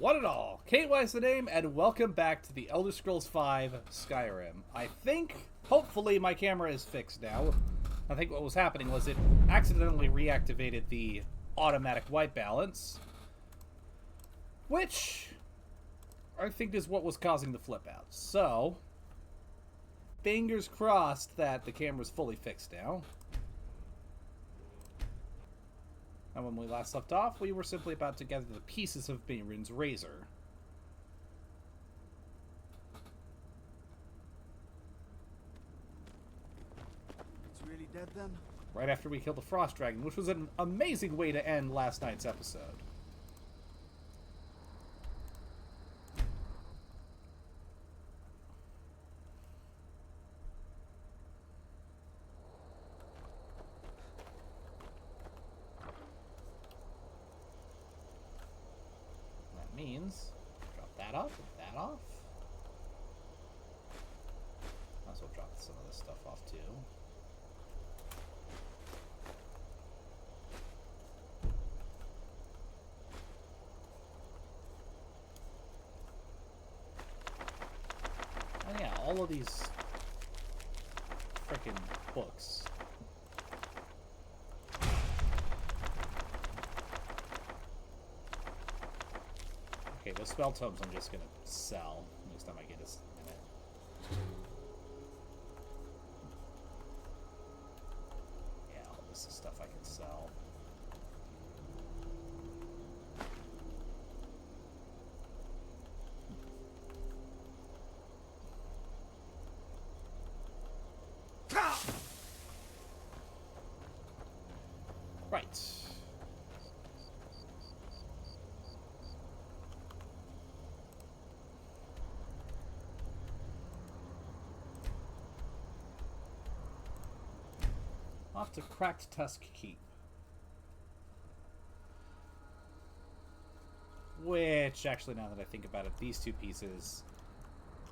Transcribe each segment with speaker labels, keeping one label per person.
Speaker 1: One and all, KY's the name, and welcome back to the Elder Scrolls V Skyrim. I think, hopefully, my camera is fixed now. I think what was happening was it accidentally reactivated the automatic white balance, which I think is what was causing the flip out. So, fingers crossed that the camera's fully fixed now. And when we last left off, we were simply about to gather the pieces of Mehrunes' razor.
Speaker 2: It's really dead then?
Speaker 1: Right after we killed the frost dragon, which was an amazing way to end last night's episode. Means drop that off and that off. Might as well drop some of this stuff off too. And yeah, all of these freaking books. Okay, those spell tomes I'm just gonna sell next time I get this in it. Yeah, all this is stuff I can sell. Right. Off to Cracked Tusk Keep. Which, actually, now that I think about it, these two pieces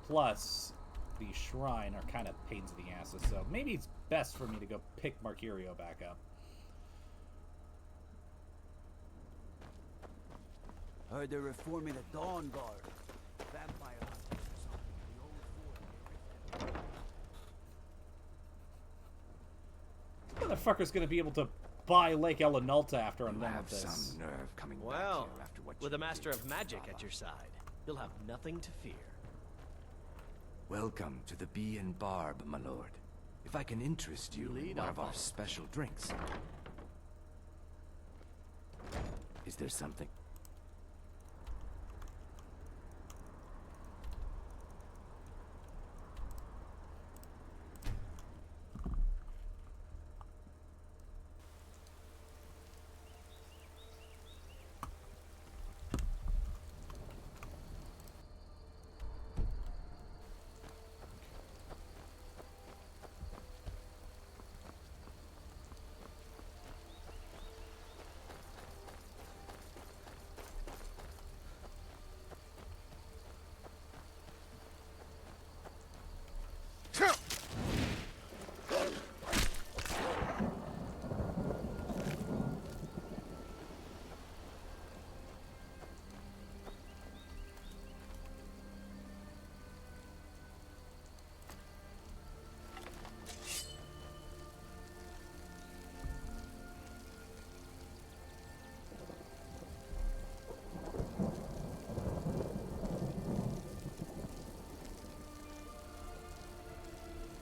Speaker 1: plus the shrine are kind of pains in the asses, so maybe it's best for me to go pick Marcurio back up.
Speaker 2: Heard they're reforming the Dawn Guard. Vampire hunters or something. The old fort.
Speaker 1: Motherfucker's gonna be able to buy Lake Elenalta after I'm
Speaker 3: You
Speaker 1: done
Speaker 3: have
Speaker 1: with this.
Speaker 3: some nerve coming back
Speaker 4: Well,
Speaker 3: here after what
Speaker 4: with
Speaker 3: you
Speaker 4: a master
Speaker 3: did
Speaker 4: of
Speaker 3: to
Speaker 4: magic
Speaker 3: Baba.
Speaker 4: at your side, you'll have nothing to fear.
Speaker 3: Welcome to the Bee and Barb, my lord. If I can interest you
Speaker 4: Lead
Speaker 3: in one
Speaker 4: off
Speaker 3: of our
Speaker 4: on it.
Speaker 3: special drinks. Is there something?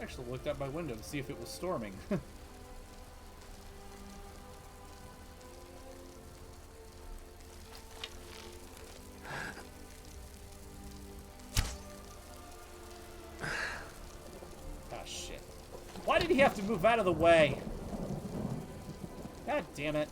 Speaker 1: Actually looked out my window to see if it was storming. Ah, shit. Why did he have to move out of the way? God damn it.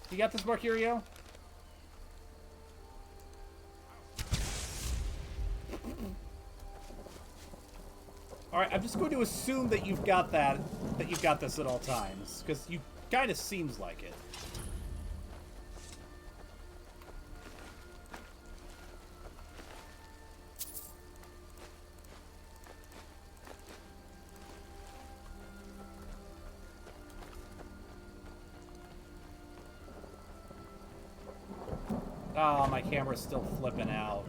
Speaker 1: You got this, Mercurio? Alright, I'm just going to assume that you've got that you've got this at all times, because you kind of seems like it. Oh, my camera's still flipping out.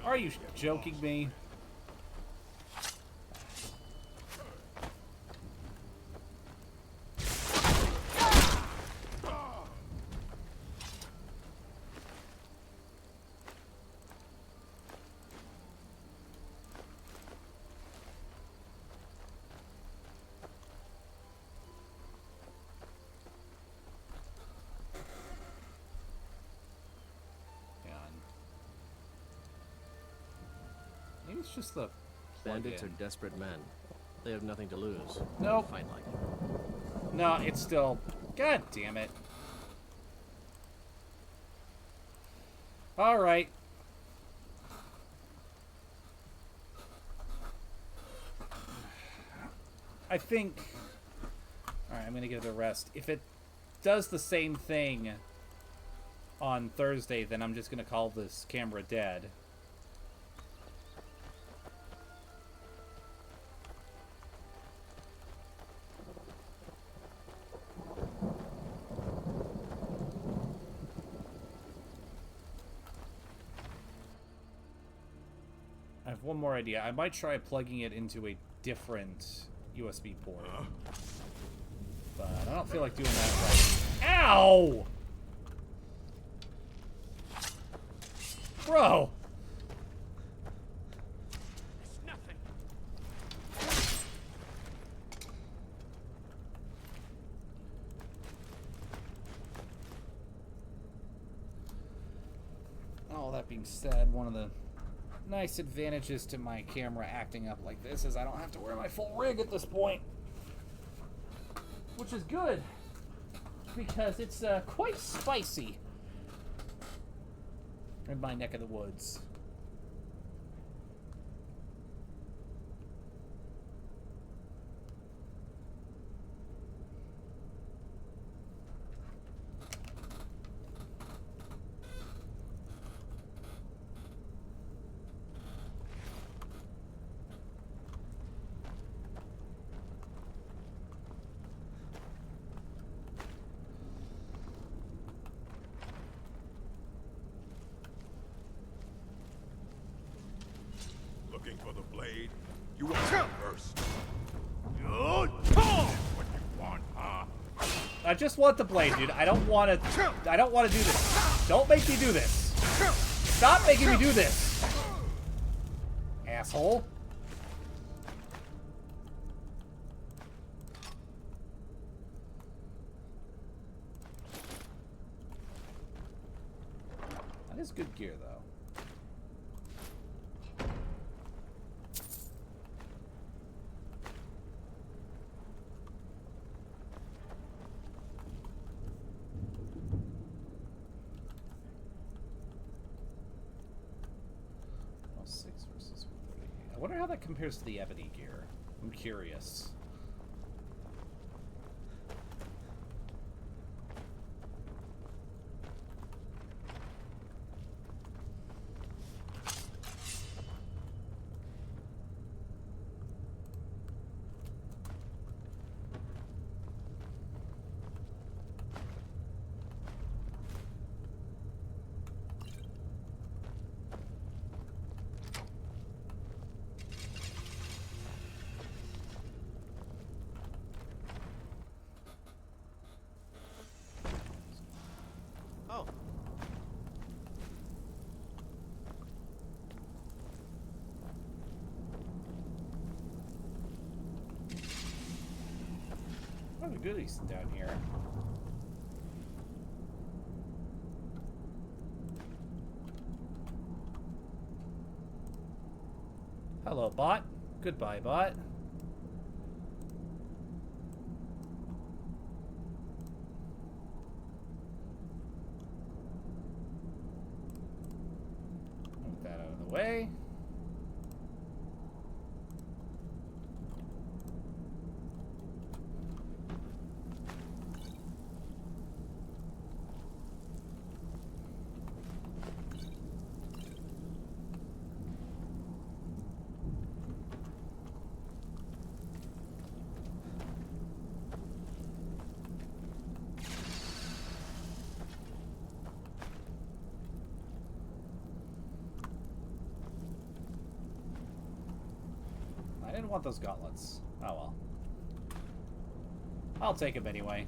Speaker 1: Are you joking me? Maybe it's just the
Speaker 4: Bandits are
Speaker 1: plug-in.
Speaker 4: desperate men. They have nothing to lose.
Speaker 1: Nope.
Speaker 4: Fight like it.
Speaker 1: No, it's still... God damn it. Alright. I think... Alright, I'm gonna give it a rest. If it does the same thing on Thursday, then I'm just gonna call this camera dead. I have one more idea. I might try plugging it into a different USB port. But I don't feel like doing that right. Ow! Bro!
Speaker 2: It's nothing.
Speaker 1: All that being said, one of the nice advantages to my camera acting up like this is I don't have to wear my full rig at this point. Which is good, because it's quite spicy in my neck of the woods.
Speaker 5: Looking for the blade? You want it first. What you want, huh?
Speaker 1: I just want the blade, dude. I don't want to. I don't want to do this. Don't make me do this. Stop making me do this, asshole. That is good gear, though. I wonder how that compares to the ebony gear. I'm curious.
Speaker 4: Oh,
Speaker 1: What are the goodies down here? Hello, bot. Goodbye, bot. away. I didn't want those gauntlets. Oh well. I'll take them anyway.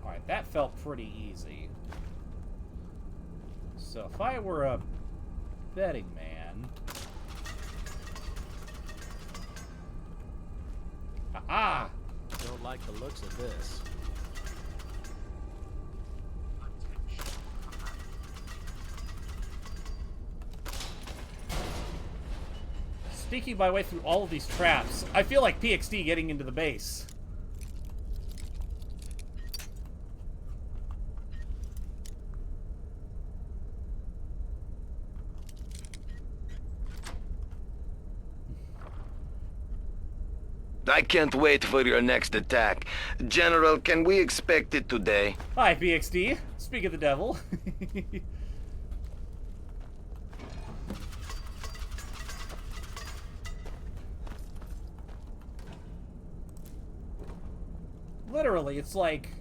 Speaker 1: Alright, that felt pretty easy. So if I were a betting man... Ah!
Speaker 4: Don't like the looks of this.
Speaker 1: Sneaking my way through all of these traps. I feel like PXD getting into the base.
Speaker 3: I can't wait for your next attack. General, can we expect it today?
Speaker 1: Hi, PXD. Speak of the devil. Literally, it's like...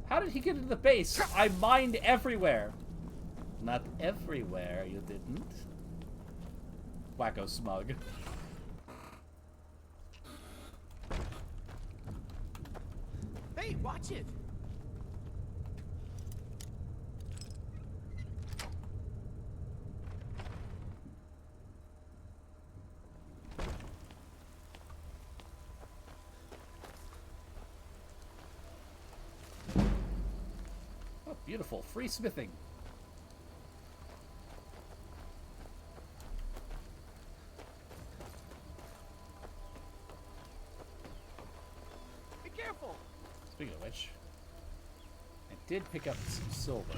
Speaker 1: How did he get into the base? I mined everywhere. Not everywhere, you didn't. Wacko smug.
Speaker 2: Hey, watch it!
Speaker 1: Oh, beautiful. Free smithing.
Speaker 2: Be careful!
Speaker 1: Speaking of which, I did pick up some silver.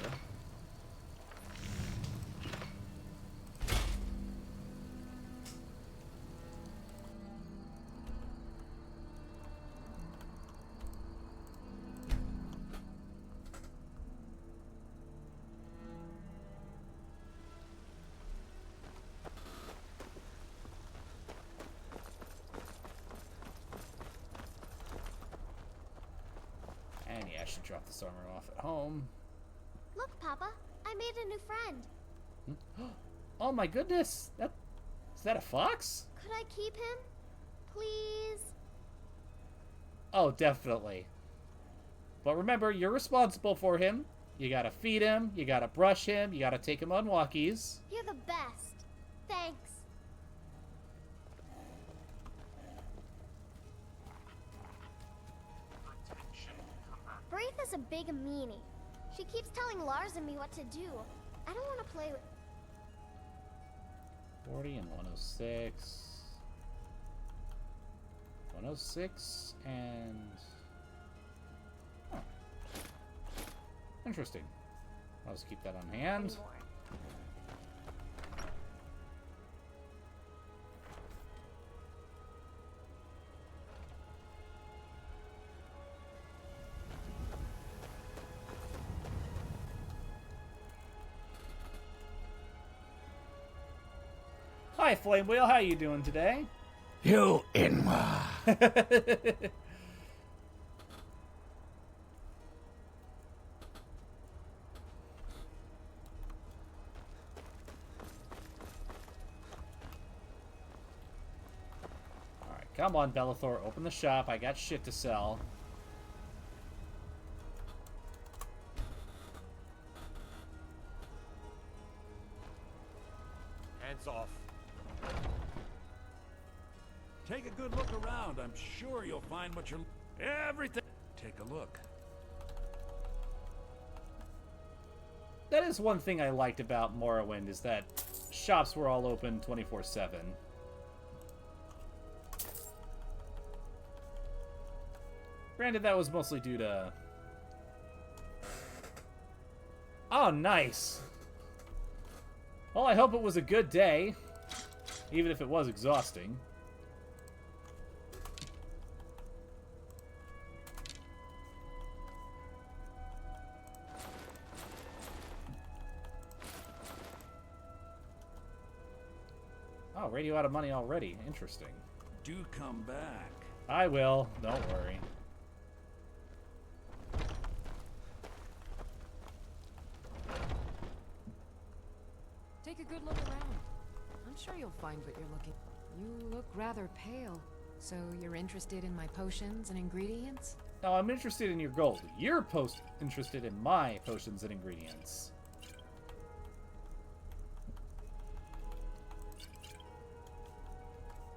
Speaker 1: And yeah, I should drop this armor off at home.
Speaker 6: Look, Papa, I made a new friend.
Speaker 1: Oh my goodness! Is that a fox?
Speaker 6: Could I keep him? Please?
Speaker 1: Oh, definitely. But remember, you're responsible for him. You gotta feed him, you gotta brush him, you gotta take him on walkies.
Speaker 6: You're the best. Thanks. Braith is a big meanie. She keeps telling Lars and me what to do. I don't want to play with...
Speaker 1: 40 and 106. 106 and... Huh. Interesting. I'll just keep that on hand. Hi, Flame Wheel. How you doing today?
Speaker 5: You Inwa.
Speaker 1: Alright, come on, Bellathor. Open the shop. I got shit to sell.
Speaker 5: Hands off. Take a good look around. I'm sure you'll find what you're... Everything. Take a look.
Speaker 1: That is one thing I liked about Morrowind, is that shops were all open 24/7. Granted, that was mostly due to... Oh, nice. Well, I hope it was a good day, even if it was exhausting. Oh, radio out of money already. Interesting.
Speaker 2: Do come back.
Speaker 1: I will. Don't worry.
Speaker 7: Take a good look around. I'm sure you'll find what you're looking. You look rather pale. So you're interested in my potions and ingredients?
Speaker 1: No, I'm interested in your gold. You're interested in my potions and ingredients.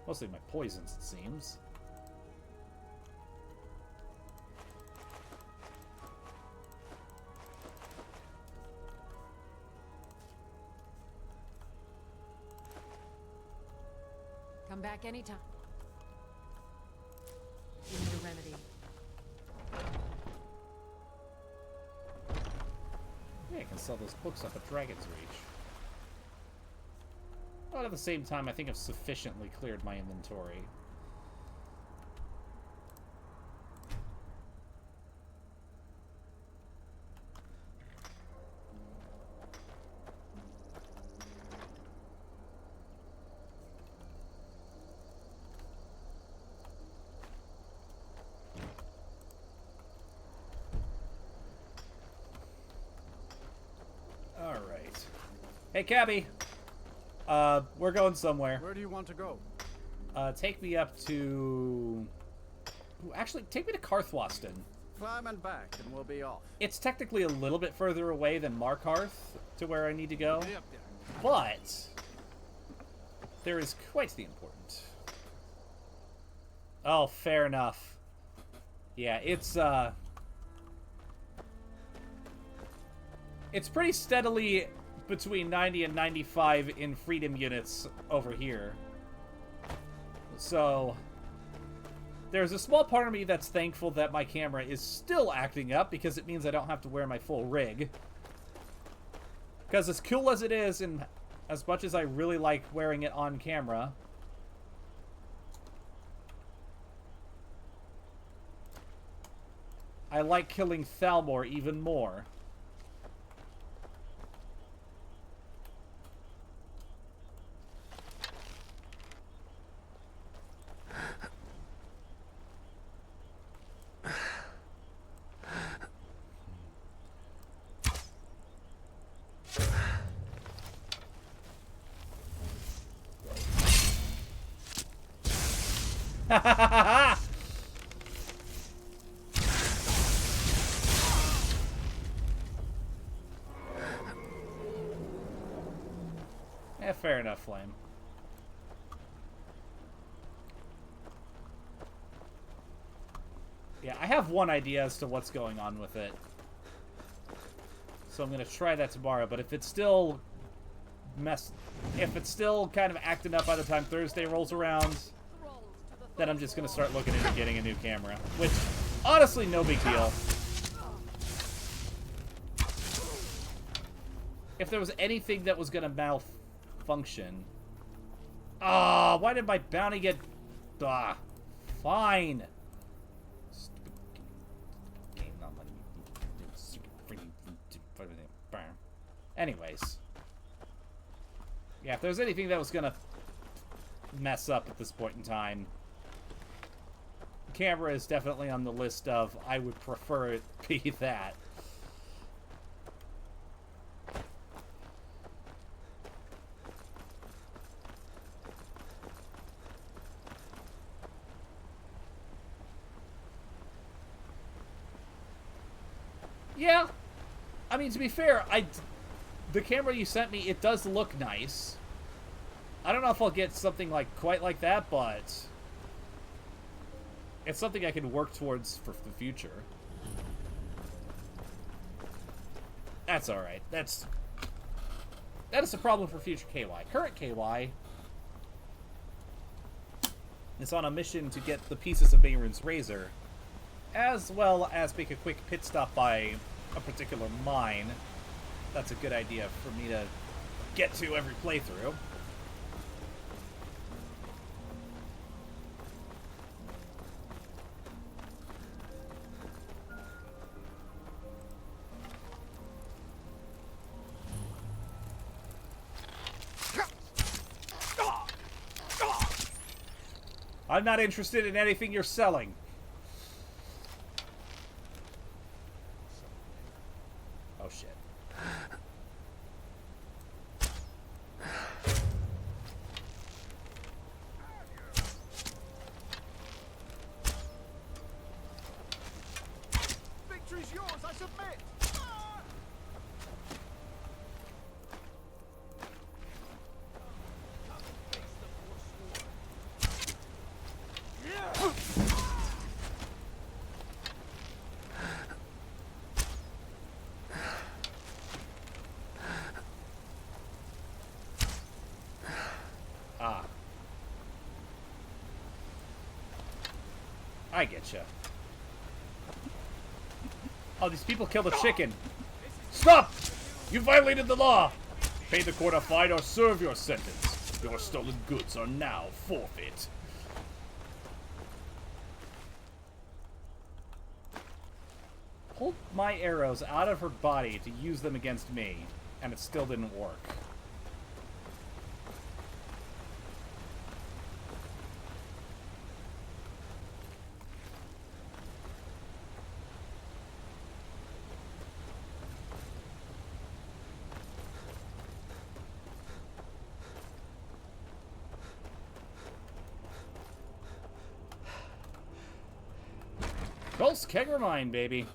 Speaker 1: Mostly my poisons, it seems.
Speaker 7: Come back anytime. You need a remedy.
Speaker 1: Yeah, I can sell those books up at Dragon's Reach. But at the same time, I think I've sufficiently cleared my inventory. Alright. Hey, Cabby! We're going somewhere.
Speaker 8: Where do you want to go?
Speaker 1: Take me up to... Ooh, actually, take me to Karthwasten.
Speaker 8: Climb and back, and we'll be off.
Speaker 1: It's technically a little bit further away than Markarth to where I need to go,
Speaker 8: Stay up there.
Speaker 1: but there is quite the important. Oh, fair enough. Yeah, it's pretty steadily between 90 and 95 in freedom units over here. So there's a small part of me that's thankful that my camera is still acting up, because it means I don't have to wear my full rig. Because as cool as it is, and as much as I really like wearing it on camera, I like killing Thalmor even more. Yeah, fair enough, Flame. Yeah, I have one idea as to what's going on with it. So I'm going to try that tomorrow, but if it's still kind of acting up by the time Thursday rolls around, then I'm just going to start looking into getting a new camera. Which, honestly, no big deal. If there was anything that was going to malfunction... Ah, why did my bounty get... Ah, fine. Stupid game not letting me do stupid freaking... Anyways. Yeah, if there's anything that was going to mess up at this point in time, camera is definitely on the list of I would prefer it be that. Yeah, I mean, to be fair, the camera you sent me, it does look nice. I don't know if I'll get something like quite like that, but it's something I can work towards for the future. That's alright. That is a problem for future KY. Current KY is on a mission to get the pieces of Bayron's Razor as well as make a quick pit stop by a particular mine. That's a good idea for me to get to every playthrough. I'm not interested in anything you're selling. Oh, shit.
Speaker 8: Victory's yours, I submit!
Speaker 1: Ah. I getcha. Oh, these people killed a chicken. Stop! You violated the law! Pay the court a fine or serve your sentence. Your stolen goods are now forfeit. Pulled my arrows out of her body to use them against me, and it still didn't work. Gulf's Kegger mine, baby.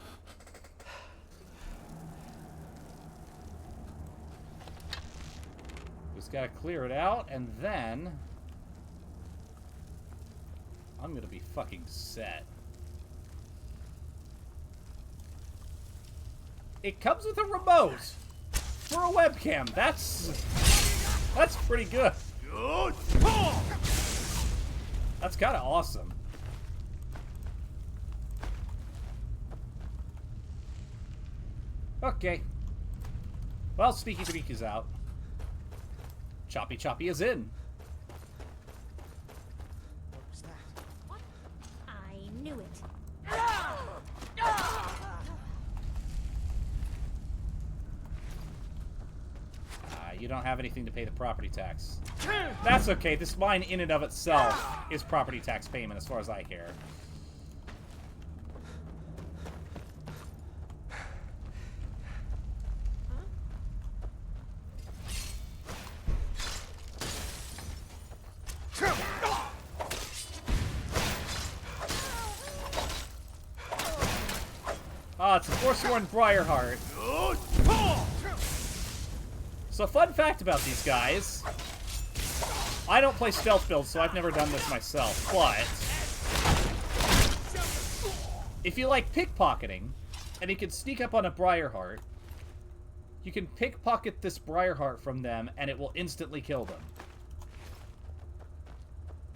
Speaker 1: Just gotta clear it out, and then I'm gonna be fucking set. It comes with a remote for a webcam. That's pretty good. That's kind of awesome. Okay. Well, Sneaky Sneak is out. Choppy Choppy is in.
Speaker 7: What was that?
Speaker 6: What? I knew it.
Speaker 1: You don't have anything to pay the property tax. That's okay. This mine in and of itself is property tax payment as far as I care. Ah, it's a Forsworn Briarheart. So, fun fact about these guys. I don't play stealth builds, so I've never done this myself, but if you like pickpocketing, and you can sneak up on a Briarheart, you can pickpocket this Briarheart from them, and it will instantly kill them.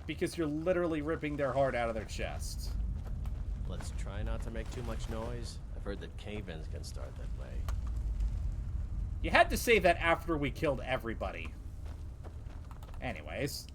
Speaker 1: Because you're literally ripping their heart out of their chest.
Speaker 4: Let's try not to make too much noise. I've heard that cave-ins can start that way.
Speaker 1: You had to say that after we killed everybody. Anyways.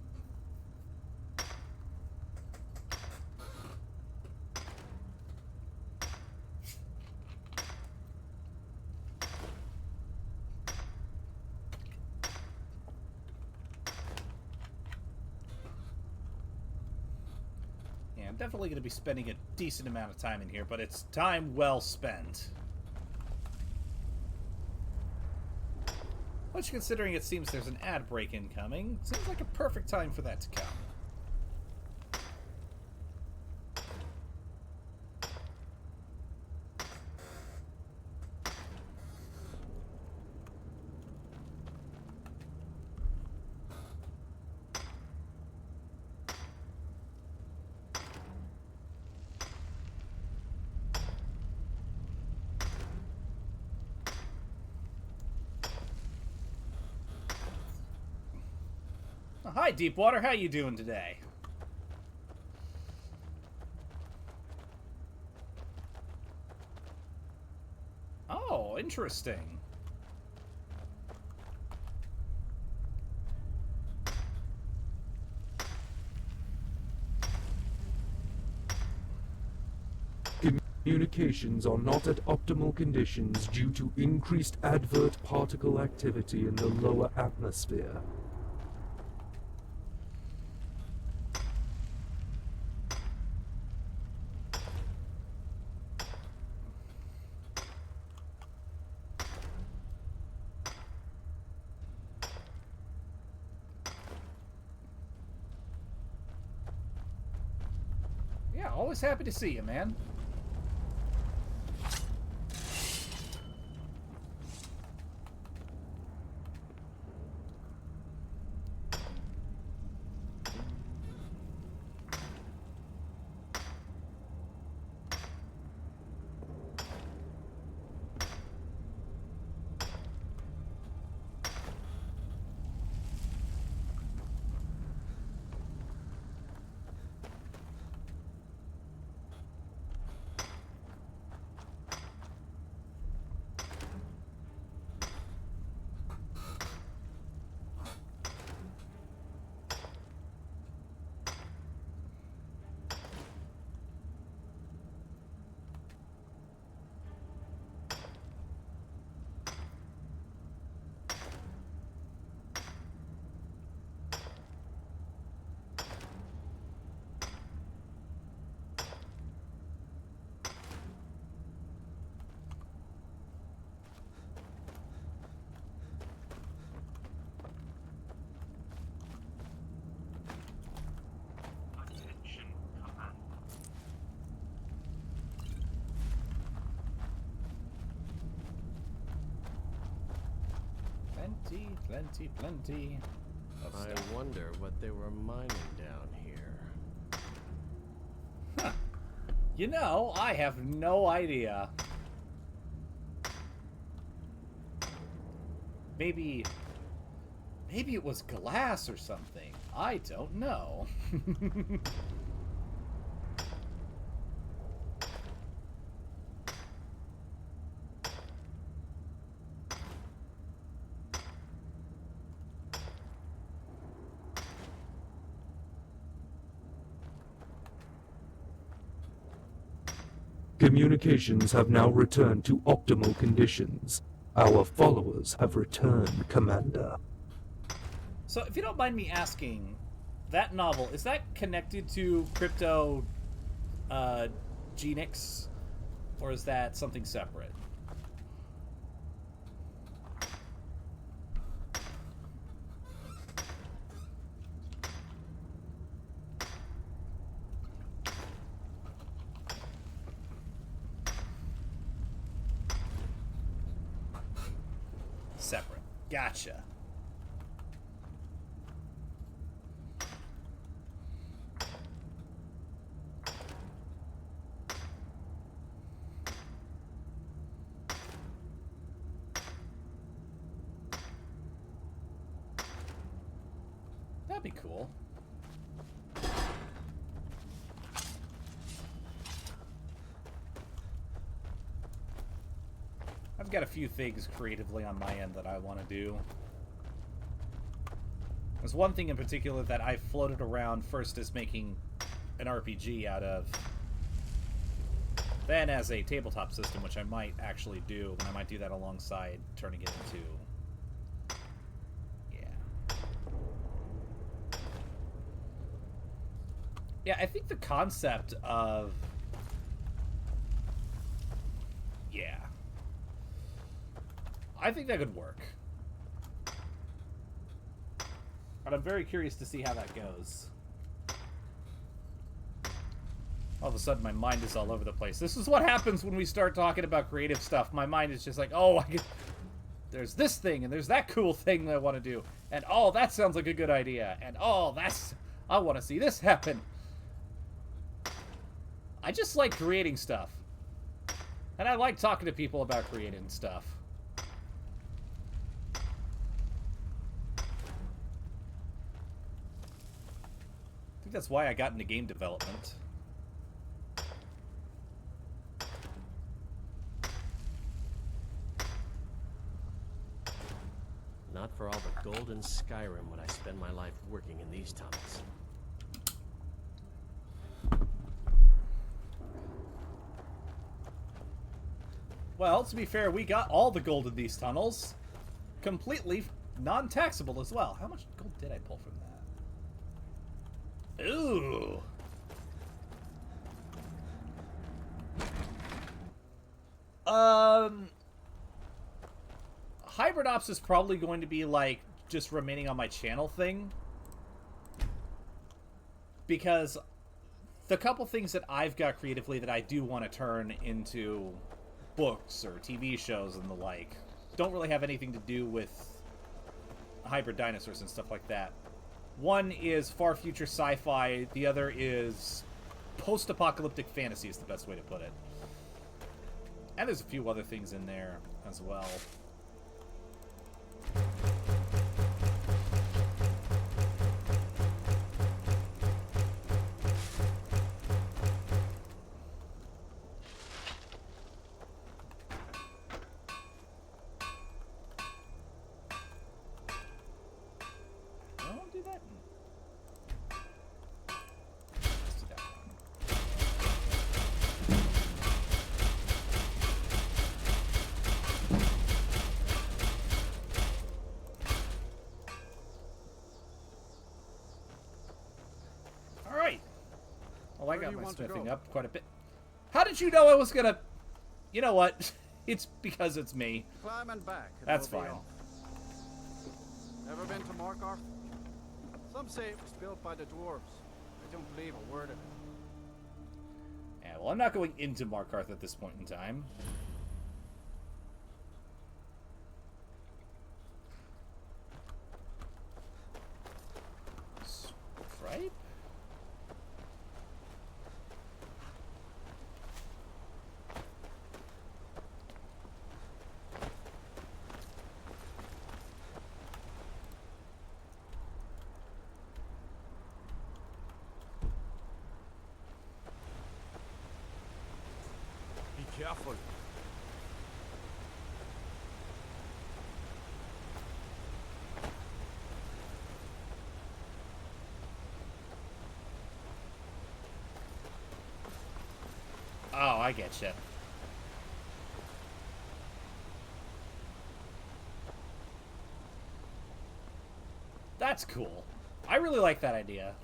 Speaker 1: Yeah, I'm definitely going to be spending a decent amount of time in here, but it's time well spent. Which, considering it seems there's an ad break incoming, seems like a perfect time for that to come. Hi, Deepwater. How you doing today? Interesting.
Speaker 9: Communications are not at optimal conditions due to increased advert particle activity in the lower atmosphere.
Speaker 1: Yeah, always happy to see you, man. Plenty of
Speaker 4: I
Speaker 1: stuff.
Speaker 4: wonder what they were mining down here.
Speaker 1: Huh. You know, I have no idea. Maybe it was glass or something. I don't know.
Speaker 9: Communications have now returned to optimal conditions. Our followers have returned, Commander.
Speaker 1: So, if you don't mind me asking, that novel, is that connected to Crypto Genix? Or is that something separate? Separate. Gotcha. That'd be cool. I've got a few things creatively on my end that I want to do. There's one thing in particular that I floated around first as making an RPG out of, then as a tabletop system, which I might actually do, and I might do that alongside turning it into... Yeah, I think the concept of... Yeah. I think that could work. But I'm very curious to see how that goes. All of a sudden, my mind is all over the place. This is what happens when we start talking about creative stuff. My mind is just like, oh, there's this thing, and there's that cool thing that I want to do. And, oh, that sounds like a good idea. And, oh, I want to see this happen. I just like creating stuff. And I like talking to people about creating stuff. I think that's why I got into game development.
Speaker 4: Not for all the gold in Skyrim would I spend my life working in these tunnels.
Speaker 1: Well, to be fair, we got all the gold in these tunnels. Completely non-taxable as well. How much gold did I pull from that? Ooh. Hybrid Ops is probably going to be, like, just remaining on my channel thing. Because the couple things that I've got creatively that I do want to turn into books or TV shows and the like don't really have anything to do with hybrid dinosaurs and stuff like that. One is far future sci-fi, the other is post-apocalyptic fantasy is the best way to put it. And there's a few other things in there as well. I got my smithing up quite a bit. How did you know I was gonna... You know what? It's because it's me.
Speaker 8: Climb and back.
Speaker 1: That's fine.
Speaker 8: Ever been to Markarth? Some say it was built by the dwarves. I don't believe a word of it.
Speaker 1: Yeah, well, I'm not going into Markarth at this point in time. Right?
Speaker 8: Careful.
Speaker 1: Oh, I get you. That's cool. I really like that idea.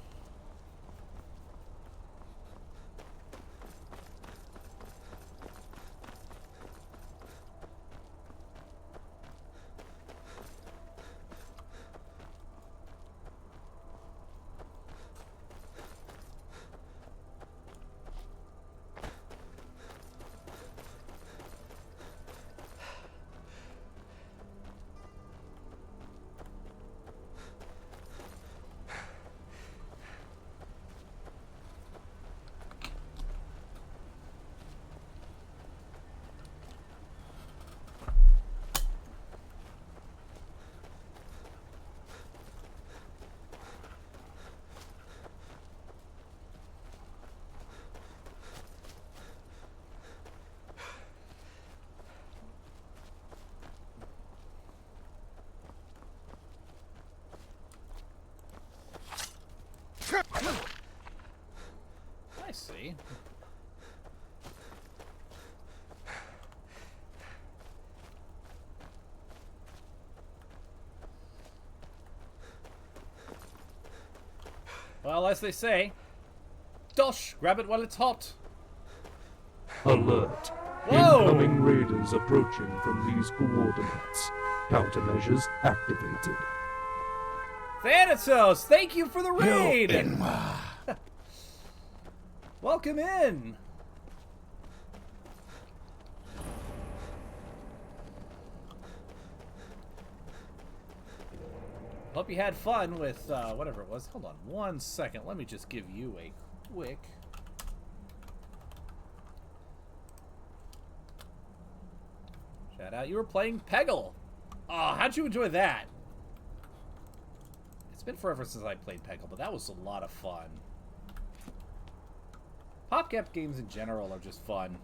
Speaker 1: I see. Well, as they say, dosh, grab it while it's hot.
Speaker 9: Alert.
Speaker 1: Whoa!
Speaker 9: Incoming raiders approaching from these coordinates. Countermeasures activated.
Speaker 1: Thanatos, thank you for the raid! Welcome in! Hope you had fun with whatever it was. Hold on 1 second. Let me just give you a quick... shout out. You were playing Peggle. Oh, how'd you enjoy that? It's been forever since I played Peggle, but that was a lot of fun. PopCap games in general are just fun.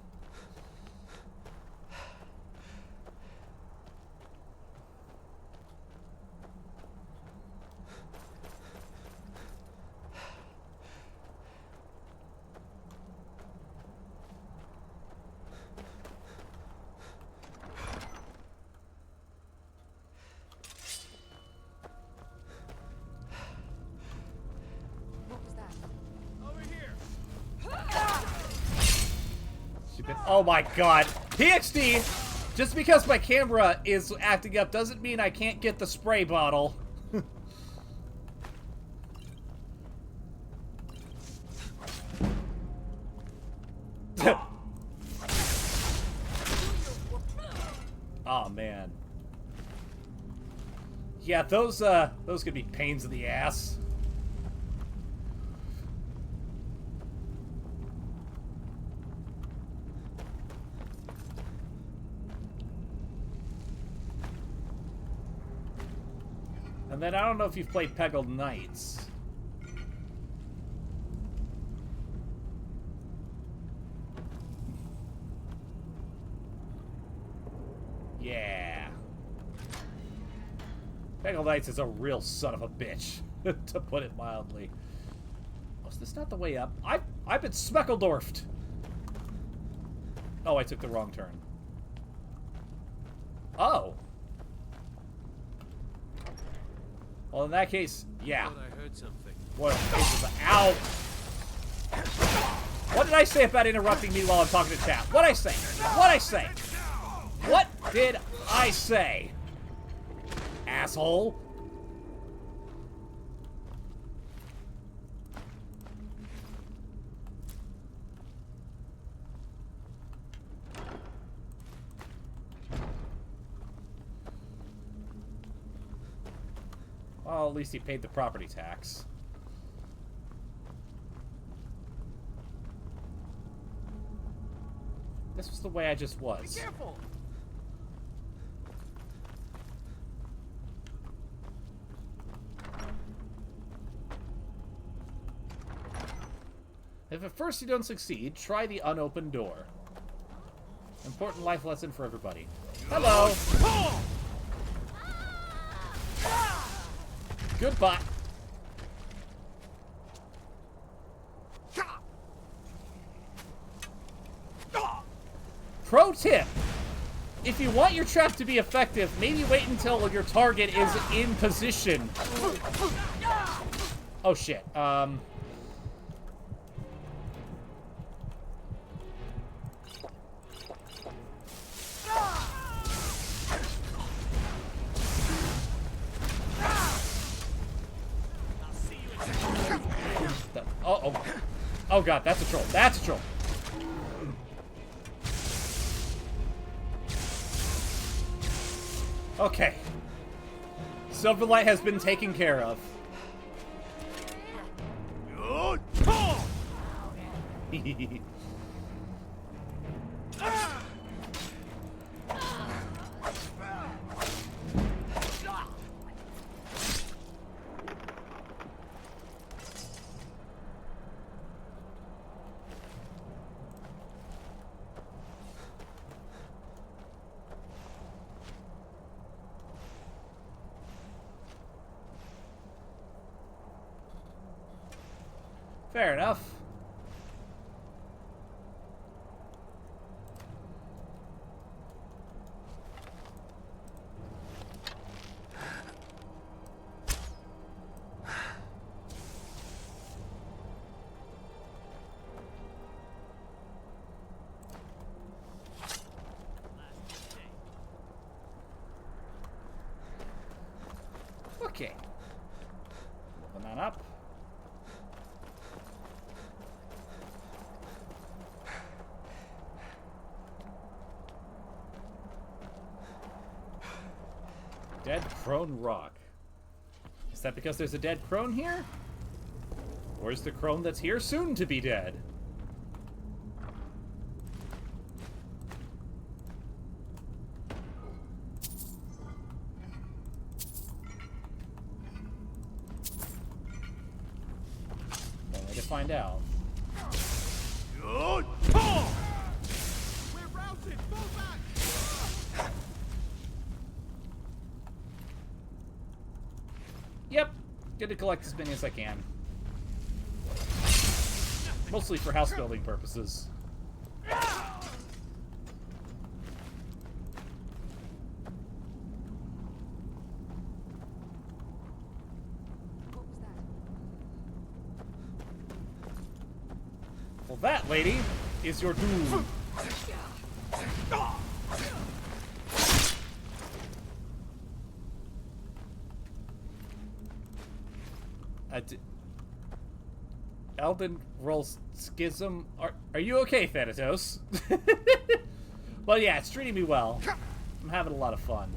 Speaker 1: Oh my god. PXD! Just because my camera is acting up doesn't mean I can't get the spray bottle. Oh man. Yeah, those could be pains in the ass. And then I don't know if you've played Peggle Knights. Yeah. Peggle Knights is a real son of a bitch, to put it mildly. Oh, is this not the way up? I've been Smeckledorfed. Oh, I took the wrong turn. Oh. Well, in that case, yeah.
Speaker 4: I heard something.
Speaker 1: What? Ow! What did I say about interrupting me while I'm talking to chat? What'd I say? What'd I say? What did I say? Asshole. Well, at least he paid the property tax. This was the way I just was.
Speaker 8: Be careful!
Speaker 1: If at first you don't succeed, try the unopened door. Important life lesson for everybody. Hello! Goodbye. Pro tip. If you want your trap to be effective, maybe wait until your target is in position. Oh shit. Oh god, that's a troll. That's a troll. Okay. Silverlight has been taken care of. Fair enough. Okay. Moving on up. Dead crone rock. Is that because there's a dead crone here? Or is the crone that's here soon to be dead? One way to find out.
Speaker 5: We're routed! Fall back!
Speaker 1: Yep. Good to collect as many as I can. Mostly for house building purposes.
Speaker 7: What was that?
Speaker 1: Well, that, lady, is your doom. Elden rolls schism. Are you okay, Thanatos? Well, yeah, it's treating me well. I'm having a lot of fun.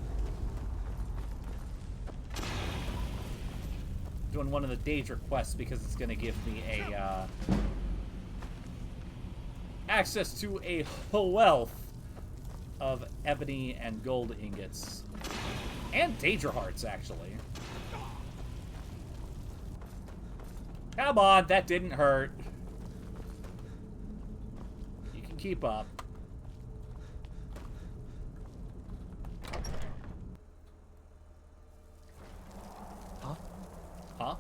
Speaker 1: Doing one of the Daedra quests because it's going to give me a access to a wealth of ebony and gold ingots. And Daedra hearts, actually. Come on, that didn't hurt. You can keep up.
Speaker 4: Huh?
Speaker 1: Huh?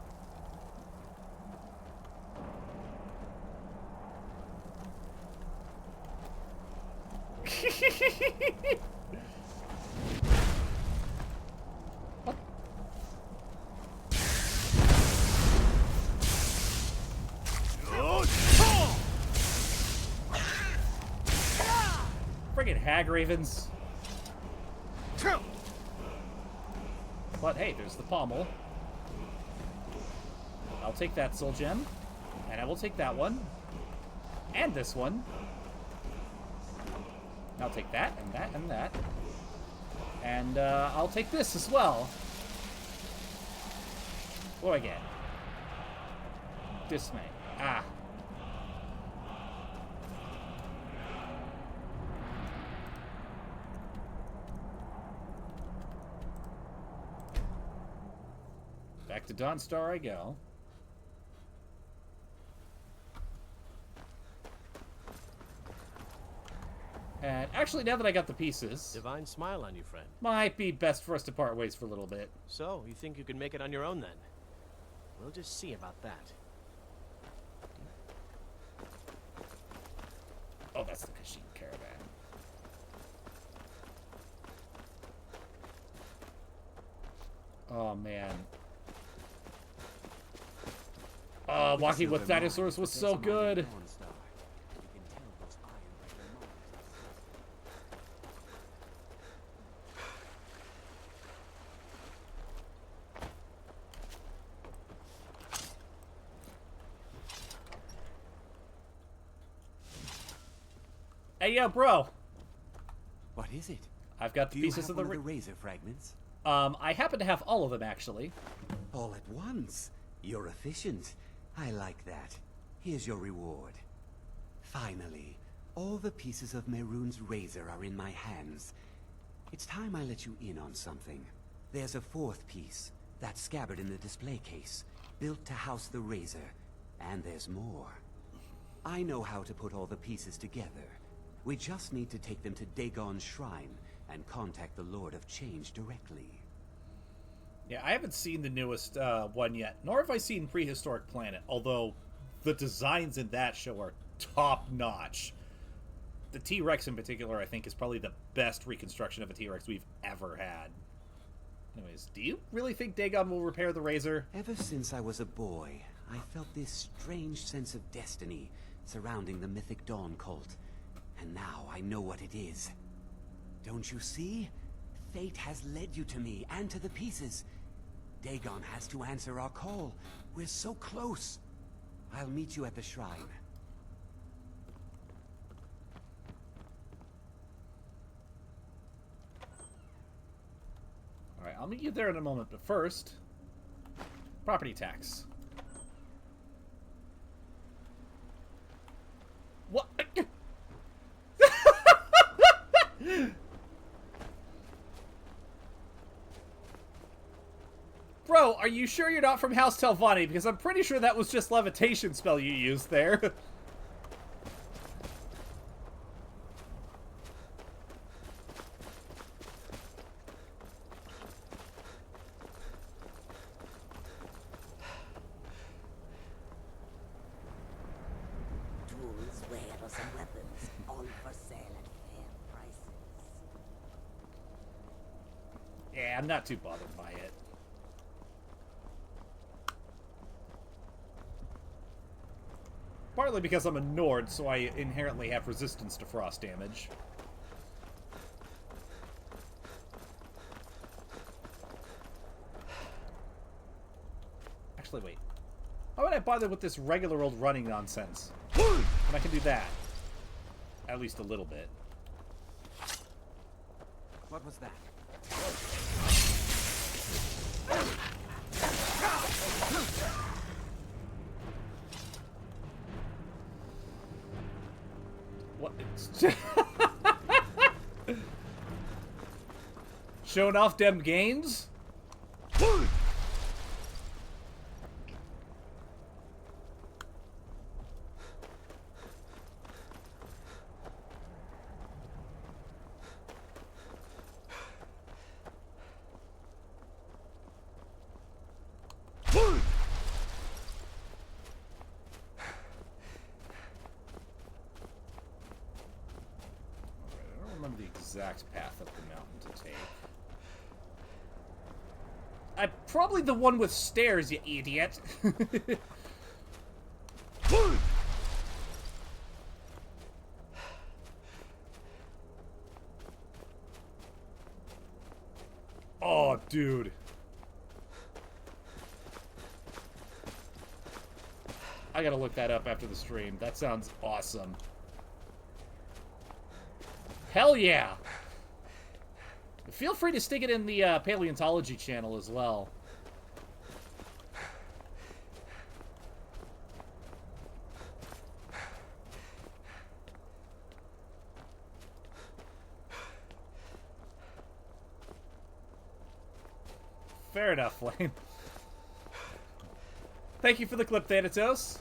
Speaker 1: Friggin' hag ravens. But hey, there's the pommel. I'll take that soul gem. And I will take that one. And this one. I'll take that, and that, and that. And I'll take this as well. What do I get? Dismay. Ah. Back to Dawnstar I go. And actually, now that I got the pieces,
Speaker 4: Divine smile on you, friend.
Speaker 1: might be best for us to part ways for a little bit.
Speaker 4: So, you think you can make it on your own then? We'll just see about that.
Speaker 1: Oh, that's the Kashyyyk caravan. Oh, man. Oh, walking with dinosaurs was so good. Hey, yo, bro.
Speaker 2: What is it?
Speaker 1: I've got the
Speaker 2: Do you
Speaker 1: pieces
Speaker 2: have
Speaker 1: of the
Speaker 2: one of the razor fragments?
Speaker 1: I happen to have all of them, actually.
Speaker 2: All at once. You're efficient. I like that. Here's your reward. Finally, all the pieces of Mehrunes' razor are in my hands. It's time I let you in on something. There's a fourth piece, that scabbard in the display case, built to house the razor. And there's more. I know how to put all the pieces together. We just need to take them to Dagon's shrine and contact the Lord of Change directly.
Speaker 1: Yeah, I haven't seen the newest one yet, nor have I seen Prehistoric Planet, although the designs in that show are top-notch. The T-Rex in particular, I think, is probably the best reconstruction of a T-Rex we've ever had. Anyways, do you really think Dagon will repair the razor?
Speaker 2: Ever since I was a boy, I felt this strange sense of destiny surrounding the mythic Dawn cult. And now I know what it is. Don't you see? Fate has led you to me and to the pieces. Dagon has to answer our call. We're so close. I'll meet you at the shrine.
Speaker 1: Alright, I'll meet you there in a moment, but first... property tax. What? Bro, are you sure you're not from House Telvanni? Because I'm pretty sure that was just levitation spell you used there.
Speaker 10: Tools, wares, and weapons, all for sale at fair prices.
Speaker 1: Yeah, I'm not too bothered by it. Partly because I'm a Nord, so I inherently have resistance to frost damage. Actually, wait. Why would I bother with this regular old running nonsense? When I can do that. At least a little bit.
Speaker 2: What was that?
Speaker 1: What? Showing off them gains? Exact path up the mountain to take. I'm probably the one with stairs, you idiot. Oh, dude. I gotta look that up after the stream. That sounds awesome. Hell yeah! Feel free to stick it in the paleontology channel as well. Fair enough, Flame. Thank you for the clip, Thanatos.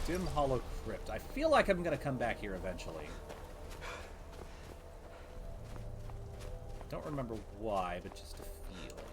Speaker 1: Dim Hollow Crypt. I feel like I'm gonna come back here eventually. Don't remember why, but just a feeling.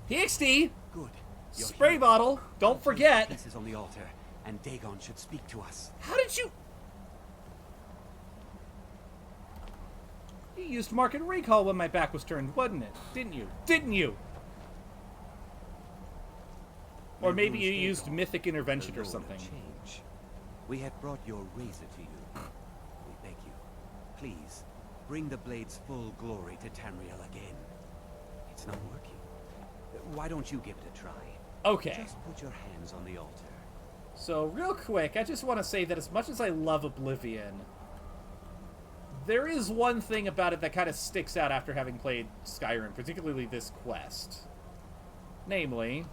Speaker 1: PXD!
Speaker 2: Good.
Speaker 1: Spray
Speaker 2: here.
Speaker 1: bottle! Don't forget!
Speaker 2: Pieces on the altar, and Dagon should speak to us.
Speaker 1: How did you... You used mark and recall when my back was turned, wasn't it? Didn't you? Didn't you? Or maybe you used mythic intervention or something.
Speaker 2: Change. We have brought your razor to you. We beg you, please, bring the blade's full glory to Tamriel again. It's not working. Why don't you give it a try?
Speaker 1: Okay.
Speaker 2: Just put your hands on the altar.
Speaker 1: So, real quick, I just want to say that as much as I love Oblivion, there is one thing about it that kind of sticks out after having played Skyrim, particularly this quest. Namely...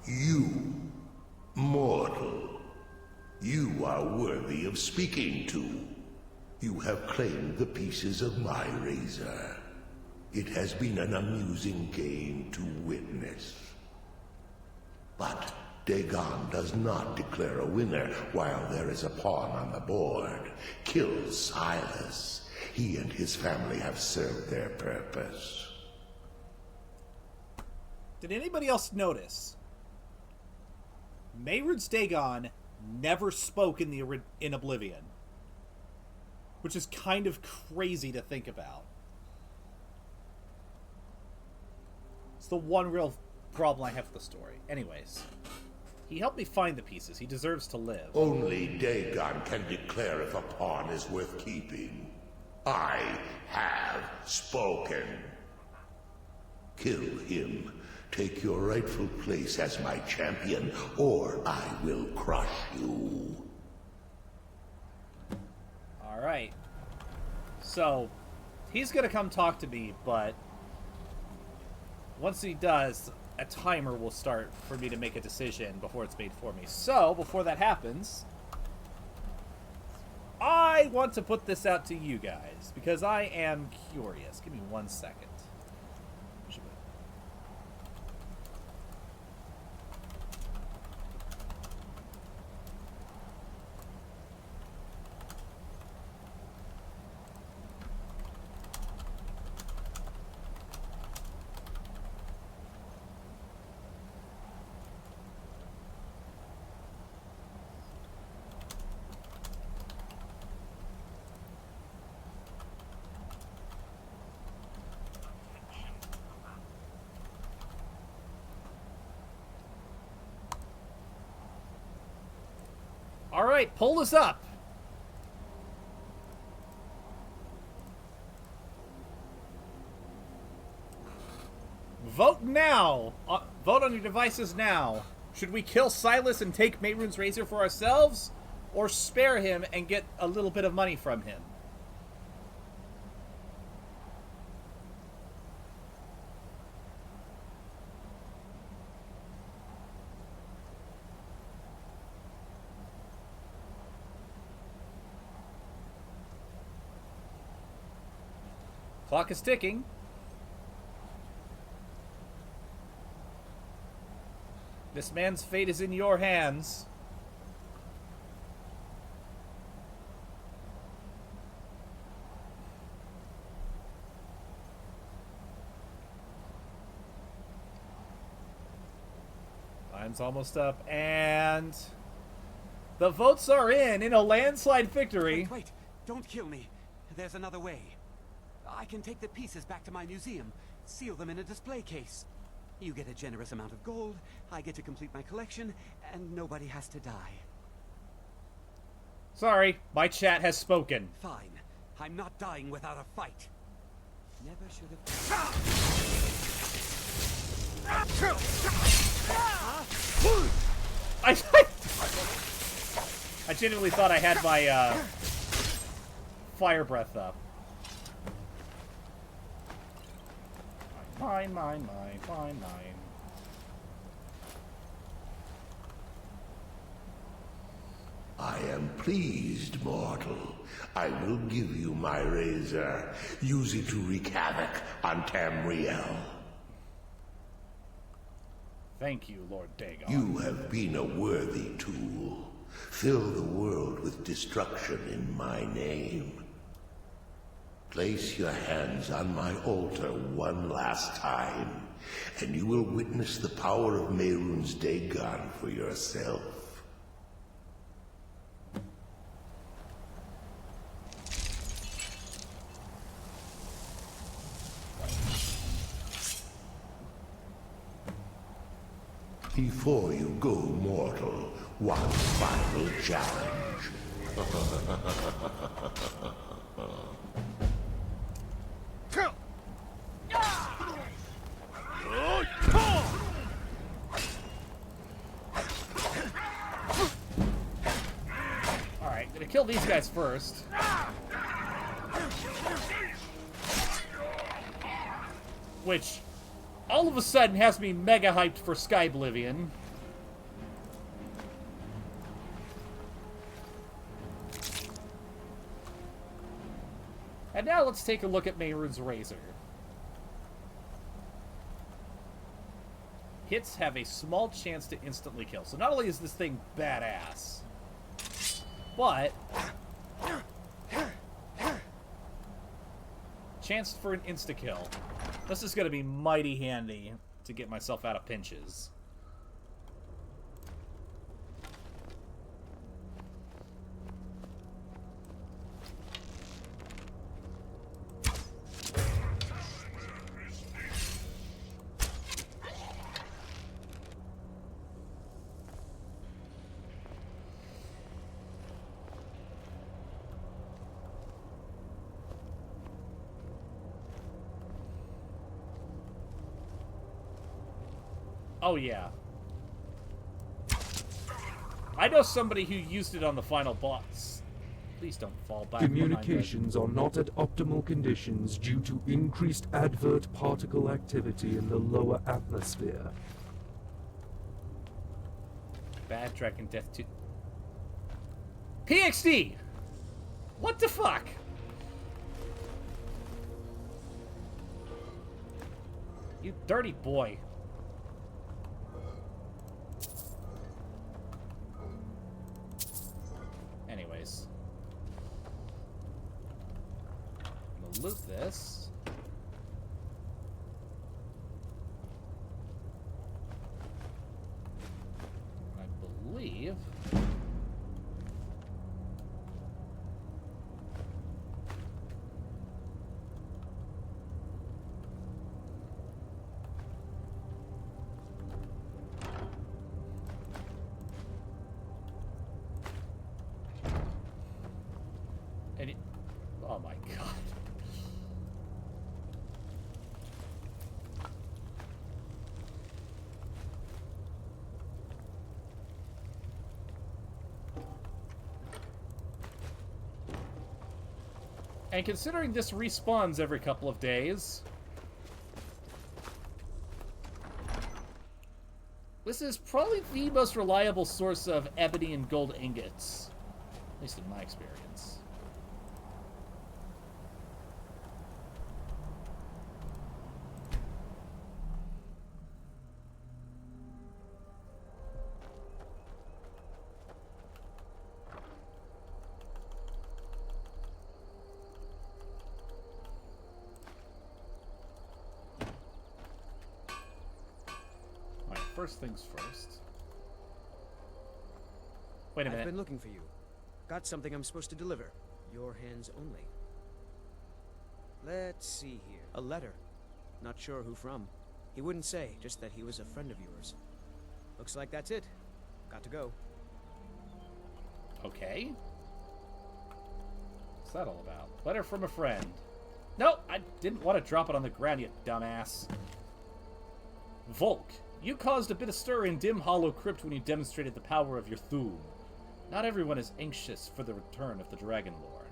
Speaker 11: You, mortal, you are worthy of speaking to. You have claimed the pieces of my razor. It has been an amusing game to witness. But Dagon does not declare a winner while there is a pawn on the board. Kill Silas. He and his family have served their purpose.
Speaker 1: Did anybody else notice? Mehrunes Dagon never spoke in Oblivion. Which is kind of crazy to think about. It's the one real problem I have with the story. Anyways, he helped me find the pieces. He deserves to live.
Speaker 11: Only Dagon can declare if a pawn is worth keeping. I have spoken. Kill him. Take your rightful place as my champion, or I will crush you.
Speaker 1: Alright. So, he's gonna come talk to me, but once he does, a timer will start for me to make a decision before it's made for me. So, before that happens, I want to put this out to you guys, because I am curious. Give me 1 second. Alright, poll is up. Vote now! Vote on your devices now. Should we kill Silas and take Mehrunes' razor for ourselves? Or spare him and get a little bit of money from him? Clock is ticking. This man's fate is in your hands. Time's almost up, and the votes are in a landslide victory.
Speaker 2: Wait, don't kill me. There's another way. I can take the pieces back to my museum, seal them in a display case. You get a generous amount of gold, I get to complete my collection, and nobody has to die.
Speaker 1: Sorry, my chat has spoken.
Speaker 2: Fine. I'm not dying without a fight. Never should
Speaker 1: I genuinely thought I had my fire breath up. Mine.
Speaker 11: I am pleased, mortal. I will give you my razor. Use it to wreak havoc on Tamriel.
Speaker 1: Thank you, Lord Dagon.
Speaker 11: You have been a worthy tool. Fill the world with destruction in my name. Place your hands on my altar one last time, and you will witness the power of Mehrunes Dagon for yourself. Before you go, mortal, one final challenge.
Speaker 1: Alright, gonna kill these guys first. Which, all of a sudden, has me mega hyped for Skyblivion. And now let's take a look at Mehrunes' razor. Hits have a small chance to instantly kill. So not only is this thing badass, but chance for an insta-kill. This is going to be mighty handy to get myself out of pinches. Oh, yeah. I know somebody who used it on the final boss. Please don't fall back.
Speaker 9: Communications are not at optimal conditions due to increased advert particle activity in the lower atmosphere.
Speaker 1: Bad Dragon Death 2. PXD! What the fuck? You dirty boy. Anyways. I'm gonna loot this. I believe... And considering this respawns every couple of days, this is probably the most reliable source of ebony and gold ingots. At least in my experience. Alright, first things first. Wait a minute.
Speaker 12: I've been looking for you. Got something I'm supposed to deliver. Your hands only. Let's see here. A letter. Not sure who from. He wouldn't say, just that he was a friend of yours. Looks like that's it. Got to go.
Speaker 1: Okay. What's that all about? Letter from a friend. No, I didn't want to drop it on the ground, you dumbass. Volk, you caused a bit of stir in Dim Hollow Crypt when you demonstrated the power of your Thum. Not everyone is anxious for the return of the Dragonborn.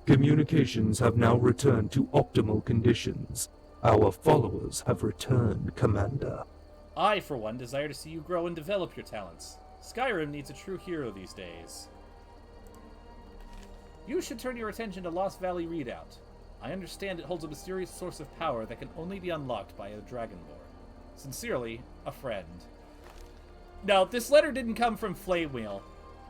Speaker 9: Communications have now returned to optimal conditions. Our followers have returned, Commander.
Speaker 1: I, for one, desire to see you grow and develop your talents. Skyrim needs a true hero these days. You should turn your attention to Lost Valley Redoubt. I understand it holds a mysterious source of power that can only be unlocked by a Dragonborn. Sincerely, a friend. No, this letter didn't come from Flaywheel.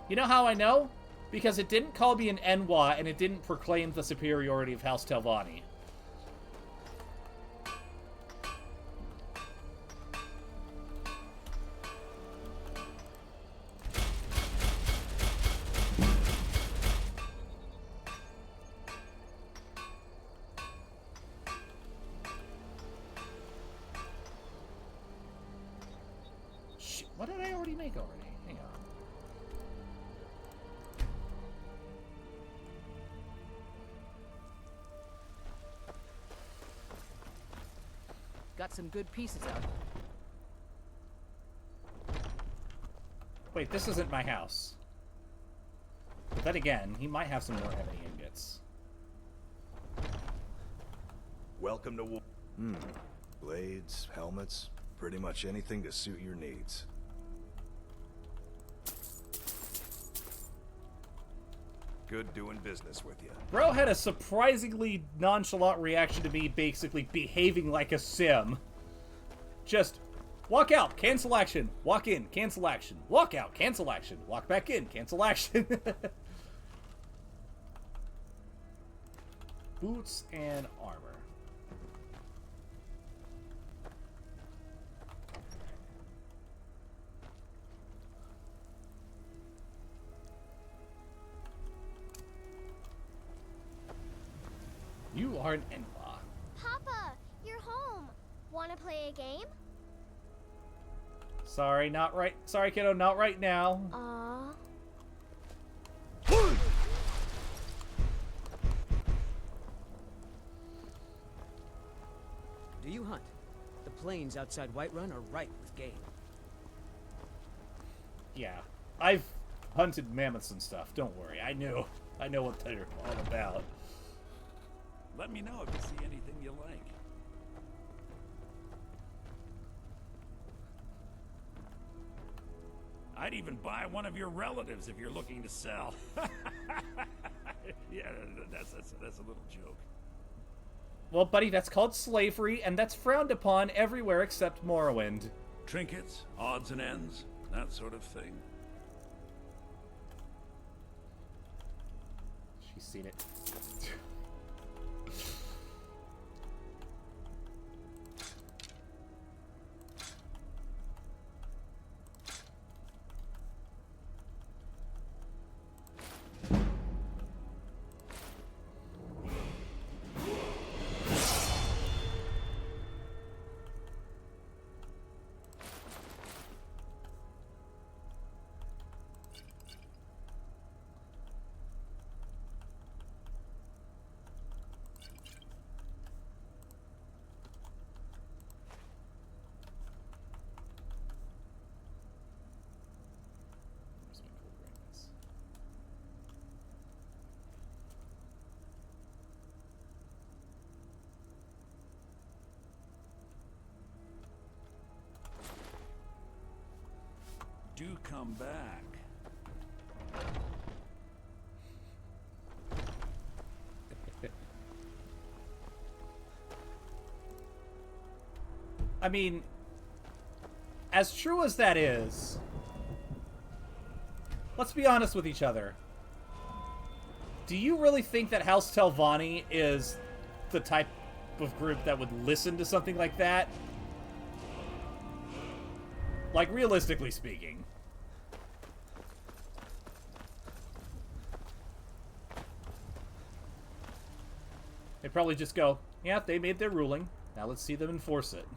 Speaker 1: You know how I know? Because it didn't call me an Enwa, and it didn't proclaim the superiority of House Telvanni. Shit, what did I already make already? Hang on.
Speaker 13: Got some good pieces out.
Speaker 1: Wait, this isn't my house. But then again, he might have some more ebony ingots.
Speaker 14: Welcome to war. Blades, helmets, pretty much anything to suit your needs. Good doing business with you.
Speaker 1: Bro had a surprisingly nonchalant reaction to me basically behaving like a sim. Just walk out, cancel action, walk in, cancel action, walk out, cancel action, walk back in, cancel action. Boots and armor. You are an Enwa.
Speaker 6: Papa, you're home. Wanna play a game?
Speaker 1: Sorry, not right. Sorry, kiddo, not right now.
Speaker 12: Do you hunt? The plains outside Whiterun are ripe with game.
Speaker 1: Yeah, I've hunted mammoths and stuff. Don't worry, I know what they're all about.
Speaker 5: Let me know if you see anything you like. I'd even buy one of your relatives if you're looking to sell. Yeah, that's a little joke.
Speaker 1: Well, buddy, that's called slavery, and that's frowned upon everywhere except Morrowind.
Speaker 5: Trinkets, odds and ends, that sort of thing.
Speaker 1: She's seen it.
Speaker 5: do come back.
Speaker 1: I mean, as true as that is, let's be honest with each other. Do you really think that House Telvanni is the type of group that would listen to something like that? Like, realistically speaking. They probably just go, yeah, they made their ruling. Now let's see them enforce it.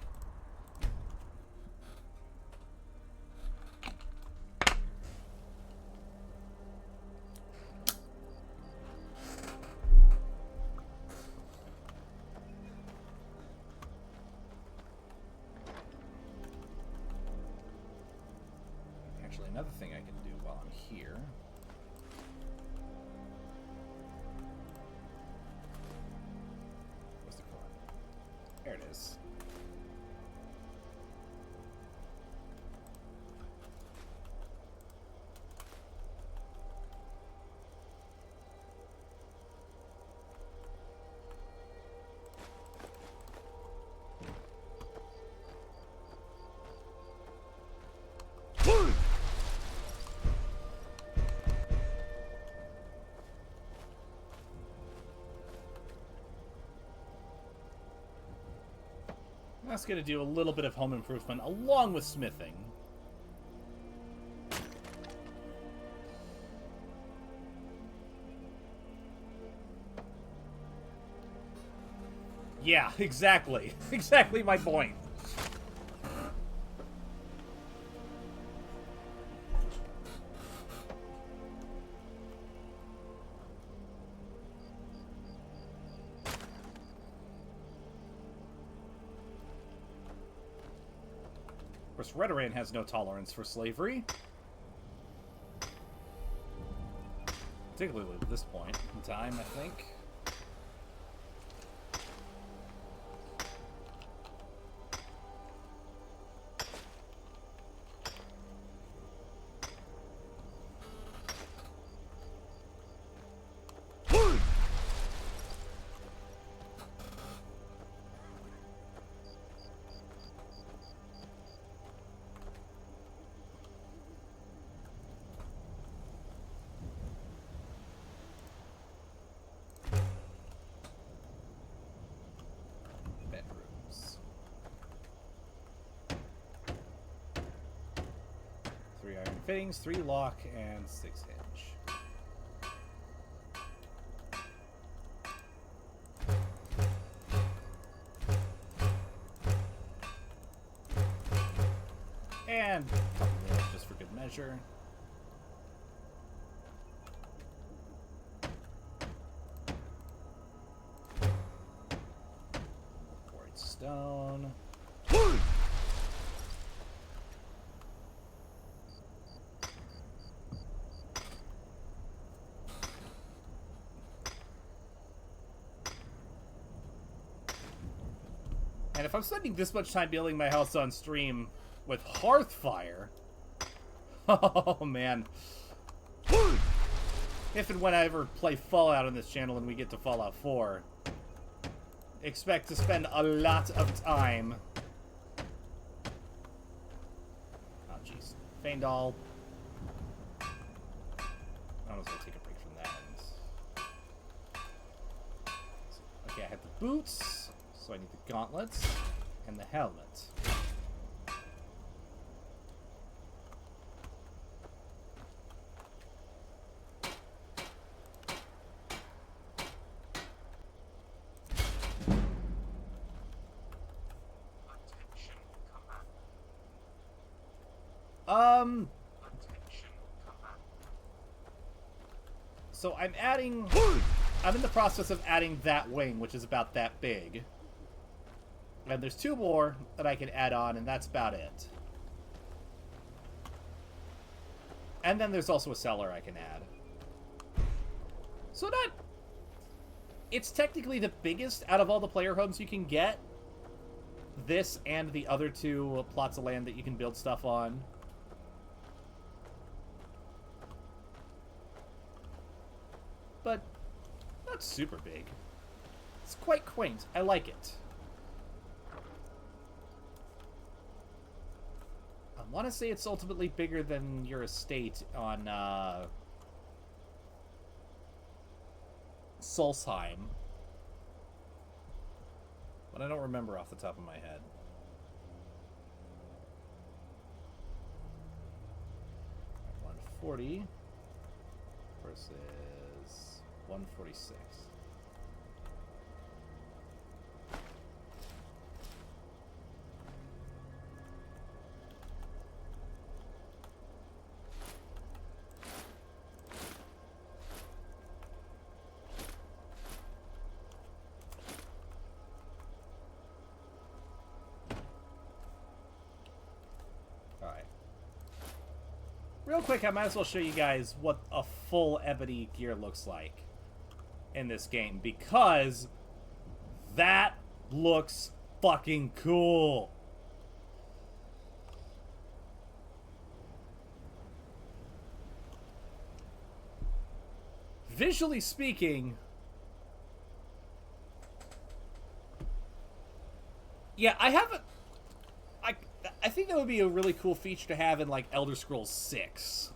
Speaker 1: Actually, another thing I can do while I'm here. Where's the core? There it is. That's going to do a little bit of home improvement along with smithing. Yeah, exactly. Exactly my point. Of course, Redoran has no tolerance for slavery. Particularly at this point in time, I think. Fittings, 3 lock, and 6 hinge. And a couple nails just for good measure. Quarried stone. And if I'm spending this much time building my house on stream with Hearthfire, oh man. If and when I ever play Fallout on this channel and we get to Fallout 4, expect to spend a lot of time. Oh jeez. Faendal. I was gonna take a break from that. Okay, I have the boots. So I need the gauntlets and the helmet. So I'm in the process of adding that wing, which is about that big. And there's 2 more that I can add on, and that's about it. And then there's also a cellar I can add. So it's technically the biggest out of all the player homes you can get. This and the other 2 plots of land that you can build stuff on. not super big. It's quite quaint. I like it. I want to say it's ultimately bigger than your estate on Solstheim, but I don't remember off the top of my head. Right, 140 versus 146. Real quick, I might as well show you guys what a full ebony gear looks like in this game, because that looks fucking cool. Visually speaking, yeah, I think that would be a really cool feature to have in, like, Elder Scrolls 6.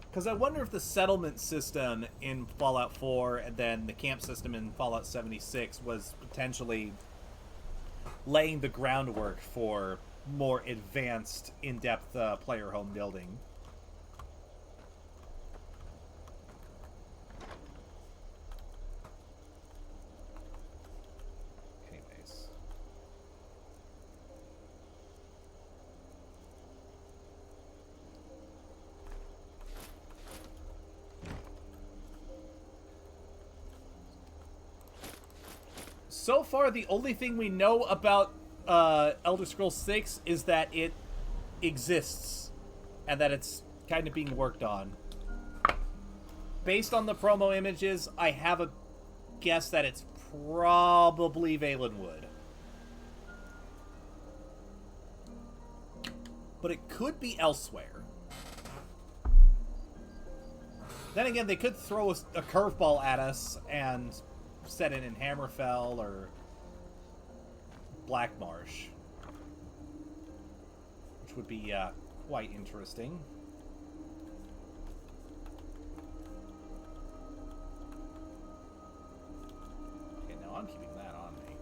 Speaker 1: Because I wonder if the settlement system in Fallout 4 and then the camp system in Fallout 76 was potentially laying the groundwork for more advanced, in-depth player home building. So far, the only thing we know about Elder Scrolls 6 is that it exists and that it's kind of being worked on. Based on the promo images, I have a guess that it's probably Valenwood. But it could be elsewhere. Then again, they could throw a curveball at us and set it in Hammerfell or Blackmarsh, which would be quite interesting. Okay, now I'm keeping that on me.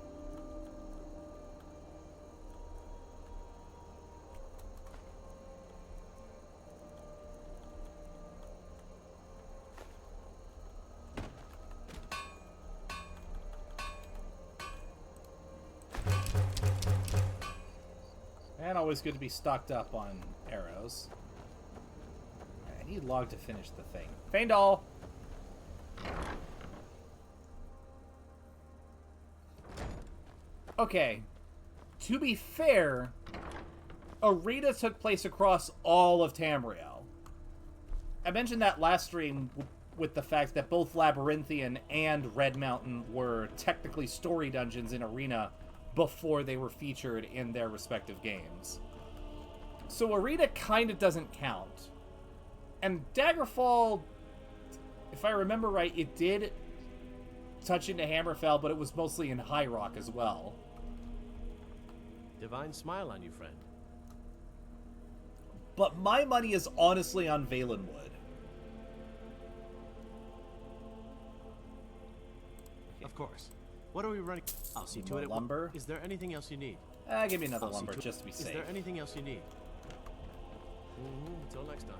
Speaker 1: And always good to be stocked up on arrows. I need log to finish the thing. Faendal! Okay. To be fair, Arena took place across all of Tamriel. I mentioned that last stream with the fact that both Labyrinthian and Red Mountain were technically story dungeons in Arena before they were featured in their respective games. So Arena kind of doesn't count. And Daggerfall, if I remember right, it did touch into Hammerfell, but it was mostly in High Rock as well.
Speaker 4: Divine smile on you, friend.
Speaker 1: But my money is honestly on Valenwood.
Speaker 4: Of course. What are we running? I'll see to
Speaker 1: More
Speaker 4: it.
Speaker 1: lumber?
Speaker 4: Is there anything else you need?
Speaker 1: Give me another
Speaker 4: I'll see
Speaker 1: lumber
Speaker 4: to it.
Speaker 1: just to be safe.
Speaker 4: Is there anything else you need? Until next time.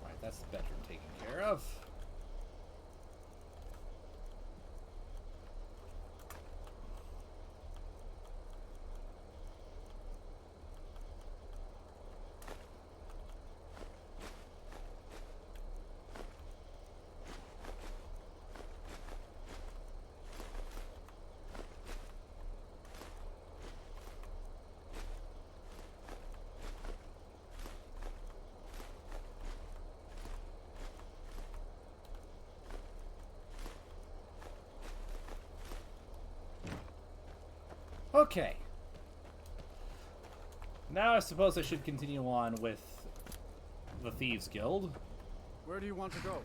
Speaker 1: Right, that's the bedroom taken care of. Okay. Now I suppose I should continue on with the Thieves Guild.
Speaker 8: Where do you want to go?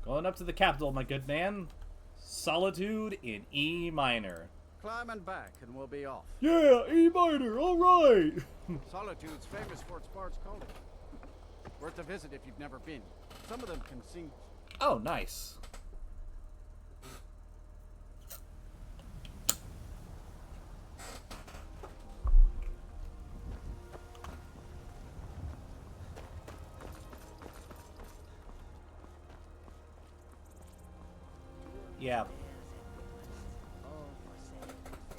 Speaker 1: Going up to the capital, my good man. Solitude in E minor.
Speaker 8: Climb and back, and we'll be off.
Speaker 1: Yeah, E minor, alright!
Speaker 8: Solitude's famous for its bards calling. Worth a visit if you've never been. Some of them can sing.
Speaker 1: Oh, nice. Yeah.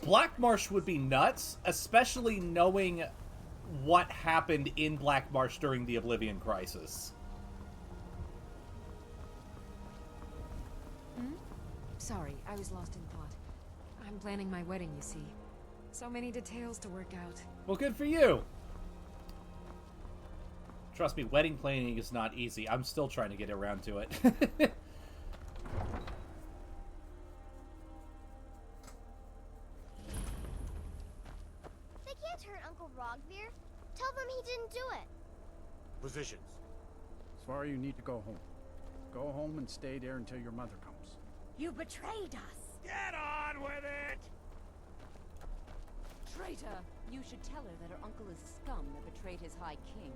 Speaker 1: Black Marsh would be nuts, especially knowing what happened in Black Marsh during the Oblivion Crisis.
Speaker 7: Sorry, I was lost in thought. I'm planning my wedding, you see. So many details to work out.
Speaker 1: Well, good for you. Trust me, wedding planning is not easy. I'm still trying to get around to it.
Speaker 6: They can't hurt Uncle Rogvir. Tell them he didn't do it.
Speaker 5: Positions.
Speaker 8: Svar, you need to go home. Go home and stay there until your mother comes.
Speaker 10: You betrayed us.
Speaker 5: Get on with it!
Speaker 13: Traitor! You should tell her that her uncle is scum that betrayed his High King.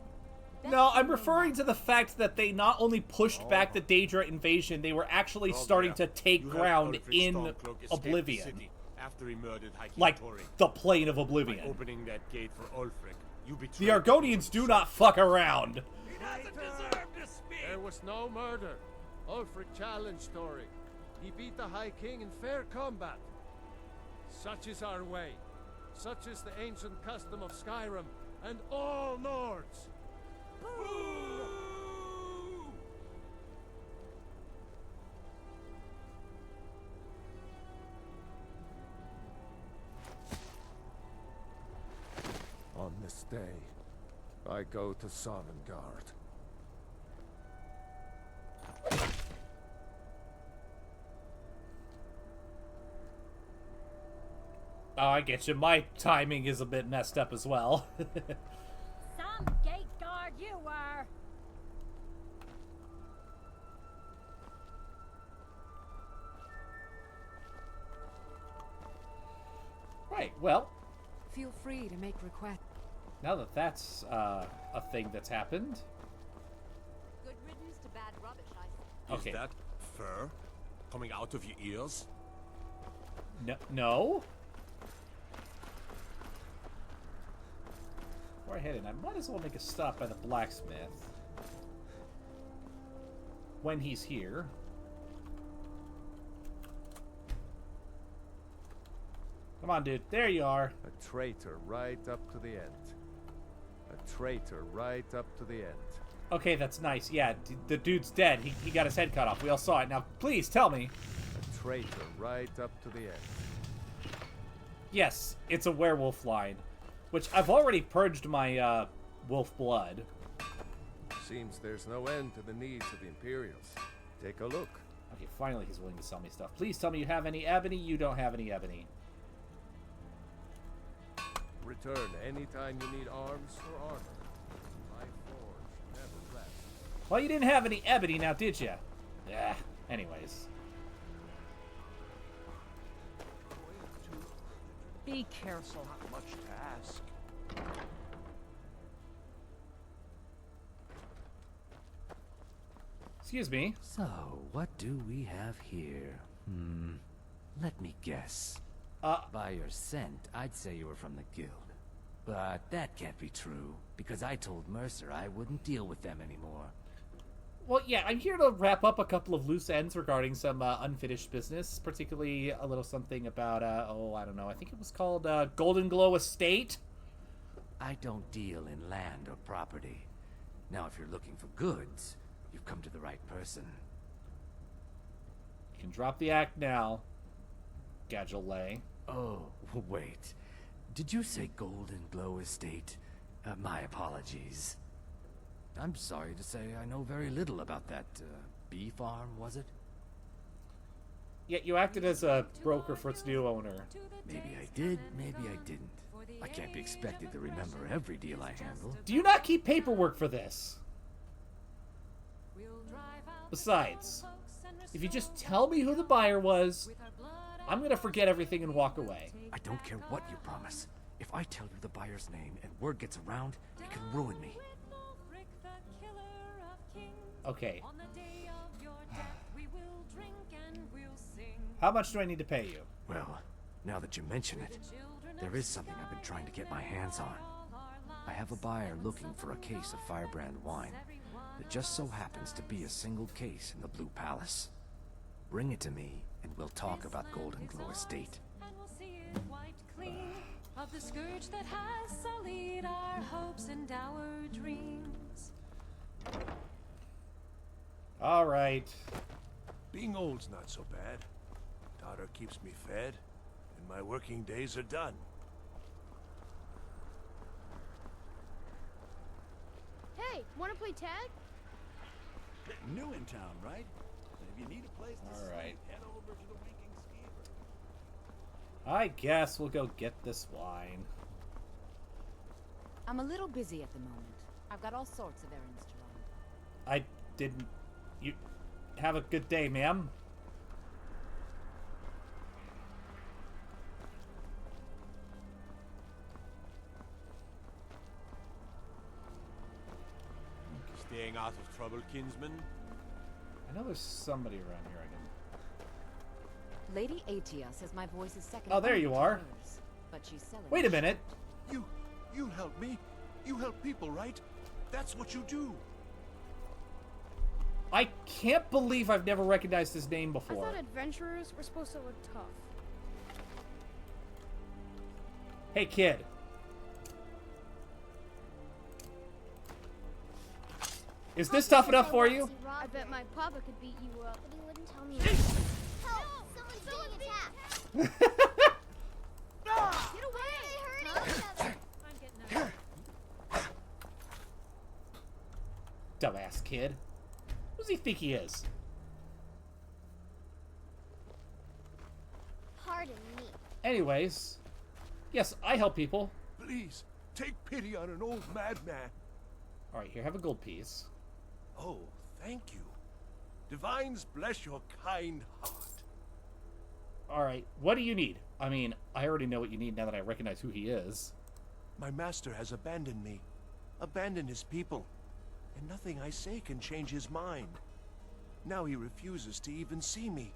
Speaker 1: No, I'm referring to the fact that they not only pushed back the Daedra invasion, they were actually starting to take ground in Oblivion.
Speaker 5: After he murdered High King
Speaker 1: Like,
Speaker 5: Tori.
Speaker 1: the Plane of Oblivion.
Speaker 5: By opening that gate for Ulfric, you betrayed
Speaker 1: The Argonians do not fuck around.
Speaker 5: He doesn't deserve to speak!
Speaker 15: There was no murder. Ulfric challenged Tori. He beat the High King in fair combat. Such is our way. Such is the ancient custom of Skyrim and all Nords.
Speaker 9: On this day, I go to Sovngarde.
Speaker 1: Oh, I get you. My timing is a bit messed up as well.
Speaker 10: Some gate guard you were.
Speaker 1: Right, well,
Speaker 7: Feel free to make requests.
Speaker 1: now that that's a thing that's happened.
Speaker 13: Good riddance to bad rubbish, I say.
Speaker 1: Okay.
Speaker 5: Is that fur coming out of your ears?
Speaker 1: No? Where I headed? I might as well make a stop by the blacksmith. When he's here. Come on, dude. There you are.
Speaker 9: A traitor right up to the end. A traitor right up to the end.
Speaker 1: Okay, that's nice. Yeah, the dude's dead. He got his head cut off. We all saw it. Now, please tell me.
Speaker 9: A traitor right up to the end.
Speaker 1: Yes, it's a werewolf line. Which I've already purged my wolf blood.
Speaker 9: Seems there's no end to the needs of the Imperials. Take a look.
Speaker 1: Okay, finally he's willing to sell me stuff. Please tell me you have any ebony. You don't have any ebony.
Speaker 9: Return anytime you need arms or armor. My forge never rests.
Speaker 1: Well, you didn't have any ebony now, did you? Yeah, anyways.
Speaker 13: Be careful.
Speaker 5: Not much to ask.
Speaker 1: Excuse me.
Speaker 16: So, what do we have here? Let me guess. By your scent, I'd say you were from the guild. But that can't be true, because I told Mercer I wouldn't deal with them anymore.
Speaker 1: Well, yeah, I'm here to wrap up a couple of loose ends regarding some unfinished business, particularly a little something about, oh, I don't know, I think it was called Golden Glow Estate?
Speaker 16: I don't deal in land or property. Now, if you're looking for goods, you've come to the right person.
Speaker 1: You can drop the act now, Gadgelay.
Speaker 16: Oh, wait. Did you say Golden Glow Estate? My apologies. I'm sorry to say I know very little about that, bee farm, was it?
Speaker 1: Yet you acted as a broker for its new owner.
Speaker 16: Maybe I did, maybe I didn't. I can't be expected to remember every deal I handle.
Speaker 1: Do you not keep paperwork for this? Besides, if you just tell me who the buyer was, I'm gonna forget everything and walk away.
Speaker 16: I don't care what you promise. If I tell you the buyer's name and word gets around, it can ruin me.
Speaker 1: Okay. How much do I need to pay you?
Speaker 16: Well, now that you mention it, there is something I've been trying to get my hands on. I have a buyer looking for a case of firebrand wine that just so happens to be a single case in the Blue Palace. Bring it to me, and we'll talk about Golden Glow Estate.
Speaker 17: Of the scourge that has sullied our hopes and our dreams.
Speaker 1: All right.
Speaker 5: Being old's not so bad. Daughter keeps me fed, and my working days are done.
Speaker 6: Hey, wanna play tag?
Speaker 18: New in town, right? If you need a place to
Speaker 1: sleep,
Speaker 18: head over to the Winking Skeever.
Speaker 1: I guess we'll go get this wine.
Speaker 13: I'm a little busy at the moment. I've got all sorts of errands to run.
Speaker 1: I didn't... You... Have a good day, ma'am.
Speaker 15: Staying out of trouble, kinsman?
Speaker 1: I know there's somebody around here I can...
Speaker 13: Lady Atia says my voice is second.
Speaker 1: Oh, there you are.
Speaker 13: Hers, but she's selling.
Speaker 1: Wait a minute.
Speaker 5: You help me. You help people, right? That's what you do.
Speaker 1: I can't believe I've never recognized his name before.
Speaker 6: I thought adventurers were supposed to look tough.
Speaker 1: Hey, kid. Is this tough enough for you?
Speaker 6: I bet my papa could beat you up, but he wouldn't tell me. Help! Someone's being attacked! Get away! They're hurting each other! I'm getting out.
Speaker 1: Dumbass kid. Who does he think he is?
Speaker 6: Pardon me.
Speaker 1: Anyways, yes, I help people.
Speaker 5: Please, take pity on an old madman.
Speaker 1: Alright, here, have a gold piece.
Speaker 5: Oh, thank you. Divines bless your kind heart.
Speaker 1: Alright, what do you need? I mean, I already know what you need now that I recognize who he is.
Speaker 5: My master has abandoned me, abandoned his people, and nothing I say can change his mind. Now he refuses to even see me.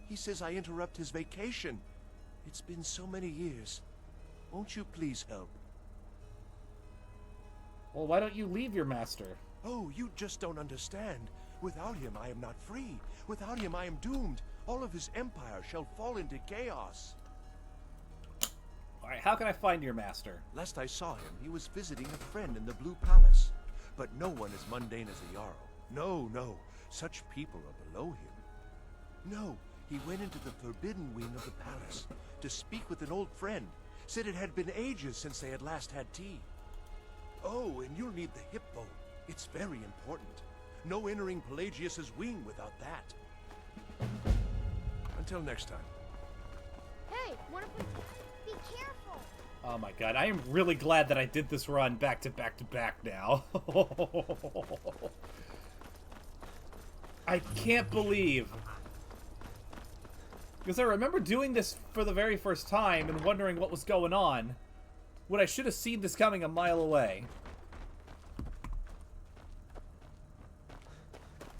Speaker 5: He says I interrupt his vacation. It's been so many years. Won't you please help?
Speaker 1: Well, why don't you leave your master?
Speaker 5: Oh, you just don't understand. Without him, I am not free. Without him, I am doomed. All of his empire shall fall into chaos.
Speaker 1: Alright, how can I find your master?
Speaker 5: Last I saw him, he was visiting a friend in the Blue Palace. But no one as mundane as a Jarl. No, no. Such people are below him. No, he went into the forbidden wing of the palace to speak with an old friend. Said it had been ages since they had last had tea. Oh, and you'll need the hip bone. It's very important. No entering Pelagius's wing without that. Until next time.
Speaker 6: Hey, wanna play? Be careful.
Speaker 1: Oh my god, I am really glad that I did this run back to back to back now. I can't believe. Because I remember doing this for the very first time and wondering what was going on, when I should have seen this coming a mile away.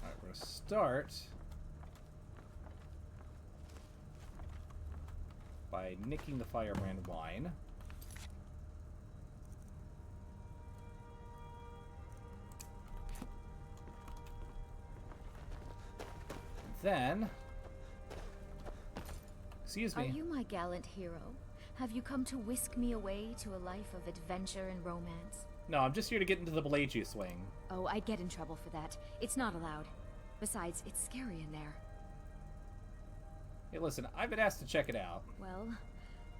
Speaker 1: Alright, we're going to start by nicking the firebrand wine. Then, excuse me.
Speaker 19: Are you my gallant hero? Have you come to whisk me away to a life of adventure and romance?
Speaker 1: No, I'm just here to get into the Pelagius wing.
Speaker 19: Oh, I'd get in trouble for that. It's not allowed. Besides, it's scary in there.
Speaker 1: Hey, listen, I've been asked to check it out.
Speaker 19: Well,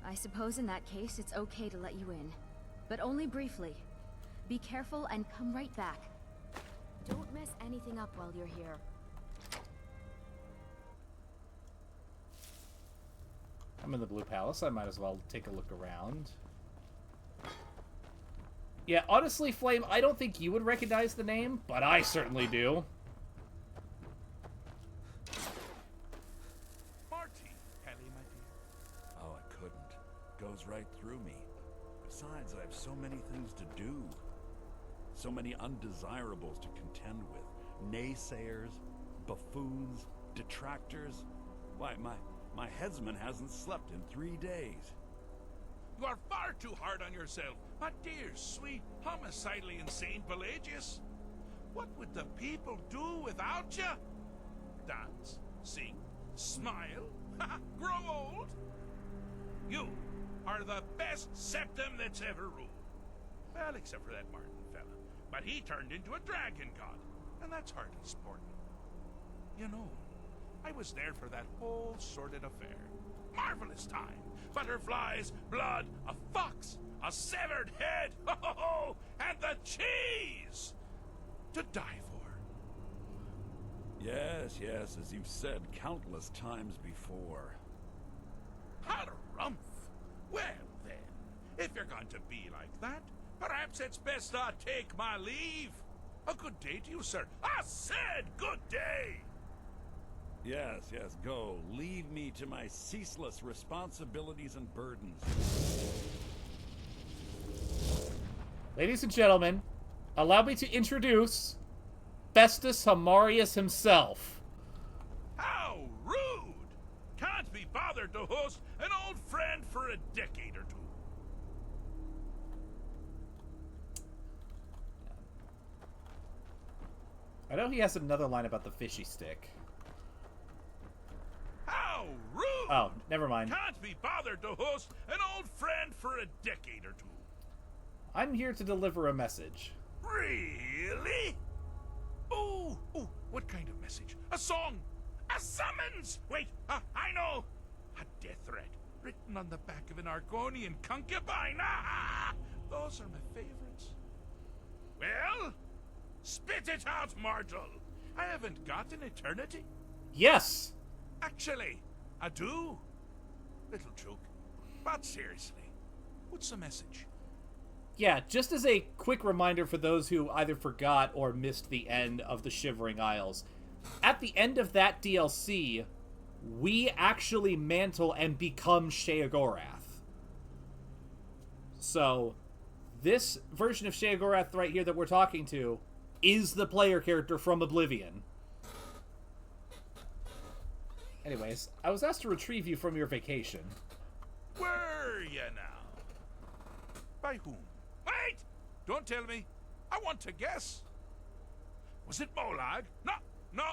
Speaker 19: I suppose in that case it's okay to let you in. But only briefly. Be careful and come right back. Don't mess anything up while you're here.
Speaker 1: I'm in the Blue Palace. I might as well take a look around. Yeah, honestly, Flame, I don't think you would recognize the name, but I certainly do.
Speaker 18: Marty! Helly, my dear. Oh, I couldn't. Goes right through me. Besides, I have so many things to do. So many undesirables to contend with. Naysayers, buffoons, detractors. Why, my headsman hasn't slept in 3 days.
Speaker 20: You are far too hard on yourself, my dear, sweet, homicidally insane Pelagius. What would the people do without you? Dance, sing, smile, grow old? You are the best septum that's ever ruled. Well, except for that Martin fella. But he turned into a dragon god, and that's hardly sporting. You know, I was there for that whole sordid affair. Marvelous time. Butterflies, blood, a fox, a severed head, ho, and the cheese to die for.
Speaker 18: Yes, yes, as you've said countless times before.
Speaker 20: Harumph. Well, then, if you're going to be like that, perhaps it's best I take my leave. A good day to you, sir. I said good day.
Speaker 18: Yes, yes, go. Leave me to my ceaseless responsibilities and burdens.
Speaker 1: Ladies and gentlemen, allow me to introduce Festus Hamarius himself.
Speaker 20: How rude! Can't be bothered to host an old friend for a decade or two.
Speaker 1: I know he has another line about the fishy stick.
Speaker 20: How rude!
Speaker 1: Oh, never mind.
Speaker 20: Can't be bothered to host an old friend for a decade or two.
Speaker 1: I'm here to deliver a message.
Speaker 20: Really? Oh, what kind of message? A song? A summons? Wait, I know. A death threat written on the back of an Argonian concubine. Those are my favorites. Well, spit it out, mortal. I haven't got an eternity.
Speaker 1: Yes.
Speaker 20: Actually, I do. Little joke. But seriously, what's the message?
Speaker 1: Yeah, just as a quick reminder for those who either forgot or missed the end of the Shivering Isles, at the end of that DLC, we actually mantle and become Sheogorath. So, this version of Sheogorath right here that we're talking to is the player character from Oblivion. Anyways, I was asked to retrieve you from your vacation.
Speaker 20: Were you now? By whom? Wait! Don't tell me. I want to guess. Was it Molag? No.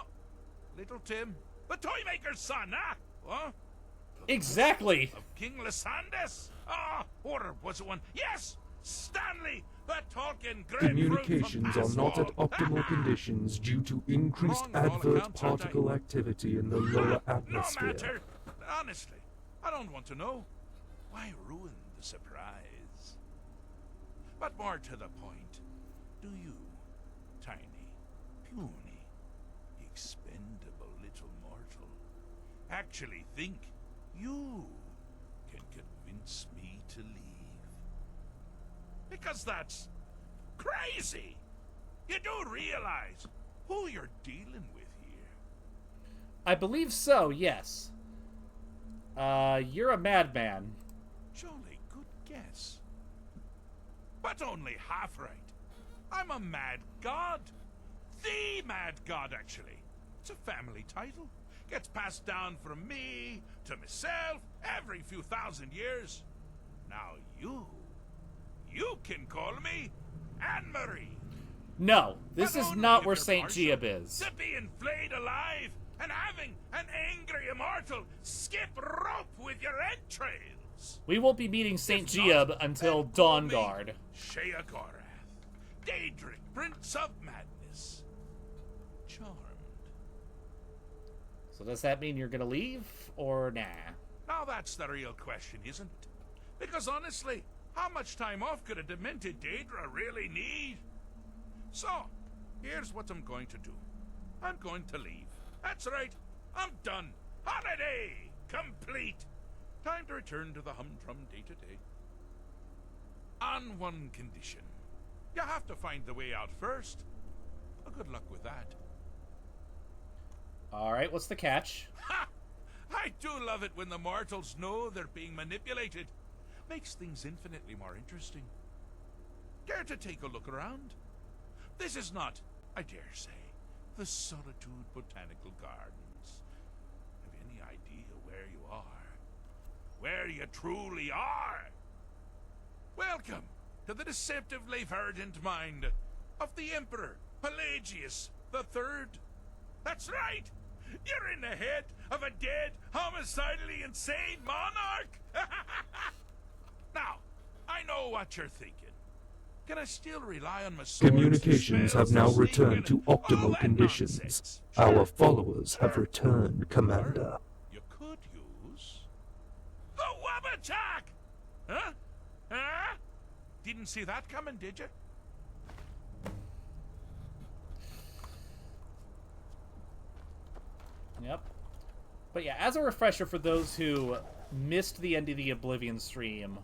Speaker 20: Little Tim. The Toymaker's son, huh? Huh?
Speaker 1: Exactly!
Speaker 20: Of King Lysandes? Or was it one? Yes! Stanley! The talking grapefruit.
Speaker 9: Communications are not at optimal conditions due to increased advert particle activity in the lower atmosphere.
Speaker 20: No matter! Honestly, I don't want to know. Why ruin the surprise? But more to the point, do you, tiny, puny, expendable little mortal, actually think you can convince me to leave? Because that's crazy! You do realize who you're dealing with here?
Speaker 1: I believe so, yes. You're a madman.
Speaker 20: Jolly good guess. But only half right. I'm a mad god. The mad god, actually. It's a family title. Gets passed down from me to myself every few thousand years. Now you can call me Anne-Marie.
Speaker 1: No, this is not where St. Giab is.
Speaker 20: To be flayed alive and having an angry immortal skip rope with your entrails.
Speaker 1: We won't be meeting St. Giab until Dawnguard.
Speaker 20: Sheogorath, Daedric, Prince of Madness. Charmed.
Speaker 1: So does that mean you're gonna leave, or nah?
Speaker 20: Now that's the real question, isn't it? Because honestly, how much time off could a demented Daedra really need? So, here's what I'm going to do. I'm going to leave. That's right. I'm done. Holiday complete. Time to return to the humdrum day-to-day. On one condition. You have to find the way out first. Well, good luck with that.
Speaker 1: Alright, what's the catch?
Speaker 20: Ha! I do love it when the mortals know they're being manipulated. Makes things infinitely more interesting. Care to take a look around? This is not, I dare say, the Solitude Botanical Gardens. Have any idea where you are? Where you truly are? Welcome to the deceptively verdant mind of the Emperor Pelagius III. That's right! You're in the head of a dead, homicidally insane monarch! Now, I know what you're thinking. Can I still rely on my swords?
Speaker 9: Communications have now returned to optimal conditions. Our followers have returned, Commander.
Speaker 20: You could use the Wabachak! Huh? Huh? Didn't see that coming, did you?
Speaker 1: Yep. But yeah, as a refresher for those who missed the end of the Oblivion stream,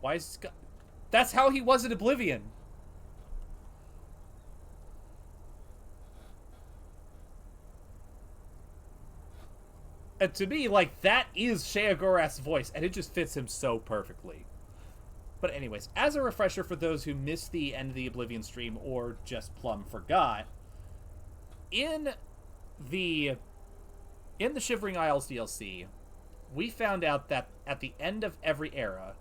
Speaker 1: why is that's how he was in Oblivion. And to me, like, that is Sheogorath's voice, and it just fits him so perfectly. But anyways, as a refresher for those who missed the end of the Oblivion stream or just plumb forgot, in the Shivering Isles DLC, we found out that at the end of every era,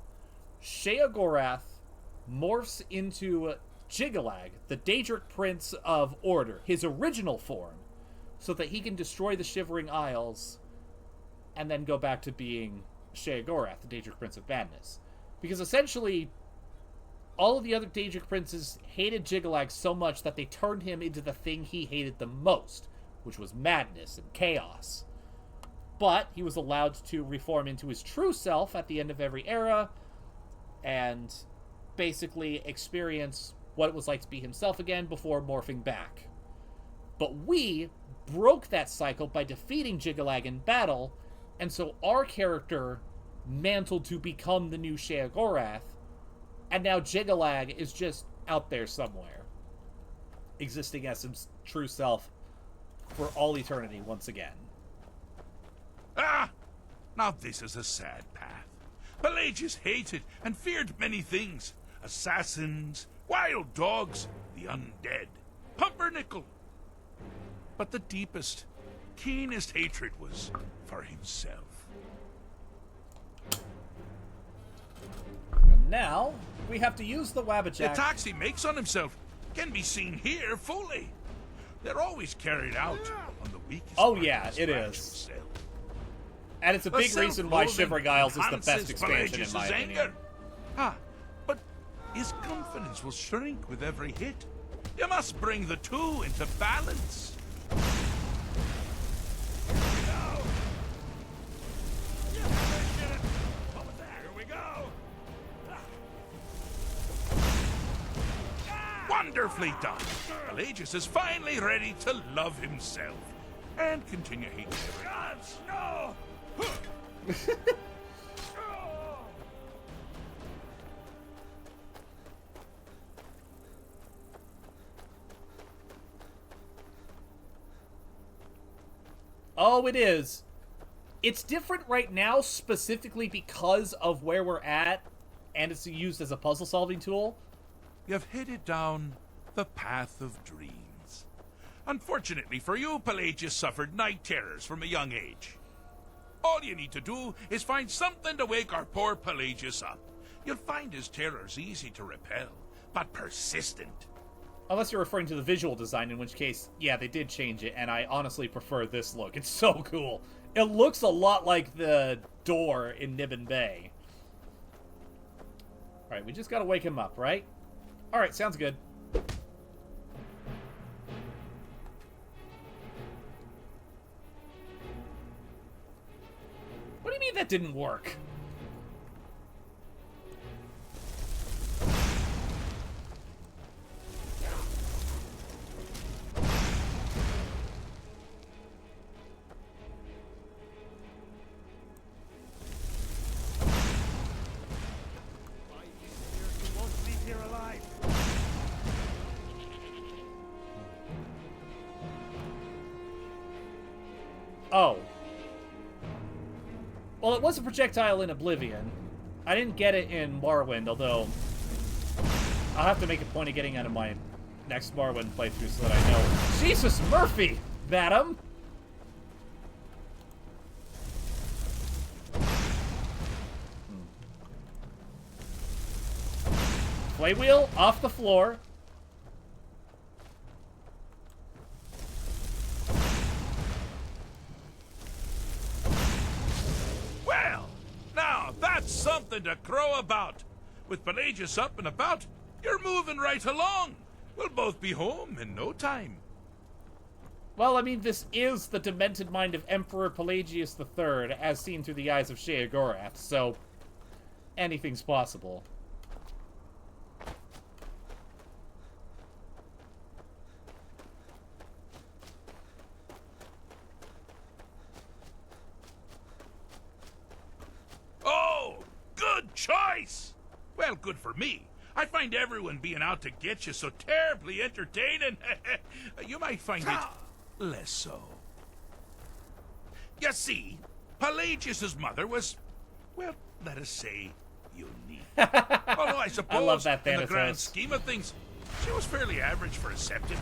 Speaker 1: Sheogorath morphs into Jyggalag, the Daedric Prince of Order, his original form, so that he can destroy the Shivering Isles and then go back to being Sheogorath, the Daedric Prince of Madness. Because essentially, all of the other Daedric Princes hated Jyggalag so much that they turned him into the thing he hated the most, which was madness and chaos. But he was allowed to reform into his true self at the end of every era, and basically experience what it was like to be himself again before morphing back. But we broke that cycle by defeating Jyggalag in battle, and so our character mantled to become the new Sheogorath, and now Jyggalag is just out there somewhere, existing as his true self for all eternity once again.
Speaker 20: Ah! Now this is a sad path. Pelagius hated and feared many things. Assassins, wild dogs, the undead, pumpernickel. But the deepest, keenest hatred was for himself.
Speaker 1: And now, we have to use the Wabachak.
Speaker 20: The attacks he makes on himself can be seen here fully. They're always carried out on the weakest.
Speaker 1: Oh yeah, it is.
Speaker 20: Himself.
Speaker 1: And it's a big reason why Shivering Isles is the best expansion, in my opinion.
Speaker 20: But his confidence will shrink with every hit. You must bring the two into balance. Wonderfully done. Pelagius is finally ready to love himself and continue hating everyone. No!
Speaker 1: Oh, it is. It's different right now specifically because of where we're at, and it's used as a puzzle-solving tool.
Speaker 20: You've headed down the path of dreams. Unfortunately for you, Pelagius suffered night terrors from a young age. All you need to do is find something to wake our poor Pelagius up. You'll find his terrors easy to repel, but persistent.
Speaker 1: Unless you're referring to the visual design, in which case, yeah, they did change it, and I honestly prefer this look. It's so cool. It looks a lot like the door in Nibbin Bay. Alright, we just gotta wake him up, right? Alright, sounds good. What do you mean that didn't work? Oh. Well, it was a projectile in Oblivion. I didn't get it in Morrowind, although I'll have to make a point of getting out of my next Morrowind playthrough so that I know. Jesus Murphy, madam! Play wheel off the floor.
Speaker 20: Well, now that's something to crow about. With Pelagius up and about, you're moving right along. We'll both be home in no time.
Speaker 1: Well, I mean, this is the demented mind of Emperor Pelagius III, as seen through the eyes of Sheogorath, so anything's possible.
Speaker 20: Oh, good choice! Well, good for me. I find everyone being out to get you so terribly entertaining. You might find it less so. You see, Pelagius's mother was, well, let us say, unique. Although I suppose,
Speaker 1: I love that
Speaker 20: in the
Speaker 1: Thanatos.
Speaker 20: grand scheme of things, she was fairly average for a septon.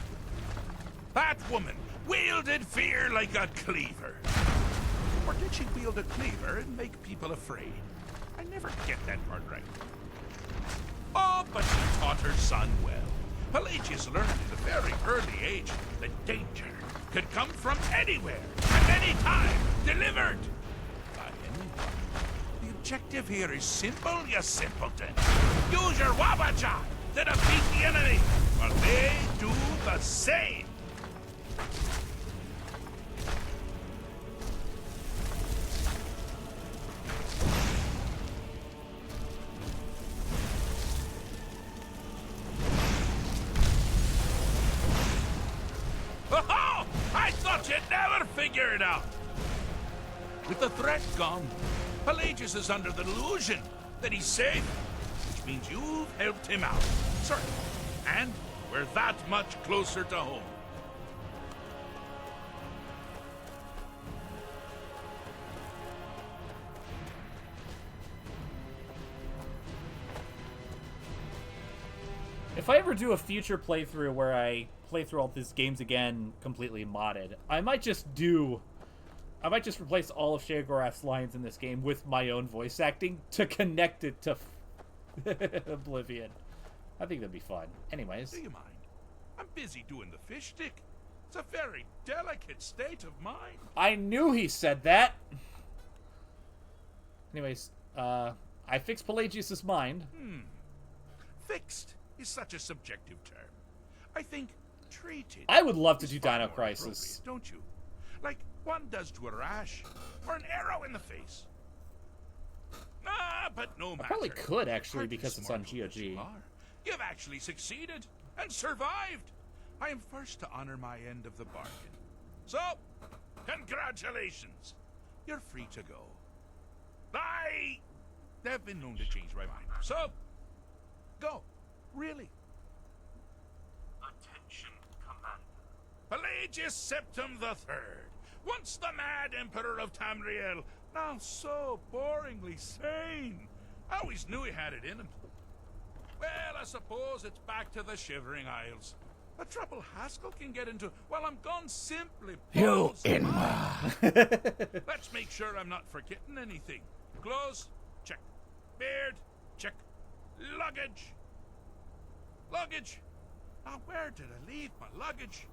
Speaker 20: That woman wielded fear like a cleaver. Or did she wield a cleaver and make people afraid? I never get that part right. Oh, but she taught her son well. Pelagius learned at a very early age that danger could come from anywhere, at any time, delivered by anyone. The objective here is simple, you simpleton. Use your Wabacha to defeat the enemy, while they do the same. Oh, I thought you'd never figure it out. With the threat gone, Pelagius is under the delusion that he's safe, which means you've helped him out. Certainly. And we're that much closer to home.
Speaker 1: If I ever do a future playthrough where I play through all these games again completely modded, I might just replace all of Sheogorath's lines in this game with my own voice acting to connect it to Oblivion. I think that'd be fun. Anyways.
Speaker 20: Do you mind? I'm busy doing the fish stick. It's a very delicate state of mind.
Speaker 1: I knew he said that! Anyways, I fixed Pelagius' mind.
Speaker 20: Fixed is such a subjective term. I think treated.
Speaker 1: I would love to
Speaker 20: is
Speaker 1: do
Speaker 20: far
Speaker 1: Dino
Speaker 20: more
Speaker 1: Crisis.
Speaker 20: appropriate, don't you? Like one does to a rash or an arrow in the face. Ah, but no matter.
Speaker 1: I probably could, actually,
Speaker 20: Hardly
Speaker 1: because it's on
Speaker 20: smart as you
Speaker 1: GOG.
Speaker 20: are. You've actually succeeded and survived. I am first to honor my end of the bargain. So, congratulations. You're free to go. I have been known to change my mind. So, go. Really. Attention, Commander. Pelagius Septim III, once the mad Emperor of Tamriel, now so boringly sane. I always knew he had it in him. Well, I suppose it's back to the Shivering Isles. A trouble Haskell can get into while I'm gone simply blows my mind. Let's make sure I'm not forgetting anything. Clothes, check. Beard, check. Luggage. Luggage. Now, where did I leave my luggage?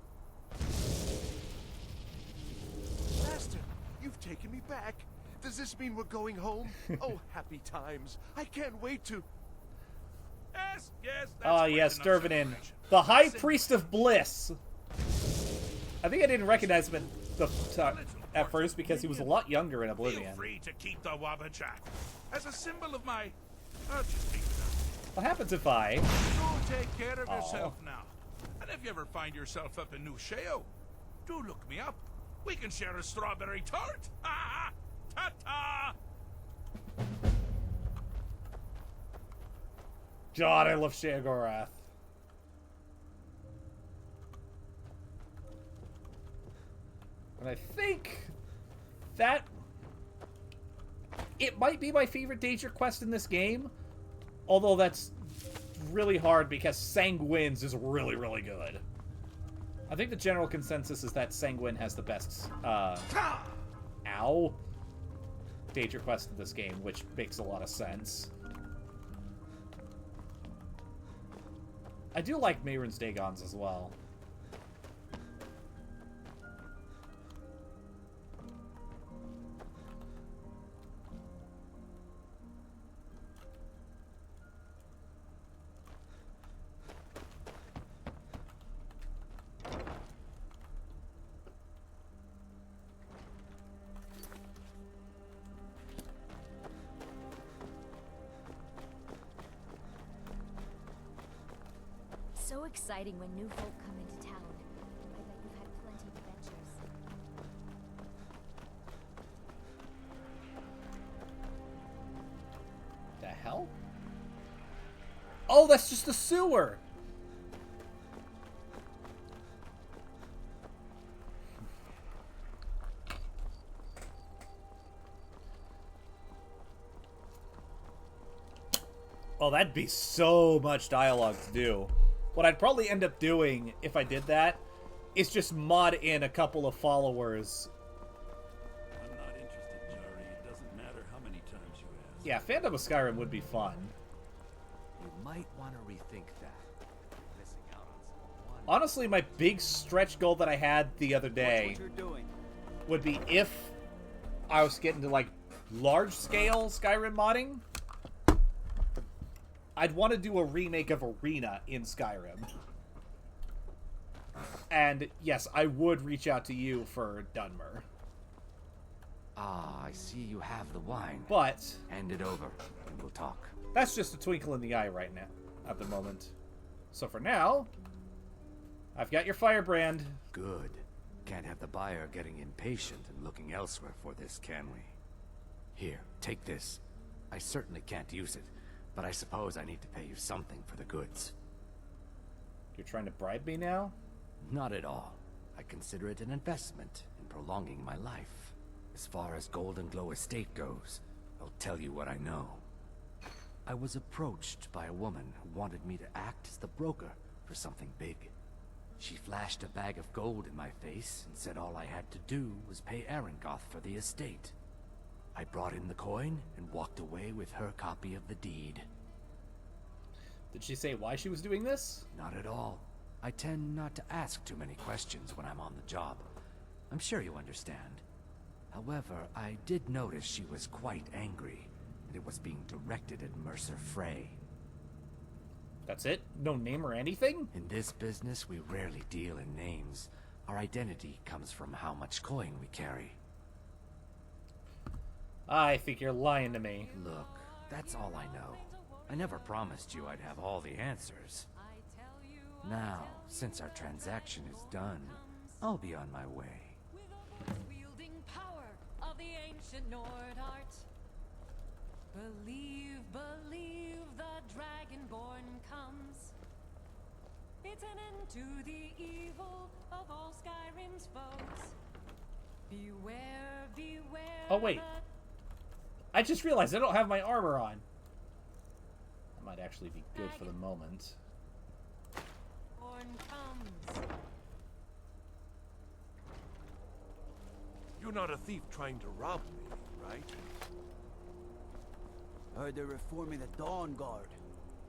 Speaker 5: Master, you've taken me back. Does this mean we're going home? Oh, happy times. I can't wait to...
Speaker 20: Yes, yes, that's
Speaker 1: Ah, yes, Dervanin. The High Priest of Bliss. I think I didn't recognize him at first because he was a lot younger in Oblivion.
Speaker 20: Feel free to keep the Wabajak as a symbol of my... just leave it out.
Speaker 1: What happens if I...
Speaker 20: You take care of yourself now. And if you ever find yourself up in New Sheo, do look me up. We can share a strawberry tart. Ha ha! Ta-ta!
Speaker 1: God, I love Sheogorath. And I think That... It might be my favorite danger quest in this game, although that's really hard because Sanguine's is really, really good. I think the general consensus is that Sanguine has the best, danger quest in this game, which makes a lot of sense. I do like Mehrunes Dagon's as well.
Speaker 19: So exciting when new folk come into town. I bet you've had plenty of adventures.
Speaker 1: The hell? Oh, that's just the sewer! Oh, that'd be so much dialogue to do. What I'd probably end up doing, if I did that, is just mod in a couple of followers.
Speaker 18: I'm not interested, Jari. It doesn't matter how many times you ask.
Speaker 1: Yeah, Phantom of Skyrim would be fun.
Speaker 16: You might want to rethink that. Missing out on some
Speaker 1: Honestly, my big stretch goal that I had the other day would be if I was getting to, like, large-scale Skyrim modding, I'd want to do a remake of Arena in Skyrim. And, yes, I would reach out to you for Dunmer.
Speaker 16: Ah, I see you have the wine.
Speaker 1: But...
Speaker 16: hand it over, and we'll talk.
Speaker 1: That's just a twinkle in the eye right now, at the moment. So for now, I've got your firebrand.
Speaker 16: Good. Can't have the buyer getting impatient and looking elsewhere for this, can we? Here, take this. I certainly can't use it, but I suppose I need to pay you something for the goods.
Speaker 1: You're trying to bribe me now?
Speaker 16: Not at all. I consider it an investment in prolonging my life. As far as Golden Glow Estate goes, I'll tell you what I know. I was approached by a woman who wanted me to act as the broker for something big. She flashed a bag of gold in my face and said all I had to do was pay Arangoth for the estate. I brought in the coin and walked away with her copy of the deed.
Speaker 1: Did she say why she was doing this?
Speaker 16: Not at all. I tend not to ask too many questions when I'm on the job. I'm sure you understand. However, I did notice she was quite angry, and it was being directed at Mercer Frey.
Speaker 1: That's it? No name or anything?
Speaker 16: In this business, we rarely deal in names. Our identity comes from how much coin we carry.
Speaker 1: I think you're lying to me.
Speaker 16: Look, that's all I know. I never promised you I'd have all the answers. Now, since our transaction is done, I'll be on my way.
Speaker 17: Wielding power of the ancient Nord art. Believe, believe the Dragonborn comes. It's an end to the evil of all Skyrim's foes. Beware, beware.
Speaker 1: Oh, wait. I just realized I don't have my armor on. That might actually be good for the moment.
Speaker 17: Comes.
Speaker 5: You're not a thief trying to rob me, right?
Speaker 21: Heard they're reforming the Dawn Guard.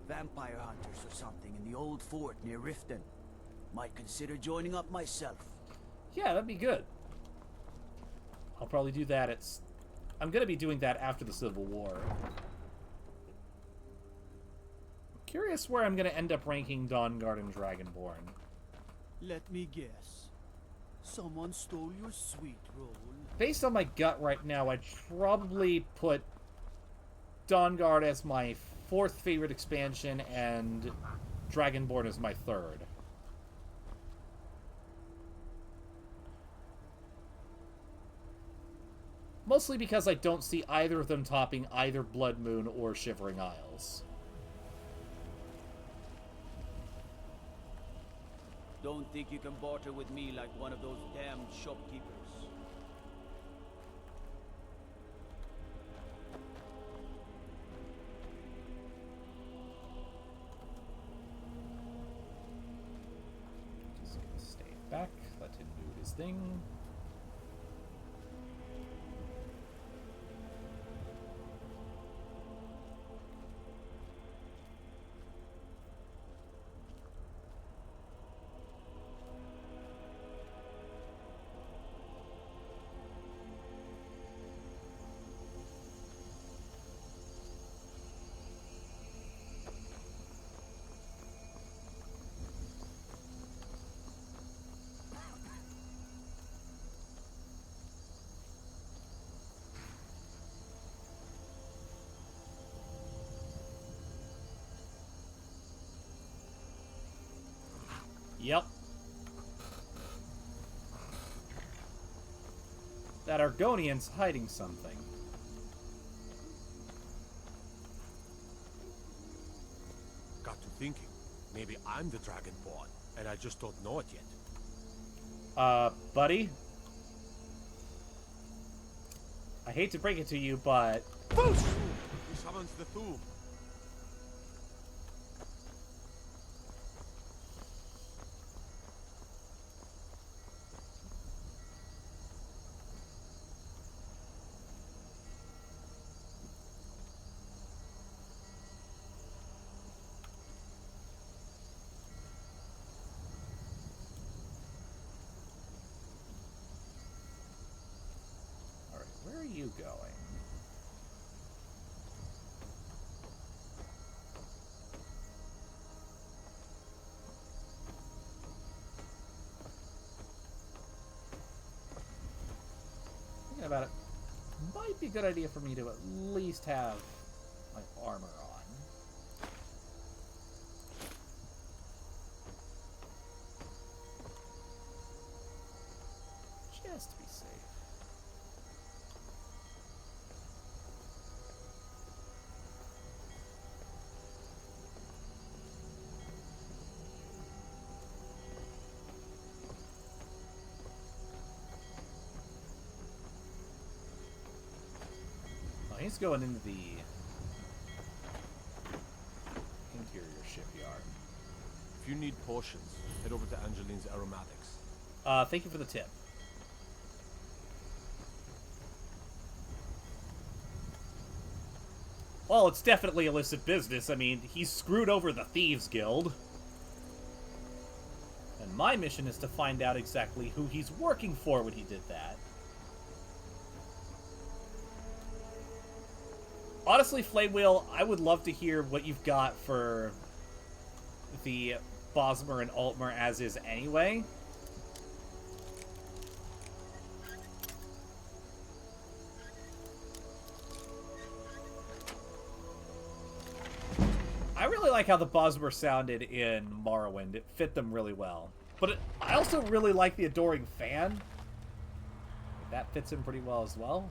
Speaker 21: Vampire hunters or something in the old fort near Riften. Might consider joining up myself.
Speaker 1: Yeah, that'd be good. I'll probably do that. I'm gonna be doing that after the Civil War. Curious where I'm gonna end up ranking Dawnguard and Dragonborn.
Speaker 21: Let me guess. Someone stole your sweet roll.
Speaker 1: Based on my gut right now, I'd probably put Dawnguard as my 4th favorite expansion and Dragonborn as my 3rd. Mostly because I don't see either of them topping either Blood Moon or Shivering Isles.
Speaker 21: Don't think you can barter with me like one of those damned shopkeepers.
Speaker 1: Interesting. Yep. That Argonian's hiding something.
Speaker 3: Got to thinking. Maybe I'm the Dragonborn, and I just don't know it yet.
Speaker 1: Buddy? I hate to break it to you, but...
Speaker 3: He summons the Thum.
Speaker 1: Where are you going? Thinking about it, might be a good idea for me to at least have my armor on. Just to be safe. He's going into the interior shipyard.
Speaker 3: If you need potions, head over to Angeline's Aromatics.
Speaker 1: Thank you for the tip. Well, it's definitely illicit business. I mean, he screwed over the Thieves Guild. And my mission is to find out exactly who he's working for when he did that. Honestly, Flamewheel, I would love to hear what you've got for the Bosmer and Altmer as is anyway. I really like how the Bosmer sounded in Morrowind. It fit them really well. But I also really like the Adoring Fan. That fits him pretty well as well.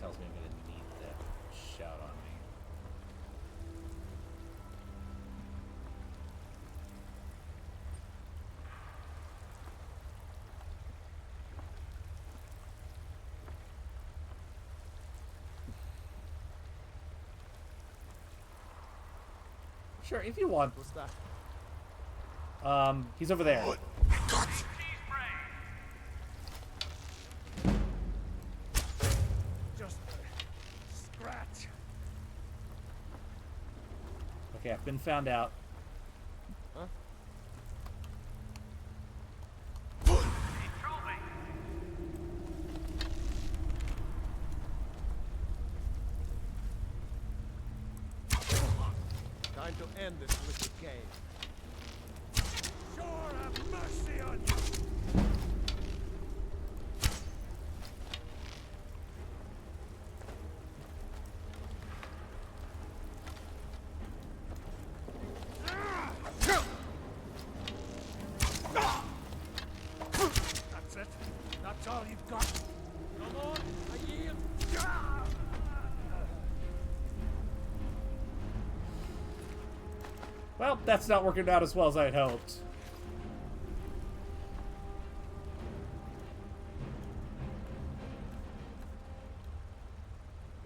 Speaker 1: Tells me I'm going to need that shout on me. Sure, if you want.
Speaker 3: What's that?
Speaker 1: He's over there. Okay, I've been found out.
Speaker 3: Huh? Time to end this wicked game. Sure, have mercy on you.
Speaker 1: Well, that's not working out as well as I had hoped.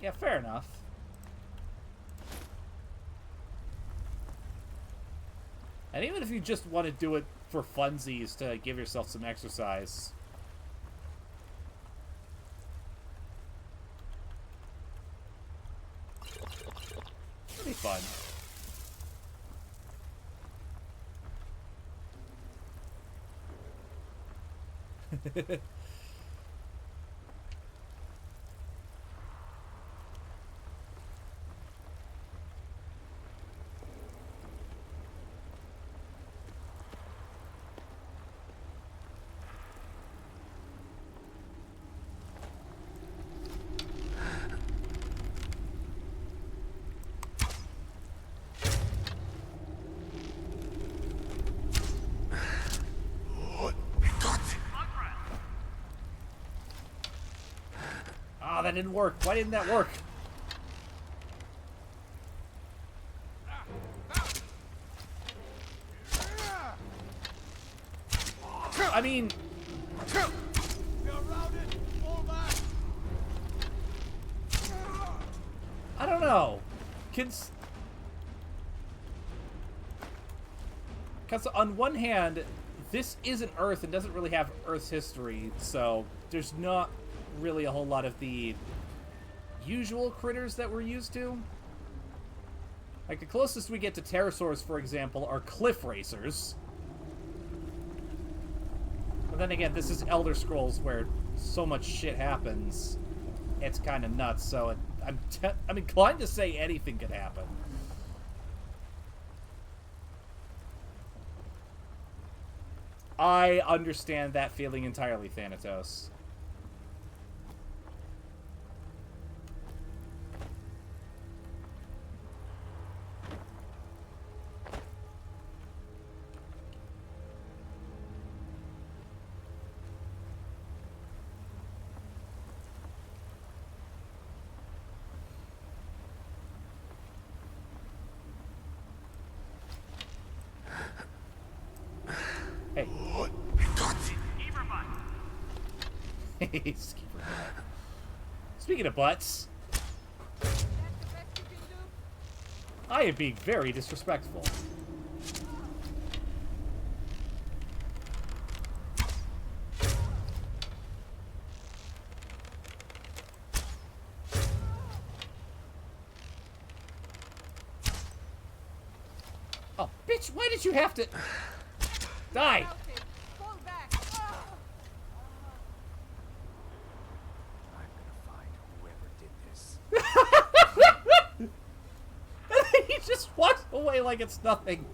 Speaker 1: Yeah, fair enough. And even if you just want to do it for funsies to give yourself some exercise. It'll be fun. Oh, that didn't work. Why didn't that work? I mean... I don't know. Because on one hand, this isn't Earth and doesn't really have Earth's history, so there's not really a whole lot of the usual critters that we're used to. Like, the closest we get to pterosaurs, for example, are cliff racers. But then again, this is Elder Scrolls, where so much shit happens. It's kind of nuts, so I'm inclined to say anything could happen. I understand that feeling entirely, Thanatos. Hey. Speaking of butts, I am being very disrespectful. Oh, bitch, why did you have to... Die! He just walks away like it's nothing.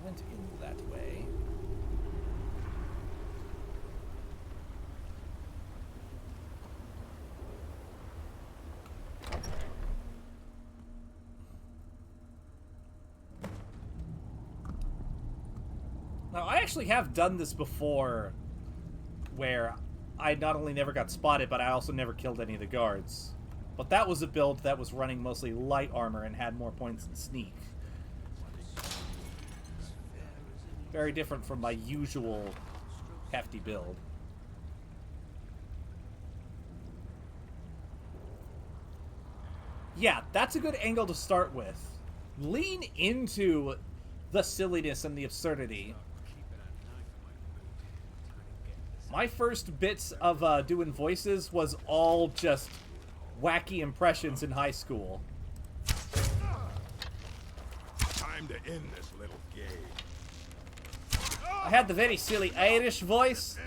Speaker 1: Went in that way. Now, I actually have done this before, where I not only never got spotted, but I also never killed any of the guards. But that was a build that was running mostly light armor and had more points than sneak. Very different from my usual hefty build. Yeah, that's a good angle to start with. Lean into the silliness and the absurdity. My first bits of doing voices was all just wacky impressions in high school.
Speaker 3: Time to end this little game.
Speaker 1: I had the very silly Irish voice.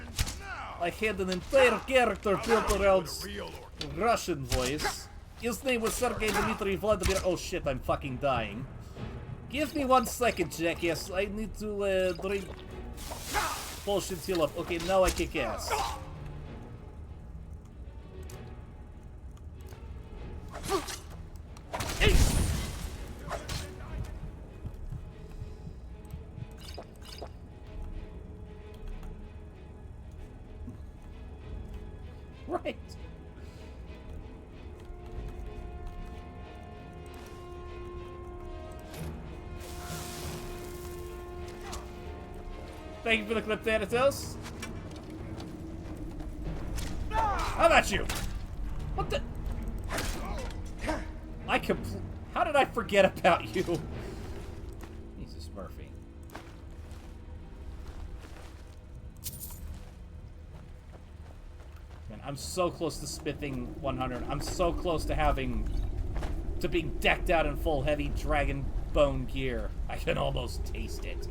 Speaker 1: I had an entire character built around Russian voice. His name was Sergei Dmitry Vladimir. Oh shit, I'm fucking dying. Give me 1 second, jackass. I need to drink potions, heal up. Okay, now I kick ass. Right. Thank you for the clip, Thanatos. How about you? What the? How did I forget about you? Jesus, Murphy. Man, I'm so close to smithing 100. I'm so close to being decked out in full heavy dragon bone gear. I can almost taste it.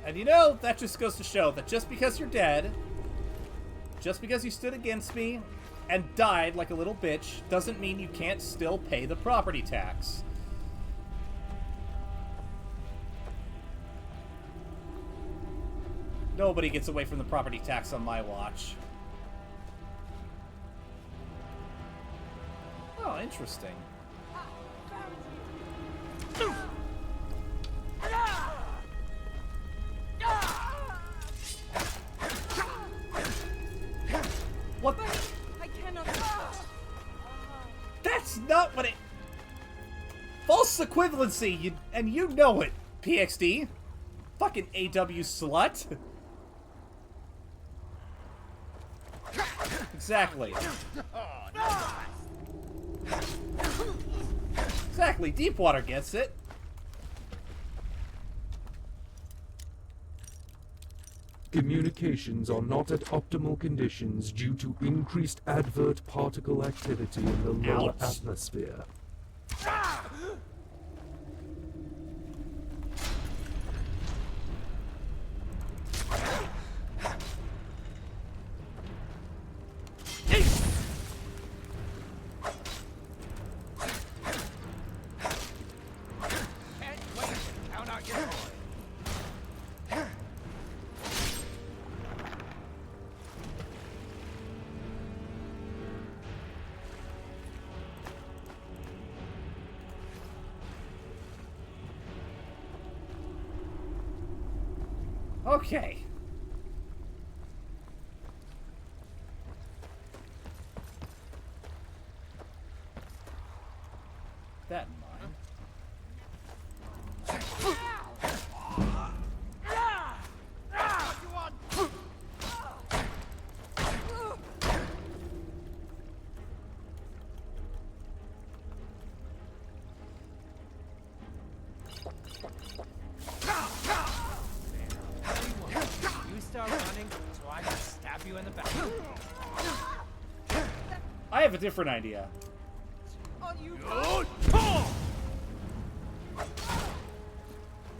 Speaker 1: And you know, that just goes to show that just because you're dead, just because you stood against me and died like a little bitch, doesn't mean you can't still pay the property tax. Nobody gets away from the property tax on my watch. Oh, interesting. What?
Speaker 17: I cannot.
Speaker 1: That's not what it. False equivalency, and you know it, PXD. Fucking AW slut. Exactly. Exactly. Deepwater gets it.
Speaker 9: Communications are not at optimal conditions due to increased advert particle activity in the lower atmosphere.
Speaker 1: Okay. That in mind. I have a different idea.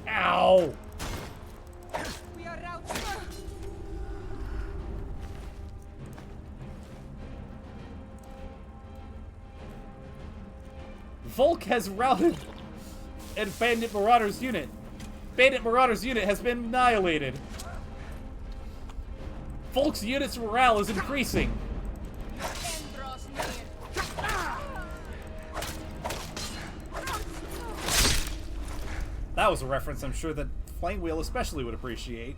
Speaker 1: Ow!
Speaker 17: We are out.
Speaker 1: Volk has routed a Bandit Marauder's unit. Bandit Marauder's unit has been annihilated. Volk's unit's morale is increasing. That was a reference I'm sure that Flame Wheel especially would appreciate.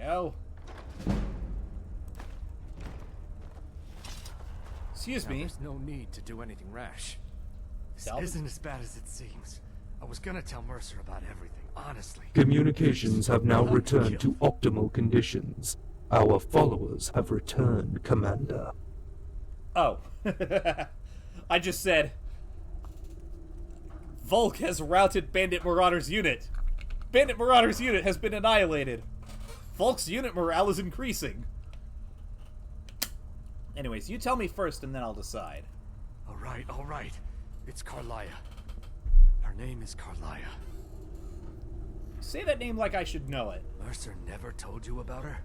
Speaker 1: go. Excuse me.
Speaker 16: There's no need to do anything rash. This isn't as bad as it seems. I was gonna tell Mercer about everything, honestly.
Speaker 9: Communications have now returned to optimal conditions. Our followers have returned, Commander.
Speaker 1: Oh. I just said... Volk has routed Bandit Marauder's unit. Bandit Marauder's unit has been annihilated. Volk's unit morale is increasing. Anyways, you tell me first and then I'll decide.
Speaker 16: All right. It's Carlia. Her name is Carlia.
Speaker 1: Say that name like I should know it.
Speaker 16: Mercer never told you about her?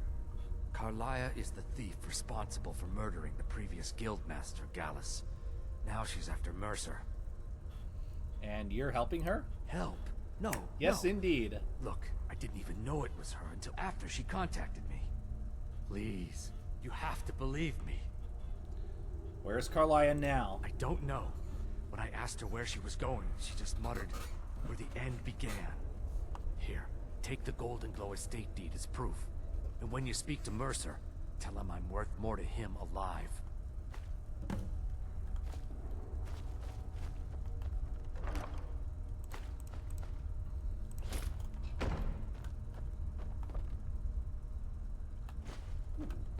Speaker 16: Carlia is the thief responsible for murdering the previous guildmaster, Gallus. Now she's after Mercer.
Speaker 1: And you're helping her?
Speaker 16: Help? No.
Speaker 1: Yes,
Speaker 16: no.
Speaker 1: Indeed.
Speaker 16: Look, I didn't even know it was her until after she contacted me. Please, you have to believe me.
Speaker 1: Where's Carlia now?
Speaker 16: I don't know. When I asked her where she was going, she just muttered, where the end began. Here, take the Golden Glow estate deed as proof. And when you speak to Mercer, tell him I'm worth more to him alive.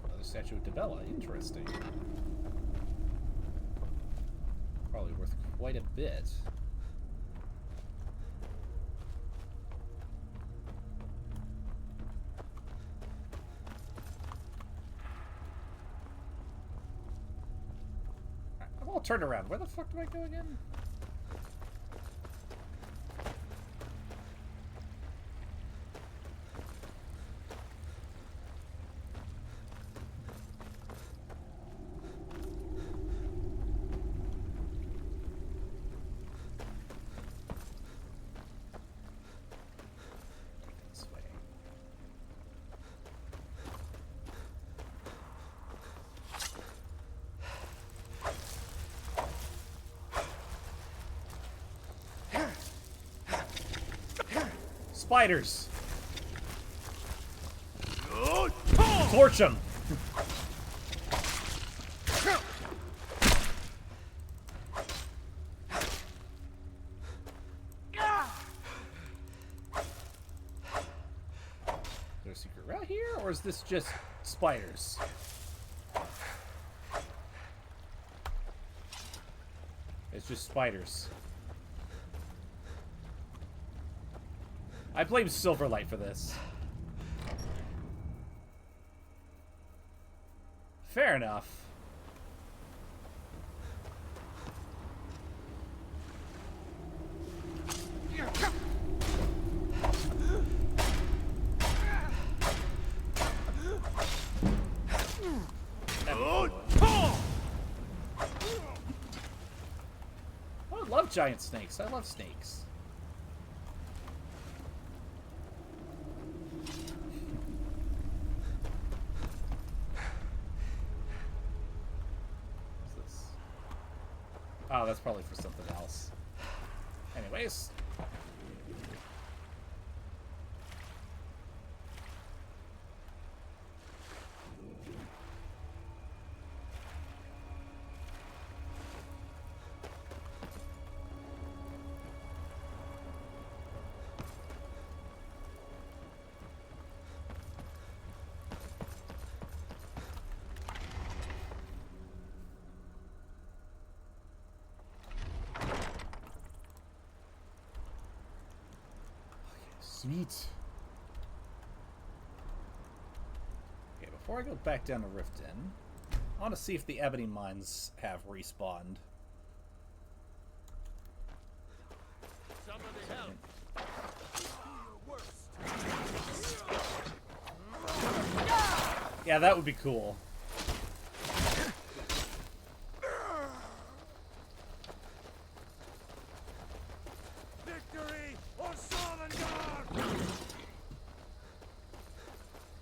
Speaker 1: Another statue of Debella. Interesting. Probably worth quite a bit. I'm all turned around. Where the fuck do I go again? Spiders! Torch them! Is there a secret route here, or is this just spiders? It's just spiders. I blame Silverlight for this. Fair enough. I love giant snakes. I love snakes. Oh, that's probably for something else. Anyways. Sweet. Okay, before I go back down to Riften, I want to see if the Ebony Mines have respawned.
Speaker 3: Somebody help!
Speaker 1: Yeah, that would be cool.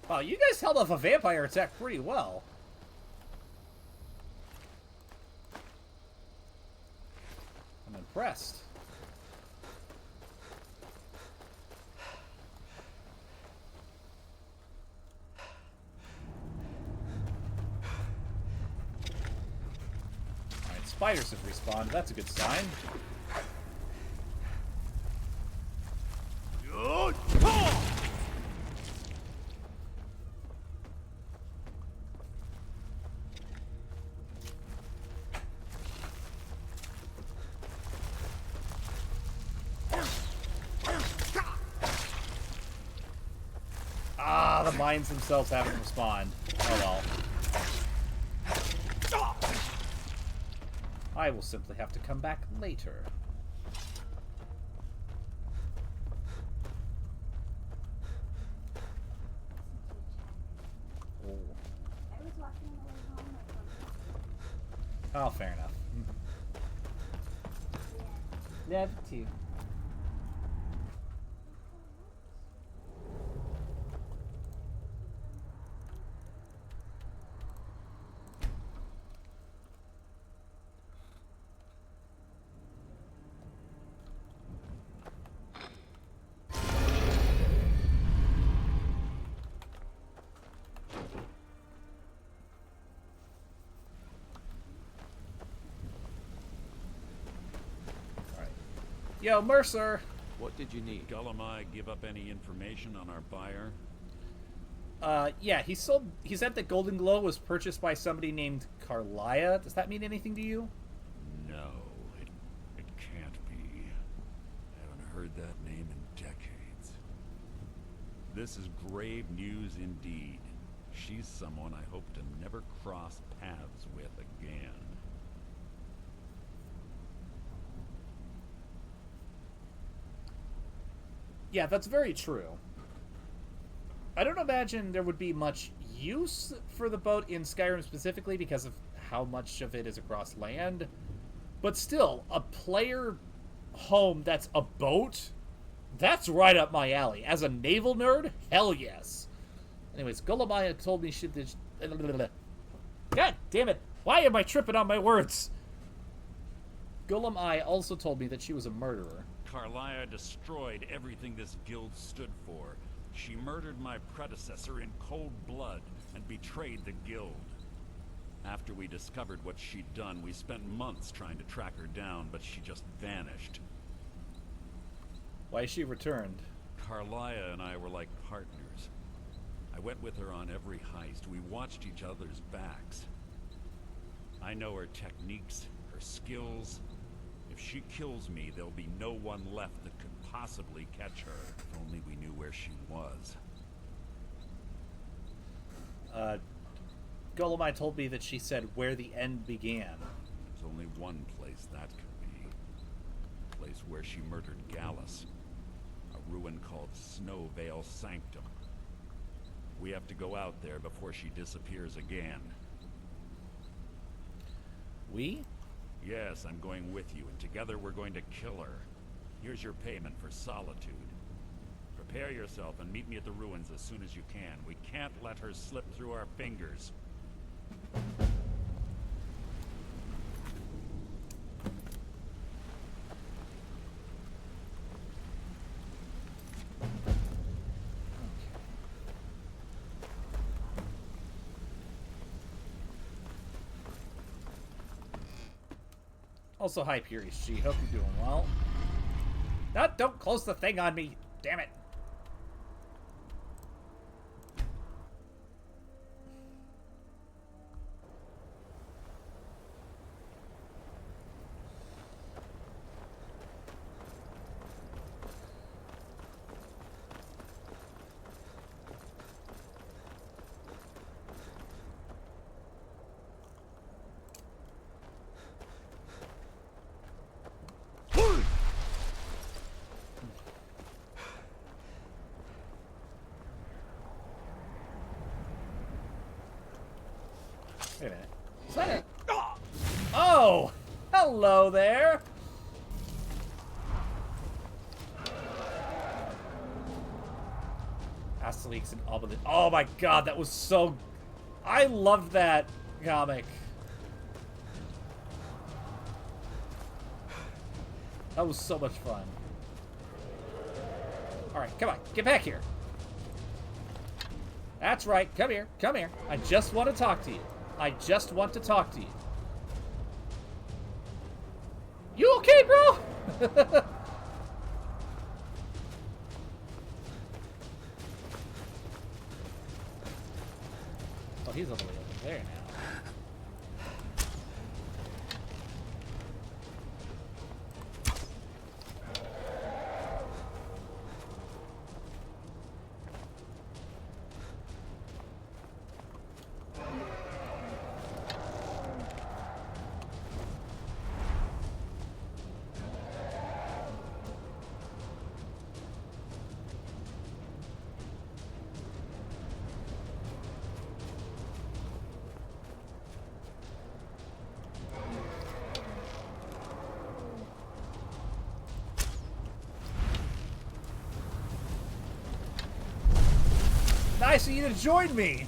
Speaker 1: Wow, you guys held off a vampire attack pretty well. I'm impressed. spiders have respawned. That's a good sign. Ah, the mines themselves haven't respawned. Oh well. I will simply have to come back later. Oh, fair enough. Yeah, too. Yo, Mercer!
Speaker 18: What did you need? Gullumai give up any information on our buyer?
Speaker 1: Yeah, he said that Golden Glow was purchased by somebody named Carlia. Does that mean anything to you?
Speaker 18: No, it can't be. I haven't heard that name in decades. This is grave news indeed. She's someone I hope to never cross paths with again.
Speaker 1: Yeah, that's very true. I don't imagine there would be much use for the boat in Skyrim specifically because of how much of it is across land. But still, a player home that's a boat? That's right up my alley. As a naval nerd? Hell yes. Anyways, Golomaya told me she did... God damn it! Why am I tripping on my words? Golomai also told me that she was a murderer.
Speaker 18: Carlia destroyed everything this guild stood for. She murdered my predecessor in cold blood and betrayed the guild. After we discovered what she'd done, we spent months trying to track her down, but she just vanished.
Speaker 1: Why she returned?
Speaker 18: Carlia and I were like partners. I went with her on every heist. We watched each other's backs. I know her techniques, her skills. If she kills me, there'll be no one left that could possibly catch her. If only we knew where she was.
Speaker 1: Golomai told me that she said where the end began.
Speaker 18: There's only one place that could be. The place where she murdered Gallus. A ruin called Snow Vale Sanctum. We have to go out there before she disappears again.
Speaker 1: We?
Speaker 18: Yes, I'm going with you, and together we're going to kill her. Here's your payment for solitude. Prepare yourself and meet me at the ruins as soon as you can. We can't let her slip through our fingers.
Speaker 1: Also, hi, Purius G. Hope you're doing well. Don't close the thing on me. Damn it. Wait a minute. Is that it? Oh! Hello there! Asterix and Obelix. Oh my god, that was so... I loved that comic. That was so much fun. Alright, come on. Get back here. That's right. Come here. Come here. I just want to talk to you. I just want to talk to you. You okay, bro? Oh, he's all the way over there now. Nice of you to join me.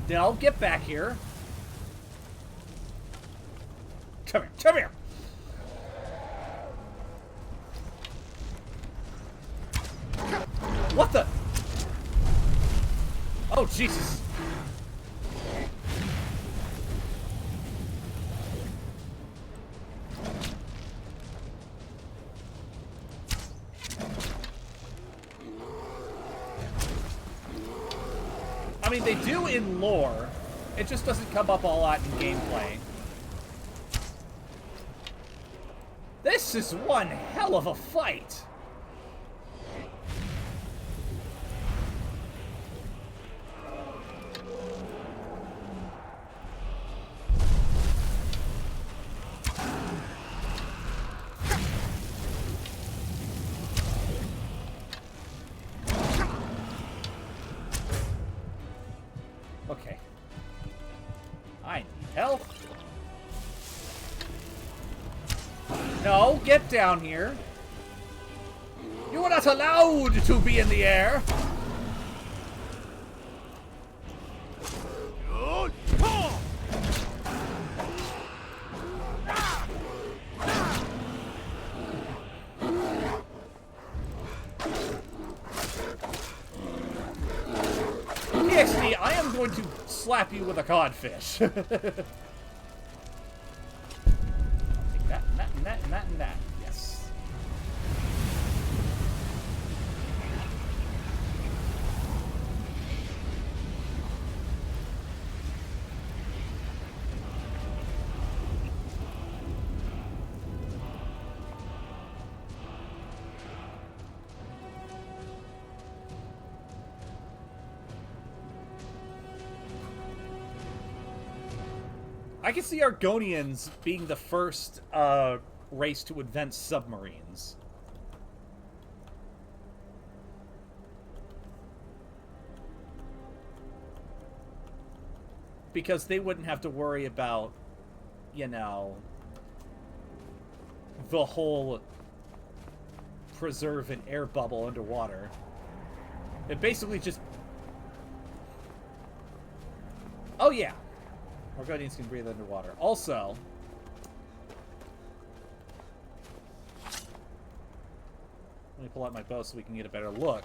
Speaker 1: Now get back here. Come here, come here. What the? Oh, Jesus. I mean, they do in lore. It just doesn't come up a lot in gameplay. This is one hell of a fight. Okay. I need help. No, get down here. You are not allowed to be in the air. PXD, I am going to slap you with a codfish. I'll take that, and that, and that, and that, and that. Yes. I can see Argonians being the first race to invent submarines. Because they wouldn't have to worry about, you know, the whole preserve an air bubble underwater. It basically just... Oh yeah. Argonians can breathe underwater. Also, let me pull out my bow so we can get a better look.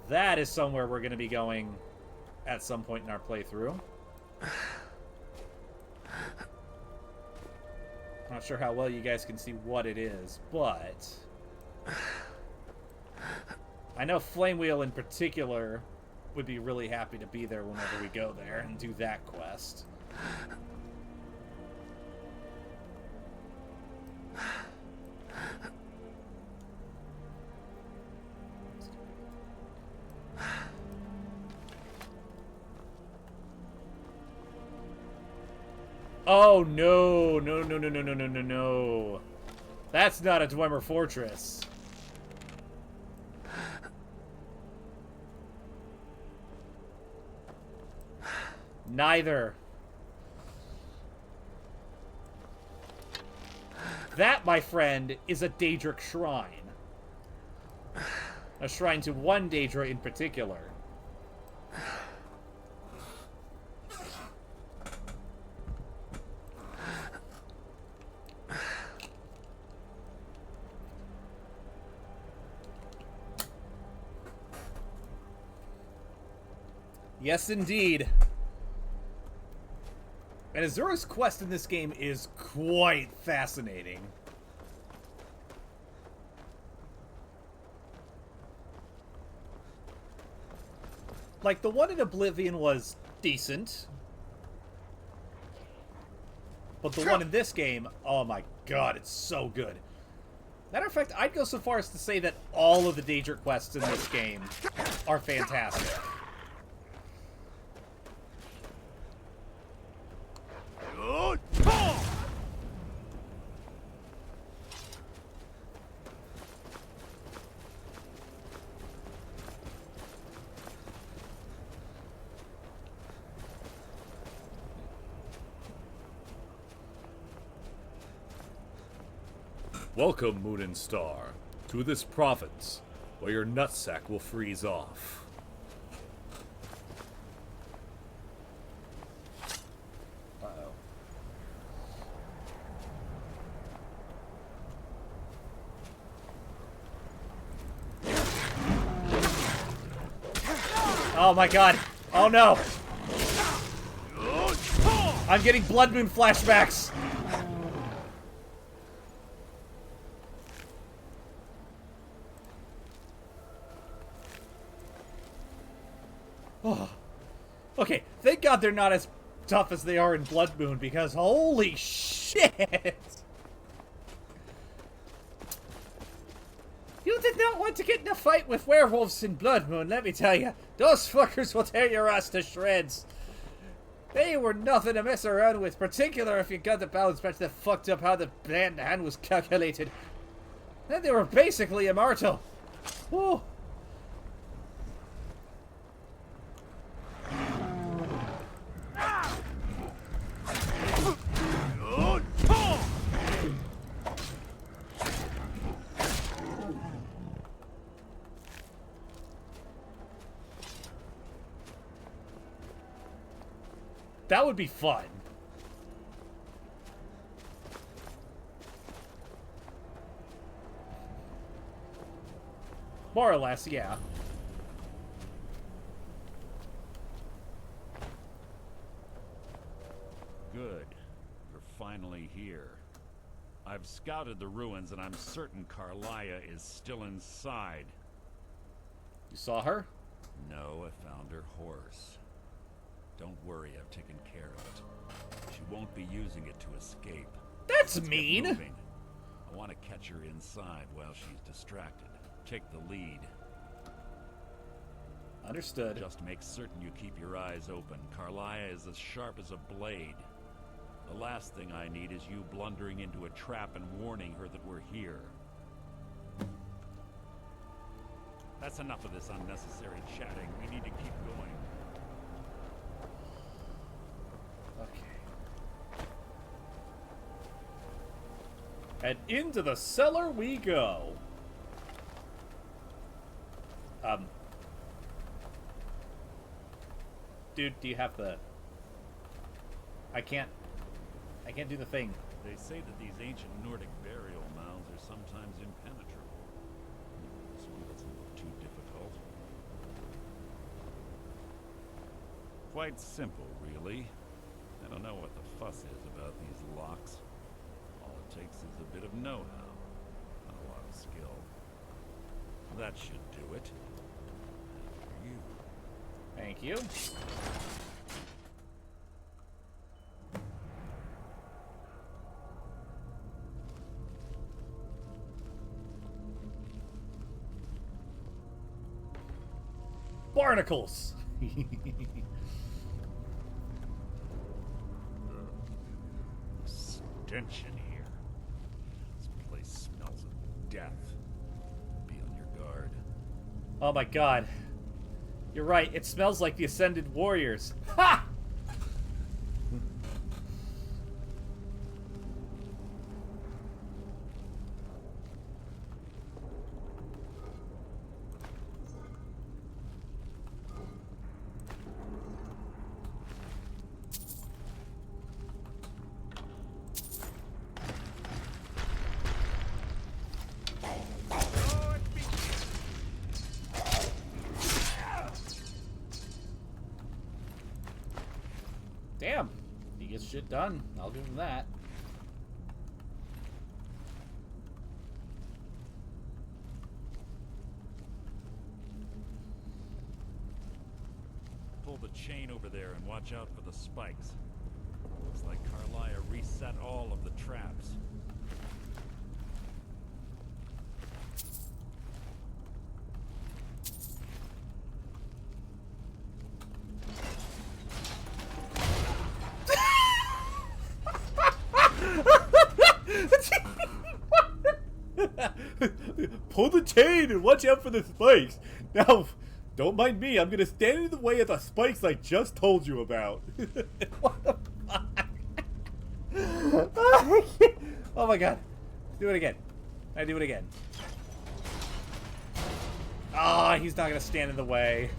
Speaker 1: That is somewhere we're going to be going at some point in our playthrough. Not sure how well you guys can see what it is, but I know Flamewheel in particular would be really happy to be there whenever we go there and do that quest. Oh no, no, no, no, no, no, no, no, no. That's not a Dwemer Fortress. Neither. That, my friend, is a Daedric shrine. A shrine to one Daedra in particular. Yes, indeed. And Azura's quest in this game is quite fascinating. Like, the one in Oblivion was decent. But the one in this game, oh my god, it's so good. Matter of fact, I'd go so far as to say that all of the Daedric quests in this game are fantastic.
Speaker 2: Welcome, Moon and Star, to this province, where your nutsack will freeze off.
Speaker 1: Uh-oh. Oh my god. Oh no. I'm getting Blood Moon flashbacks. Oh. Okay, thank God they're not as tough as they are in Blood Moon, because holy shit! You did not want to get in a fight with werewolves in Blood Moon, let me tell you. Those fuckers will tear your ass to shreds. They were nothing to mess around with, particularly if you got the balance match that fucked up how the hand was calculated. Then they were basically immortal. Whew. That would be fun. More or less, yeah.
Speaker 18: Good. You're finally here. I've scouted the ruins and I'm certain Carlia is still inside.
Speaker 1: You saw her?
Speaker 18: No, I found her horse. Don't worry, I've taken care of it. She won't be using it to escape.
Speaker 1: That's
Speaker 18: Let's
Speaker 1: mean!
Speaker 18: get moving. I want to catch her inside while she's distracted. Take the lead.
Speaker 1: Understood.
Speaker 18: Just make certain you keep your eyes open. Carlia is as sharp as a blade. The last thing I need is you blundering into a trap and warning her that we're here. That's enough of this unnecessary chatting. We need to keep going.
Speaker 1: Okay. And into the cellar we go. Dude, do you have the... I can't do the thing.
Speaker 18: They say that these ancient Nordic burial mounds are sometimes impenetrable. This one doesn't look too difficult. Quite simple, really. I don't know what the fuss is about these locks. All it takes is a bit of know-how, not a lot of skill. That should do it. For you.
Speaker 1: Thank you. Barnacles!
Speaker 18: Stench in here. This place smells of death. Be on your guard.
Speaker 1: Oh my god. You're right, it smells like the Ascended Warriors. Ha! He gets shit done. I'll give him that.
Speaker 18: Pull the chain over there and watch out for the spikes. Looks like Carlia reset all of the traps.
Speaker 2: Pull the chain and watch out for the spikes. Now, don't mind me. I'm gonna stand in the way of the spikes I just told you about.
Speaker 1: What the fuck? Oh my god. Do it again. I do it again. Ah, he's not gonna stand in the way.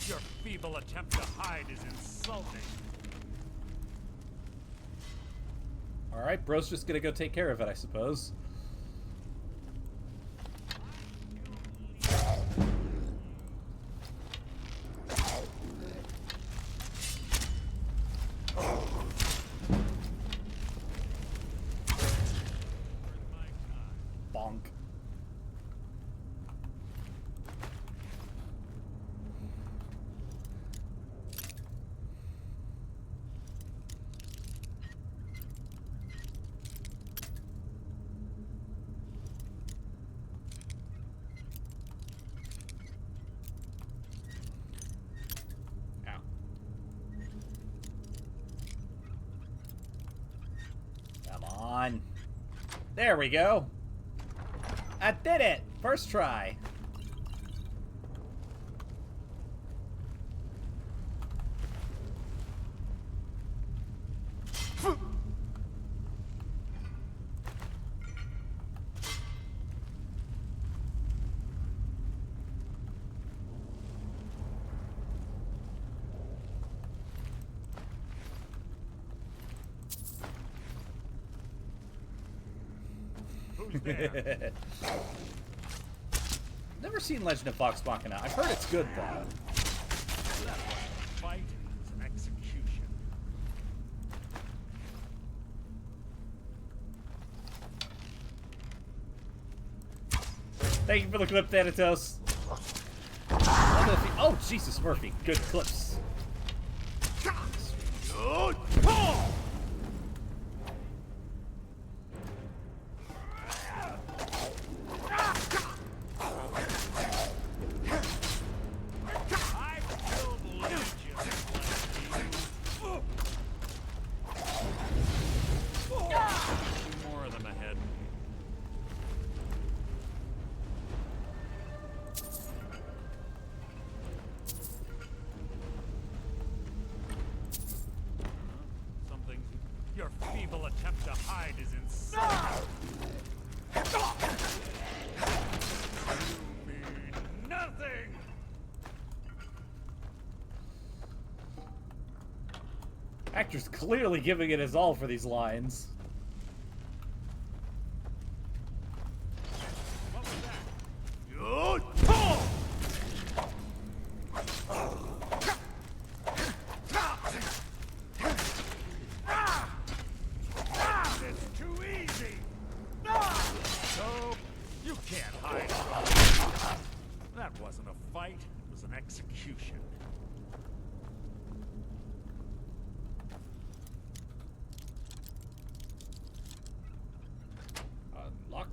Speaker 18: Your feeble attempt to hide is insulting.
Speaker 1: Alright, bro's just gonna go take care of it, I suppose. Bonk. Come on. There we go. I did it! First try.
Speaker 18: Who's there?
Speaker 1: Never seen Legend of Vox Machina. I've heard it's good, though.
Speaker 18: That wasn't a fight, it was an execution.
Speaker 1: Thank you for the clip, Thanatos. Oh, Jesus, Murphy. Good clips.
Speaker 18: More of them ahead. Something. Your feeble attempt to hide is insane. You mean nothing.
Speaker 1: Actor's clearly giving it his all for these lines.
Speaker 18: What was that? It's too easy. So you can't hide from me. That wasn't a fight, it was an execution.
Speaker 1: Luck.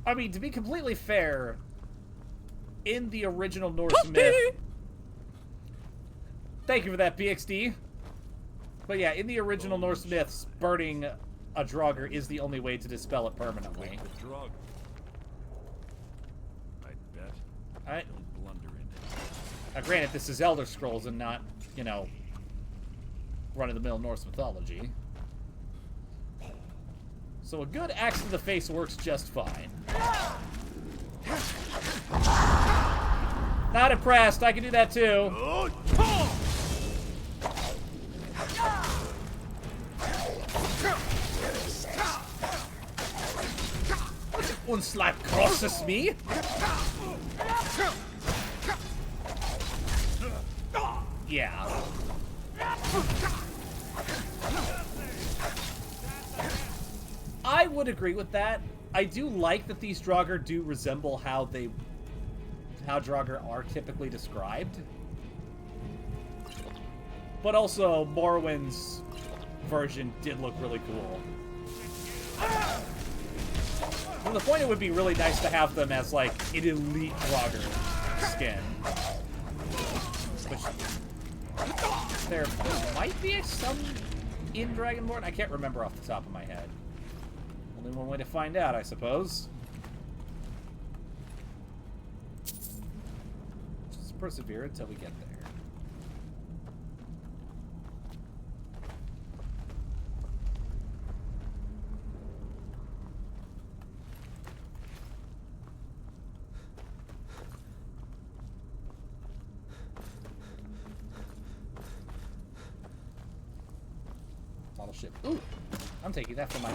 Speaker 1: I mean, to be completely fair, in the original Norse myth... Thank you for that, BXD. But yeah, in the original Norse myths, burning a Draugr is the only way to dispel it permanently.
Speaker 18: The drug. I'd bet.
Speaker 1: I
Speaker 18: Don't blunder into it.
Speaker 1: Now, granted, this is Elder Scrolls and not, you know, run-of-the-mill Norse mythology. So a good axe to the face works just fine. Not impressed. I can do that too. One slap crosses me. Yeah. I would agree with that. I do like that these Draugr do resemble how Draugr are typically described. But also, Morrowind's version did look really cool. From the point, it would be really nice to have them as, like, an elite Draugr skin. Which, there might be some in Dragonborn? I can't remember off the top of my head. Only one way to find out, I suppose. Just persevere until we get there. Model ship. Ooh! I'm taking that for my...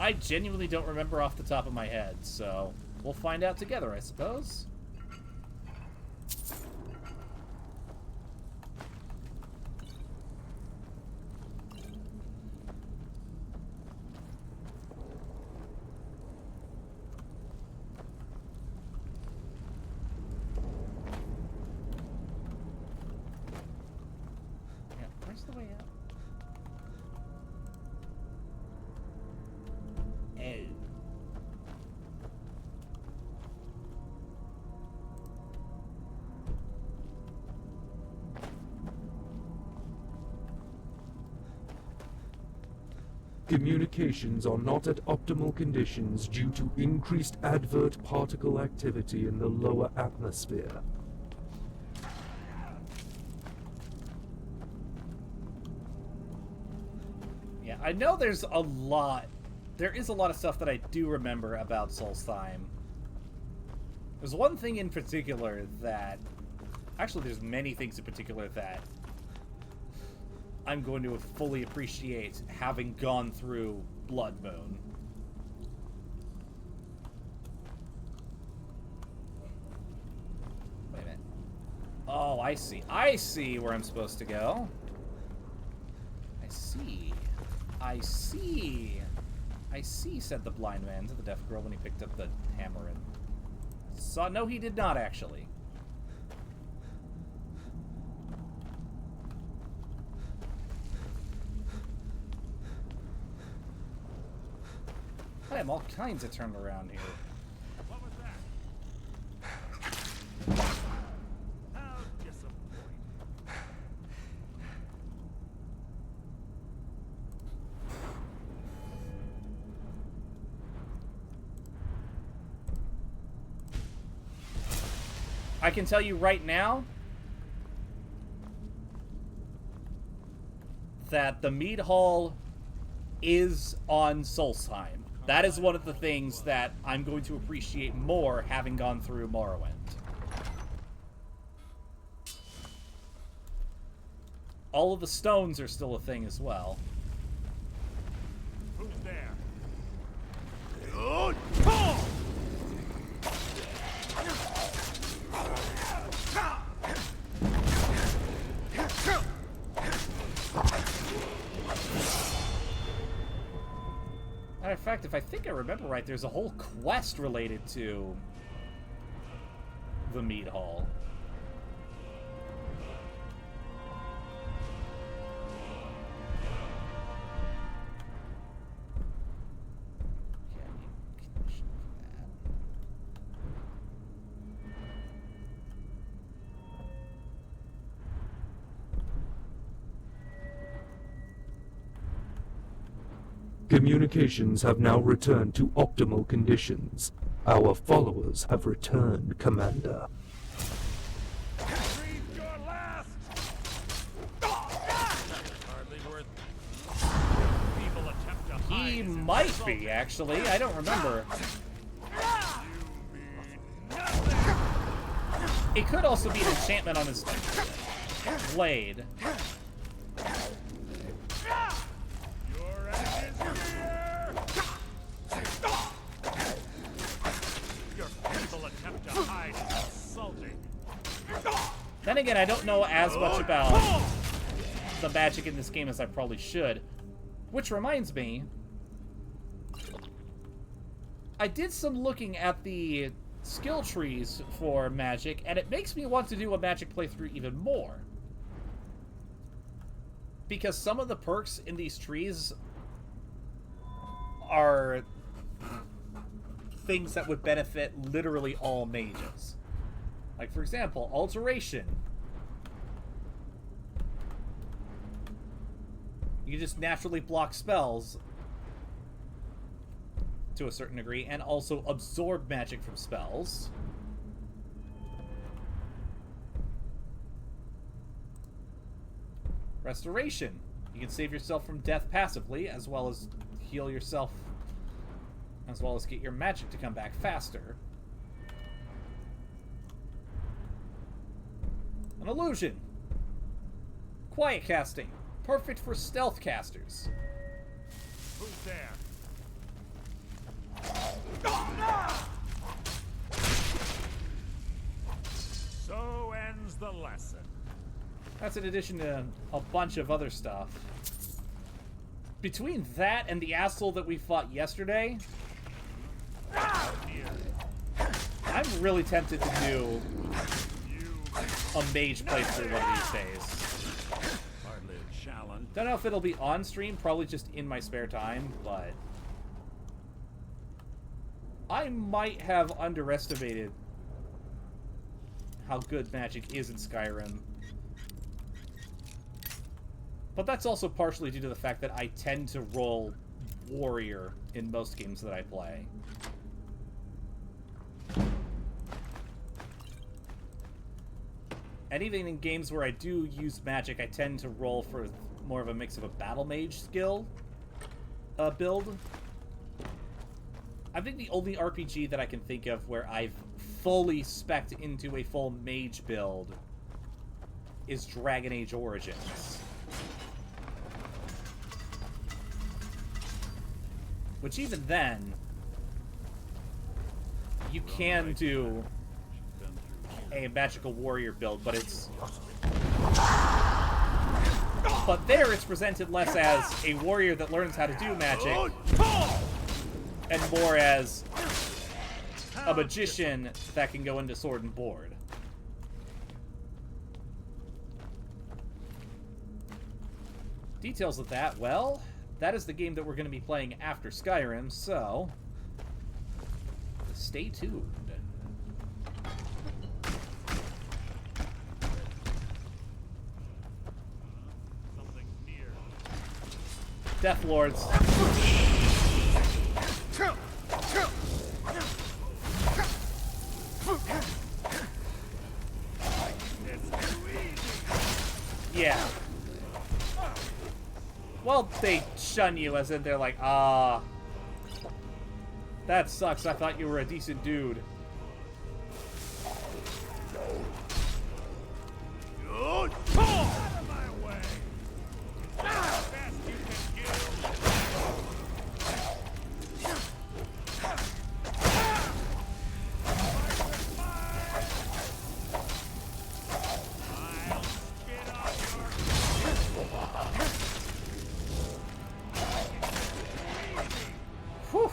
Speaker 1: I genuinely don't remember off the top of my head, so we'll find out together, I suppose. Yeah, where's the way out?
Speaker 9: Communications are not at optimal conditions due to increased advert particle activity in the lower atmosphere.
Speaker 1: Yeah, I know there is a lot of stuff that I do remember about Solstheim. There's one thing in particular that... Actually, there's many things in particular that I'm going to fully appreciate having gone through Blood Moon. Wait a minute. Oh, I see. I see where I'm supposed to go. I see. I see. I see, said the blind man to the deaf girl when he picked up the hammer and saw... No, he did not, actually. I am all kinds of turned around here.
Speaker 15: What was that? How disappointing.
Speaker 1: I can tell you right now that the mead hall is on Solstheim. That is one of the things that I'm going to appreciate more having gone through Morrowind. All of the stones are still a thing as well.
Speaker 15: Who's there?
Speaker 1: Matter of fact, if I think I remember right, there's a whole quest related to the mead hall.
Speaker 9: Communications have now returned to optimal conditions. Our followers have returned, Commander.
Speaker 1: She might be, actually. I don't remember. It could also be an enchantment on his blade.
Speaker 15: Your feeble attempt to hide is insulting.
Speaker 1: Then again, I don't know as much about the magic in this game as I probably should. Which reminds me, I did some looking at the skill trees for magic, and it makes me want to do a magic playthrough even more. Because some of the perks in these trees are things that would benefit literally all mages. Like, for example, Alteration. You just naturally block spells to a certain degree, and also absorb magic from spells. Restoration. You can save yourself from death passively, as well as heal yourself, as well as get your magic to come back faster. An illusion. Quiet casting. Perfect for stealth casters.
Speaker 15: Who's there? So ends the lesson.
Speaker 1: That's in addition to a bunch of other stuff. Between that and the asshole that we fought yesterday, I'm really tempted to do a mage playthrough one of these days.
Speaker 18: Hardly a challenge.
Speaker 1: Don't know if it'll be on stream, probably just in my spare time, but I might have underestimated how good magic is in Skyrim. But that's also partially due to the fact that I tend to roll warrior in most games that I play. And even in games where I do use magic, I tend to roll for more of a mix of a battle mage skill build. I think the only RPG that I can think of where I've fully spec'd into a full mage build is Dragon Age Origins. Which even then, you can do a magical warrior build, but it's... But there it's presented less as a warrior that learns how to do magic, and more as a magician that can go into sword and board. Details of that, well, that is the game that we're going to be playing after Skyrim, so stay tuned. Death Lords. Yeah. Well, they shun you, as in they're like, ah, that sucks. I thought you were a decent dude.
Speaker 15: Out of my way! Best you can do. I'll spit on
Speaker 1: Whew.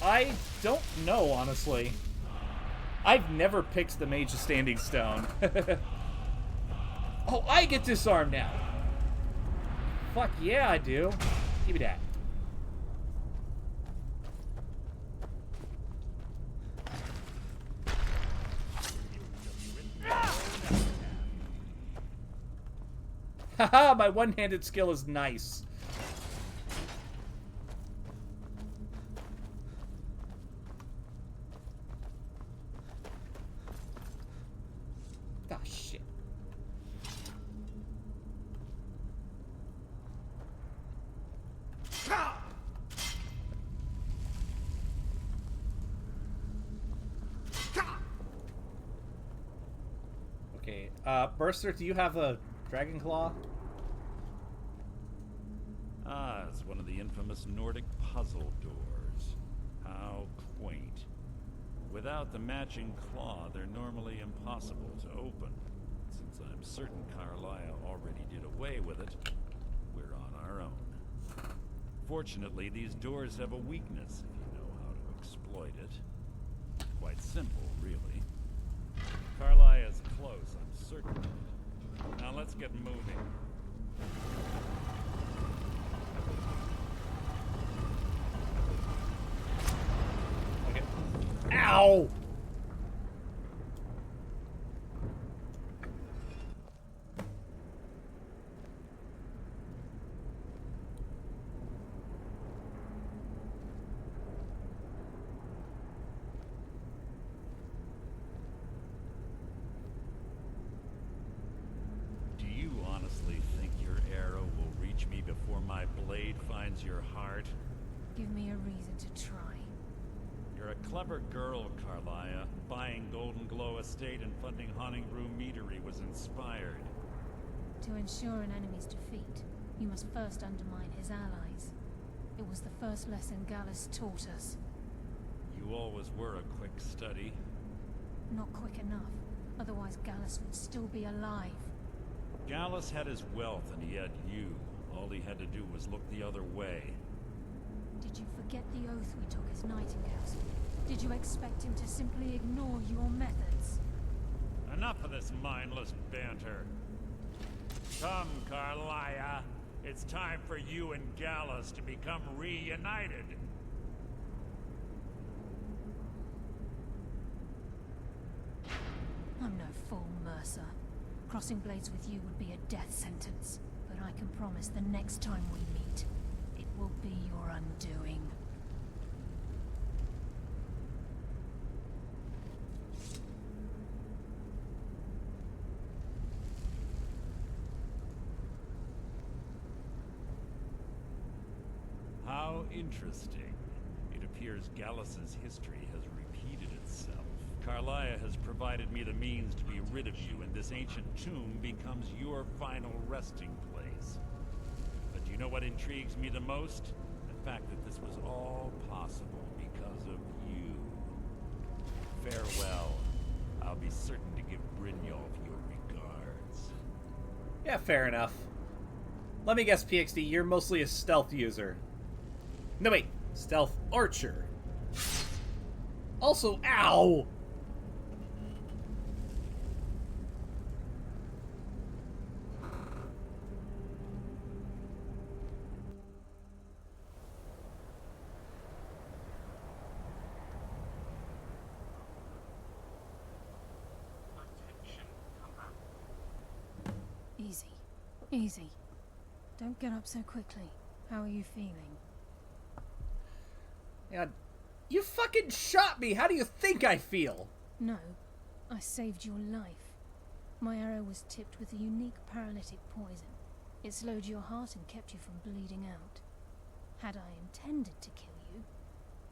Speaker 1: I don't know, honestly. I've never picked the Mage of Standing Stone. Oh, I get disarmed now. Fuck yeah, I do. Give me that. Haha, my one-handed skill is nice. Ah, shit. Okay, Burster, do you have a Dragon Claw?
Speaker 18: Ah, it's one of the infamous Nordic puzzle doors. How quaint. Without the matching claw, they're normally impossible to open. Since I'm certain Carlia already did away with it, we're on our own. Fortunately, these doors have a weakness if you know how to exploit it. Quite simple, really. Carlia is close, I'm certain of it. Now let's get moving.
Speaker 1: Okay. Ow!
Speaker 18: Do you honestly think your arrow will reach me before my blade finds your heart?
Speaker 17: Give me a reason to try.
Speaker 18: You're a clever girl, Carlia. Buying Golden Glow Estate and funding Haunting Brew Meadery was inspired.
Speaker 17: To ensure an enemy's defeat, you must first undermine his allies. It was the first lesson Gallus taught us.
Speaker 18: You always were a quick study.
Speaker 17: Not quick enough, otherwise Gallus would still be alive.
Speaker 18: Gallus had his wealth and he had you. All he had to do was look the other way.
Speaker 17: Did you forget the oath we took as Nightingales? Did you expect him to simply ignore your methods?
Speaker 18: Enough of this mindless banter. Come, Carlia. It's time for you and Gallus to become reunited.
Speaker 17: I'm no fool, Mercer. Crossing blades with you would be a death sentence. But I can promise the next time we meet, it will be your undoing.
Speaker 18: How interesting. It appears Gallus's history has repeated itself. Carlia has provided me the means to be rid of you, and this ancient tomb becomes your final resting place. But do you know what intrigues me the most? The fact that this was all possible because of you. Farewell. I'll be certain to give Brynjolf your regards.
Speaker 1: Yeah, fair enough. Let me guess, PXD, you're mostly a stealth user. No, wait. Stealth archer. Also, ow!
Speaker 17: Easy. Easy. Don't get up so quickly. How are you feeling?
Speaker 1: Yeah, you fucking shot me! How do you think I feel?
Speaker 17: No. I saved your life. My arrow was tipped with a unique paralytic poison. It slowed your heart and kept you from bleeding out. Had I intended to kill you,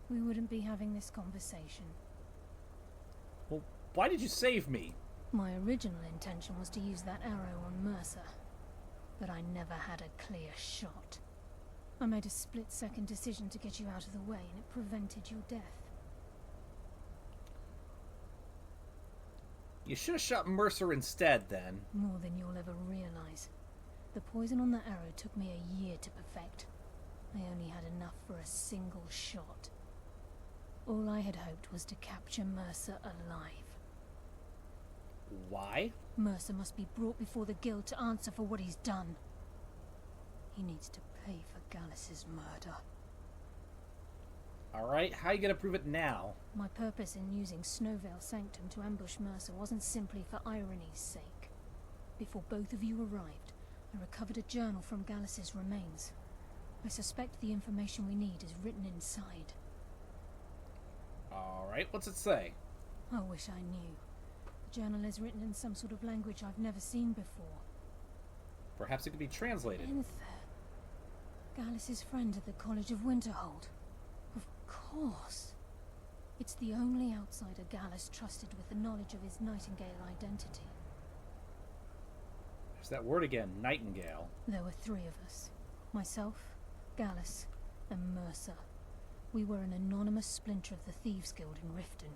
Speaker 17: we wouldn't be having this conversation.
Speaker 1: Well, why did you save me?
Speaker 17: My original intention was to use that arrow on Mercer, but I never had a clear shot. I made a split-second decision to get you out of the way, and it prevented your death.
Speaker 1: You should have shot Mercer instead, then.
Speaker 17: More than you'll ever realize. The poison on that arrow took me a year to perfect. I only had enough for a single shot. All I had hoped was to capture Mercer alive.
Speaker 1: Why?
Speaker 17: Mercer must be brought before the guild to answer for what he's done. He needs to pay for Gallus's murder.
Speaker 1: Alright, how you gonna prove it now?
Speaker 17: My purpose in using Snowvale Sanctum to ambush Mercer wasn't simply for irony's sake. Before both of you arrived, I recovered a journal from Gallus's remains. I suspect the information we need is written inside.
Speaker 1: Alright, what's it say?
Speaker 17: I wish I knew. The journal is written in some sort of language I've never seen before.
Speaker 1: Perhaps it could be translated.
Speaker 17: Enther. Gallus's friend at the College of Winterhold. Of course. It's the only outsider Gallus trusted with the knowledge of his Nightingale identity.
Speaker 1: There's that word again, Nightingale.
Speaker 17: There were 3 of us. Myself, Gallus, and Mercer. We were an anonymous splinter of the Thieves' Guild in Riften.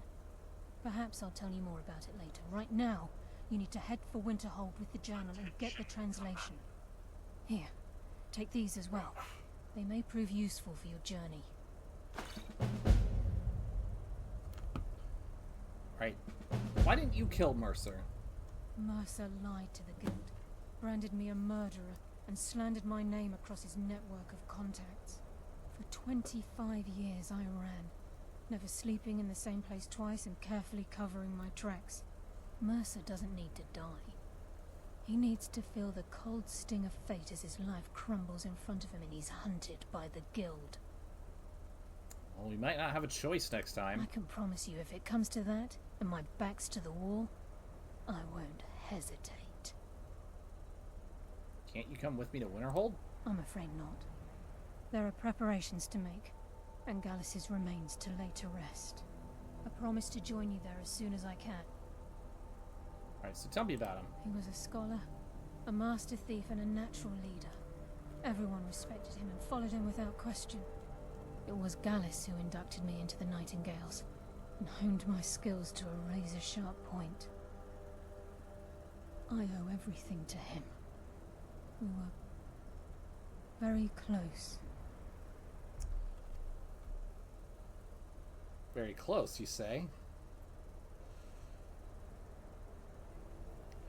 Speaker 17: Perhaps I'll tell you more about it later. Right now, you need to head for Winterhold with the journal and get the translation. Here, take these as well. They may prove useful for your journey.
Speaker 1: Right. Why didn't you kill Mercer?
Speaker 17: Mercer lied to the Guild, branded me a murderer, and slandered my name across his network of contacts. For 25 years I ran, never sleeping in the same place twice and carefully covering my tracks. Mercer doesn't need to die. He needs to feel the cold sting of fate as his life crumbles in front of him and he's hunted by the Guild.
Speaker 1: Well, we might not have a choice next time.
Speaker 17: I can promise you, if it comes to that, and my back's to the wall, I won't hesitate.
Speaker 1: Can't you come with me to Winterhold?
Speaker 17: I'm afraid not. There are preparations to make, and Gallus's remains to lay to rest. I promise to join you there as soon as I can.
Speaker 1: Alright, so tell me about him.
Speaker 17: He was a scholar, a master thief, and a natural leader. Everyone respected him and followed him without question. It was Gallus who inducted me into the Nightingales, and honed my skills to a razor-sharp point. I owe everything to him. We were very close.
Speaker 1: Very close, you say?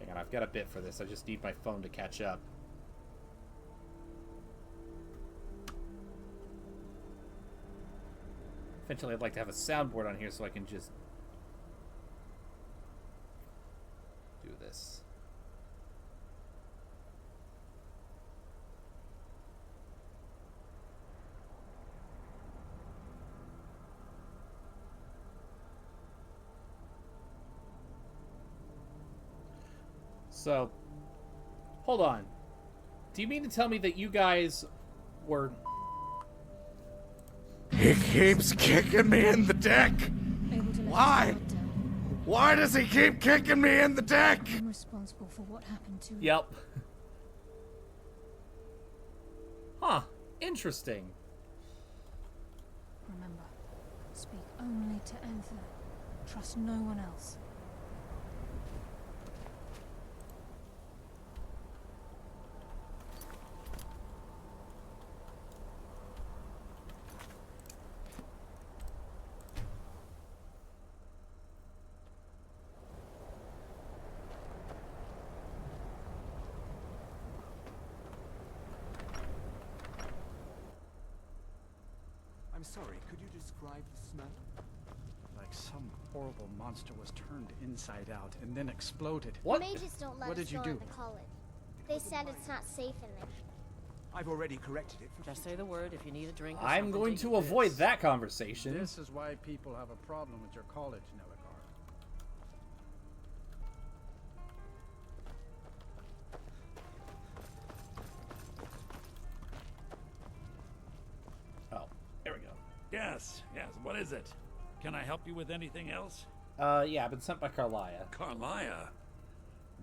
Speaker 1: Hang on, I've got a bit for this. I just need my phone to catch up. Eventually, I'd like to have a soundboard on here so I can just do this. So, hold on. Do you mean to tell me that you guys were...
Speaker 11: He keeps kicking me in the deck! Why? Why does he keep kicking me in the deck?
Speaker 17: I'm responsible for what happened to you.
Speaker 1: Yep. Huh. Interesting.
Speaker 17: Remember, speak only to Enther. Trust no one else.
Speaker 8: I'm sorry, could you describe the smell? Like some horrible monster was turned inside out and then exploded.
Speaker 6: The mages don't let
Speaker 8: What
Speaker 6: us
Speaker 8: did you
Speaker 6: go
Speaker 8: do?
Speaker 6: in the college. They said it's not safe in there.
Speaker 21: I've already corrected it.
Speaker 4: Just say the word if you need a drink. Or
Speaker 1: I'm
Speaker 4: something,
Speaker 1: going
Speaker 4: take
Speaker 1: to
Speaker 4: it.
Speaker 1: avoid that conversation.
Speaker 8: This is why people have a problem with your college, Nelligar.
Speaker 1: Oh, there we go.
Speaker 18: Yes, what is it? Can I help you with anything else?
Speaker 1: Yeah, I've been sent by Carlia.
Speaker 18: Carlia?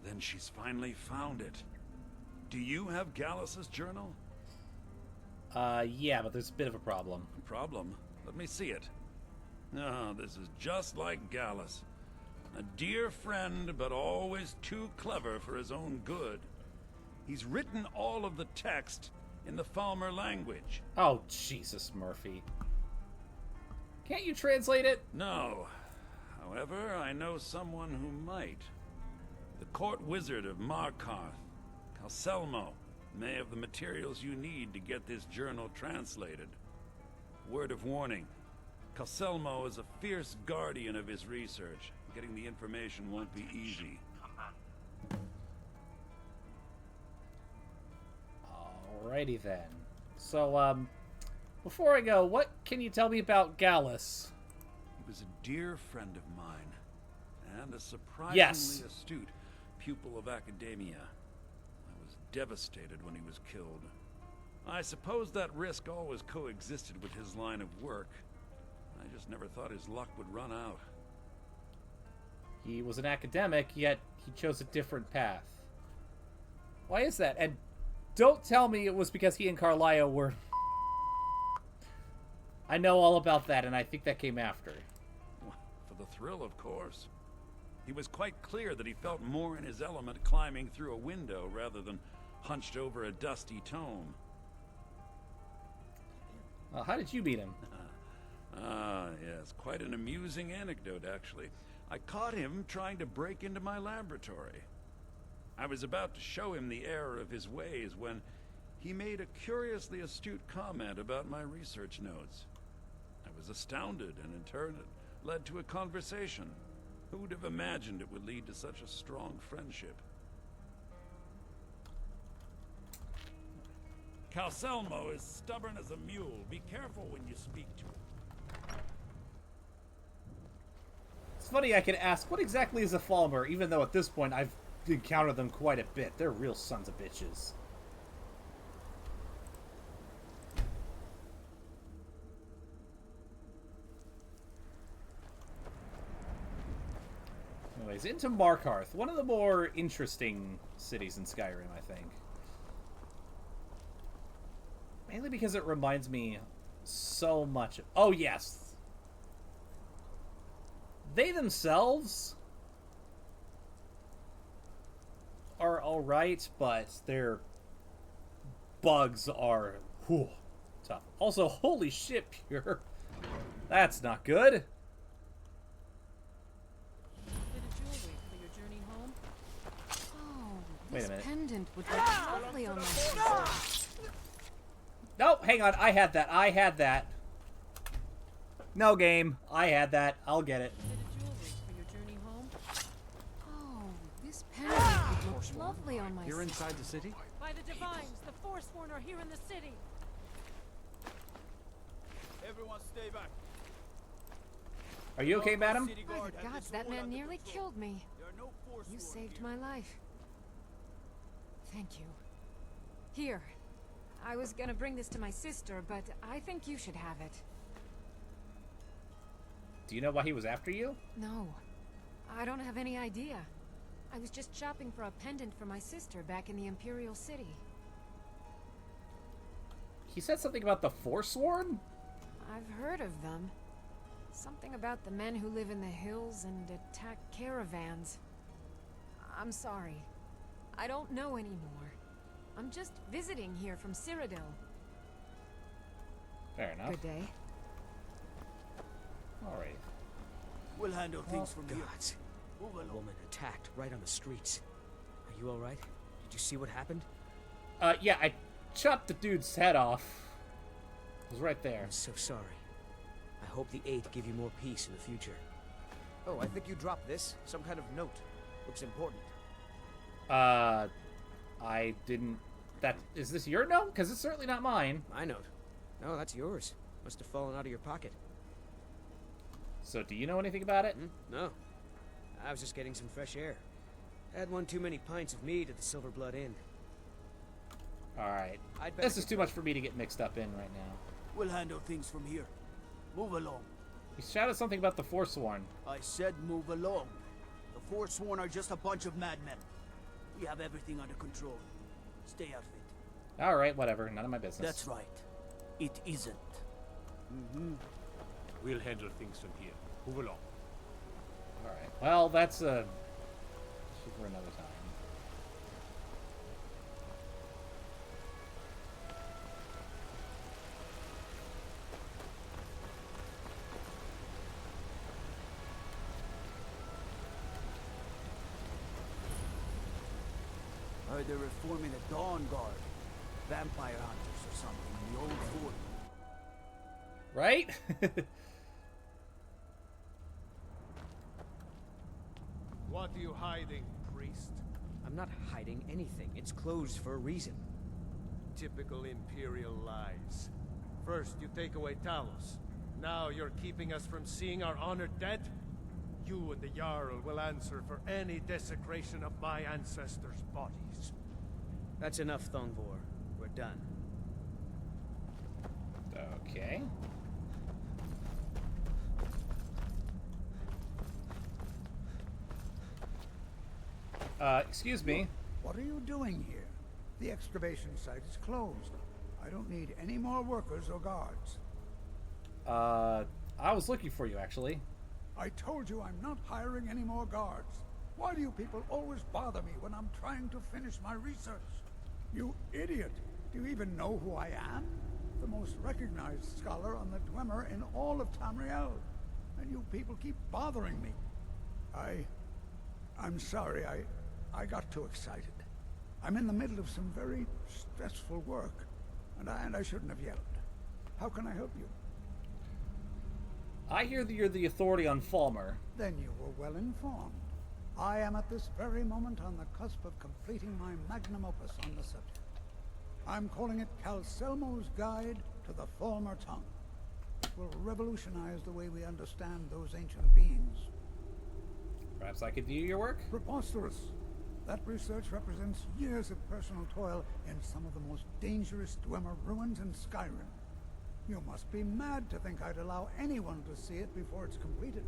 Speaker 18: Then she's finally found it. Do you have Gallus's journal?
Speaker 1: Yeah, but there's a bit of a problem.
Speaker 18: Problem? Let me see it. Oh, this is just like Gallus. A dear friend, but always too clever for his own good. He's written all of the text in the Falmer language.
Speaker 1: Oh, Jesus, Murphy. Can't you translate it?
Speaker 18: No. However, I know someone who might. The court wizard of Markarth, Calselmo, may have the materials you need to get this journal translated. Word of warning. Calselmo is a fierce guardian of his research. Getting the information won't be easy.
Speaker 1: Alrighty then. So, before I go, what can you tell me about Gallus?
Speaker 18: He was a dear friend of mine, and a surprisingly astute pupil of academia. I was devastated when he was killed. I suppose that risk always coexisted with his line of work. I just never thought his luck would run out.
Speaker 1: He was an academic, yet he chose a different path. Why is that? And don't tell me it was because he and Carlisle were... I know all about that, and I think that came after.
Speaker 18: For the thrill, of course. He was quite clear that he felt more in his element climbing through a window rather than hunched over a dusty tome.
Speaker 1: How did you meet him?
Speaker 18: Yes, quite an amusing anecdote, actually. I caught him trying to break into my laboratory. I was about to show him the error of his ways when he made a curiously astute comment about my research notes. I was astounded, and in turn it led to a conversation. Who would have imagined it would lead to such a strong friendship? Calcelmo is stubborn as a mule. Be careful when you speak to him.
Speaker 1: It's funny I can ask, what exactly is a Falmer, even though at this point I've encountered them quite a bit. They're real sons of bitches. Anyways, into Markarth, one of the more interesting cities in Skyrim, I think. Mainly because it reminds me so much of... Oh, yes! They themselves are alright, but their bugs are tough. Also, holy shit, Pure. That's not good. Wait a minute.
Speaker 7: Pendant would look lovely on my sister.
Speaker 1: No, hang on. I had that. I had that. No game. I had that. I'll get it.
Speaker 7: Oh, this pendant would look lovely on my
Speaker 8: You're
Speaker 7: sister.
Speaker 8: inside the city?
Speaker 13: By the Divines, the Forsworn are here in the city.
Speaker 21: Everyone stay back.
Speaker 1: Are you okay, madam?
Speaker 7: By the gods, that man nearly killed me. You saved my life. Thank you. Here. I was gonna bring this to my sister, but I think you should have it.
Speaker 1: Do you know why he was after you?
Speaker 7: No. I don't have any idea. I was just shopping for a pendant for my sister back in the Imperial City.
Speaker 1: He said something about the Forsworn?
Speaker 7: I've heard of them. Something about the men who live in the hills and attack caravans. I'm sorry. I don't know anymore. I'm just visiting here from Cyrodiil.
Speaker 1: Fair enough.
Speaker 7: Good day.
Speaker 1: Alright.
Speaker 21: We'll handle things from here.
Speaker 12: Gods.
Speaker 21: Move along.
Speaker 12: A woman attacked right on the streets. Are you alright? Did you see what happened?
Speaker 1: Yeah, I chopped the dude's head off. It was right there.
Speaker 12: I'm so sorry. I hope the Eight give you more peace in the future. Oh, I think you dropped this. Some kind of note. Looks important.
Speaker 1: I didn't... Is this your note? Because it's certainly not mine.
Speaker 12: My note? No, that's yours. Must have fallen out of your pocket.
Speaker 1: So, do you know anything about it?
Speaker 12: No. I was just getting some fresh air. Had one too many pints of mead at the Silver Blood Inn.
Speaker 1: Alright. This is too much for me to get mixed up in right now.
Speaker 21: We'll handle things from here. Move along.
Speaker 1: He shouted something about the Forsworn.
Speaker 21: I said move along. The Forsworn are just a bunch of madmen. We have everything under control. Stay out of it.
Speaker 1: Alright, whatever. None of my business.
Speaker 21: That's right. It isn't.
Speaker 3: We'll handle things from here. Move along.
Speaker 1: Alright. Well, that's for another time.
Speaker 21: Heard they're reforming the Dawn Guard. Vampire hunters or something in the old fort.
Speaker 1: Right?
Speaker 3: What are you hiding, priest?
Speaker 12: I'm not hiding anything. It's closed for a reason.
Speaker 15: Typical Imperial lies. First, you take away Talos. Now you're keeping us from seeing our honored dead? You and the Jarl will answer for any desecration of my ancestors' bodies.
Speaker 12: That's enough, Thongvor. We're done.
Speaker 1: Okay. Excuse me.
Speaker 14: What are you doing here? The excavation site is closed. I don't need any more workers or guards.
Speaker 1: I was looking for you, actually.
Speaker 14: I told you I'm not hiring any more guards. Why do you people always bother me when I'm trying to finish my research? You idiot! Do you even know who I am? The most recognized scholar on the Dwemer in all of Tamriel. And you people keep bothering me. I'm sorry, I got too excited. I'm in the middle of some very stressful work, and I shouldn't have yelled. How can I help you?
Speaker 1: I hear that you're the authority on Falmer.
Speaker 14: Then you were well informed. I am at this very moment on the cusp of completing my magnum opus on the subject. I'm calling it Calselmo's Guide to the Falmer Tongue. It will revolutionize the way we understand those ancient beings.
Speaker 1: Perhaps I could view your work?
Speaker 14: Preposterous. That research represents years of personal toil in some of the most dangerous Dwemer ruins in Skyrim. You must be mad to think I'd allow anyone to see it before it's completed.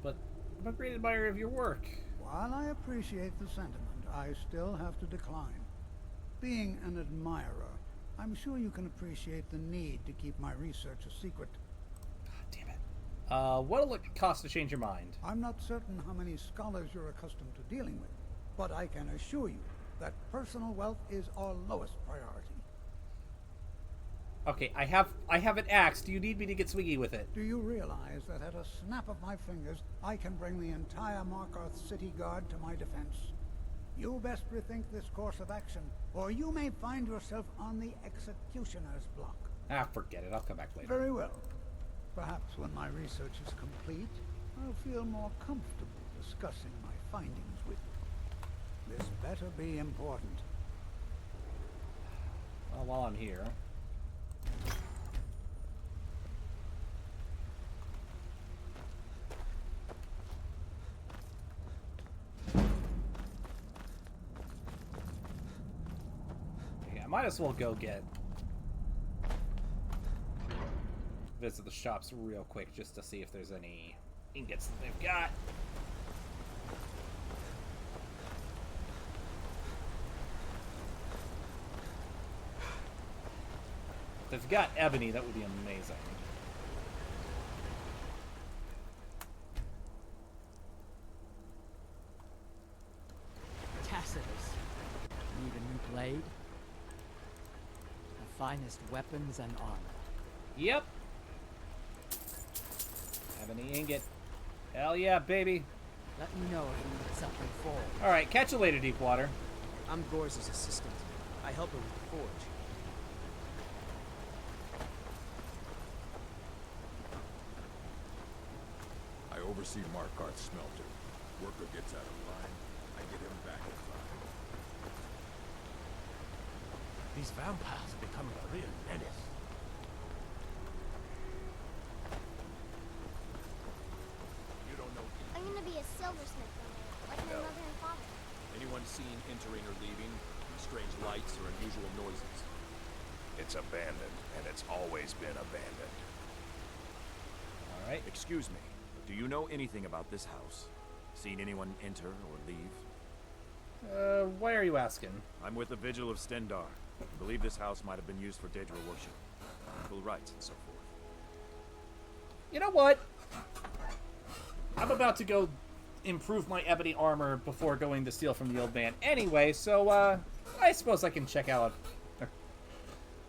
Speaker 1: But I'm a great admirer of your work.
Speaker 14: While I appreciate the sentiment, I still have to decline. Being an admirer, I'm sure you can appreciate the need to keep my research a secret.
Speaker 1: God damn it. What'll it cost to change your mind?
Speaker 14: I'm not certain how many scholars you're accustomed to dealing with, but I can assure you that personal wealth is our lowest priority.
Speaker 1: Okay, I have an axe. Do you need me to get swiggy with it?
Speaker 14: Do you realize that at a snap of my fingers, I can bring the entire Markarth City Guard to my defense? You best rethink this course of action, or you may find yourself on the executioner's block.
Speaker 1: Ah, forget it. I'll come back later.
Speaker 14: Very well. Perhaps when my research is complete, I'll feel more comfortable discussing my findings with you. This better be important.
Speaker 1: Well, while I'm here... I might as well go visit the shops real quick just to see if there's any ingots that they've got. If they've got ebony, that would be amazing.
Speaker 22: Tacitus. Need a new blade? The finest weapons and armor.
Speaker 1: Yep. Ebony ingot. Hell yeah, baby.
Speaker 22: Let me know if you need something for.
Speaker 1: Alright, catch you later, Deepwater.
Speaker 12: I'm Gor's assistant. I help her with the forge.
Speaker 23: I oversee Markarth's smelter. Worker gets out of line, I get him back in line.
Speaker 24: These vampires are becoming a real menace.
Speaker 23: You don't know.
Speaker 6: I'm gonna be a silversmith one day, like my mother and father.
Speaker 25: Anyone seen entering or leaving? Strange lights or unusual noises?
Speaker 5: It's abandoned, and it's always been abandoned.
Speaker 1: All right.
Speaker 25: Excuse me, do you know anything about this house? Seen anyone enter or leave?
Speaker 1: Why are you asking?
Speaker 25: I'm with the Vigil of Stendar. I believe this house might have been used for Daedra worship. Equal rights and so forth.
Speaker 1: You know what? I'm about to go improve my ebony armor before going to steal from the old man anyway, so, I suppose I can check out